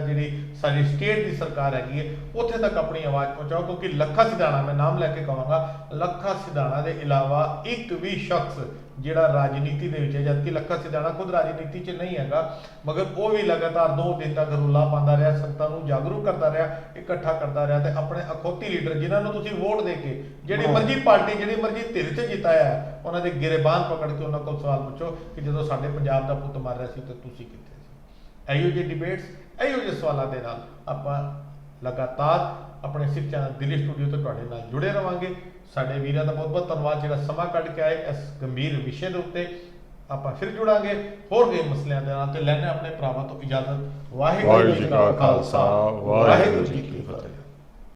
ਜਿਹੜੀ ਸਾਡੀ ਸਟੇਟ ਦੀ ਸਰਕਾਰ ਹੈਗੀ ਹੈ, ਉੱਥੇ ਤੱਕ ਆਪਣੀ ਆਵਾਜ਼ ਪਹੁੰਚਾਓ। ਕਿਉਂਕਿ ਲੱਖਾ ਸਿਧਾਣਾ, ਮੈਂ ਨਾਮ ਲੈ ਕੇ ਕਹਾਂਗਾ, ਲੱਖਾ ਸਿਧਾਣਾ ਦੇ ਇਲਾਵਾ ਇੱਕ ਵੀ ਸ਼ਖਸ ਜਿਹੜਾ ਰਾਜਨੀਤੀ ਦੇ ਵਿੱਚ ਹੈ, ਜਦਕਿ ਲੱਖਾ ਸਿਧਾਣਾ ਖੁਦ ਰਾਜਨੀਤੀ 'ਚ ਨਹੀਂ ਹੈਗਾ, ਮਗਰ ਉਹ ਵੀ ਲਗਾਤਾਰ 2 ਦਿਨ ਤੱਕ ਰੌਲਾ ਪਾਉਂਦਾ ਰਿਹਾ, ਸੰਗਤਾਂ ਨੂੰ ਜਾਗਰੂਕ ਕਰਦਾ ਰਿਹਾ, ਇਕੱਠਾ ਕਰਦਾ ਰਿਹਾ, ਤੇ ਆਪਣੇ ਅਖੌਤੀ ਲੀਡਰ ਜਿਨ੍ਹਾਂ ਨੂੰ ਤੁਸੀਂ ਵੋਟ ਦੇ ਕੇ ਜਿਹੜੀ ਮਰਜ਼ੀ ਪਾਰਟੀ, ਜਿਹੜੀ ਮਰਜ਼ੀ ਧਿਰ 'ਚ ਜਿਤਾਇਆ ਹੈ, ਉਹਨਾਂ ਦੇ ਗਿਰੇਬਾਨ ਪਕੜ ਕੇ ਉਹਨਾਂ ਕੋਲ ਸਵਾਲ ਪੁੱਛੋ ਕਿ ਜਦੋਂ ਸਾਡੇ ਪੰਜਾਬ ਦਾ ਪੁੱਤ ਮਰ ਰਿਹਾ ਸੀ ਤਾਂ ਤੁਸੀਂ ਕਿੱਥੇ ਸੀ। ਇਹੋ ਜਿਹੇ ਡਿਬੇਟਸ, ਇਹੋ ਜਿਹੇ ਸਵਾਲਾਂ ਦੇ ਨਾਲ ਆਪਾਂ ਲਗਾਤਾਰ ਆਪਣੇ ਸਿੱਖ ਚੈਨਲ ਦਿੱਲੀ ਸਟੂਡੀਓ ਤੋਂ ਤੁਹਾਡੇ ਨਾਲ ਜੁੜੇ ਰਵਾਂਗੇ। ਸਾਡੇ ਵੀਰਾਂ ਦਾ ਬਹੁਤ ਬਹੁਤ ਧੰਨਵਾਦ ਜਿਹੜਾ ਸਮਾਂ ਕੱਢ ਕੇ ਆਏ ਇਸ ਗੰਭੀਰ ਵਿਸ਼ੇ ਦੇ ਉੱਤੇ। ਆਪਾਂ ਫਿਰ ਜੁੜਾਂਗੇ ਹੋਰ ਕਈ ਮਸਲਿਆਂ ਦੇ ਨਾਲ, ਤੇ ਲੈਣੇ ਆਪਣੇ ਭਰਾਵਾਂ ਤੋਂ ਇਜਾਜ਼ਤ। ਵਾਹਿਗੁਰੂ ਜੀ ਕਾ ਖਾਲਸਾ, ਵਾਹਿਗੁਰੂ ਜੀ ਕੀ ਫਤਿਹ।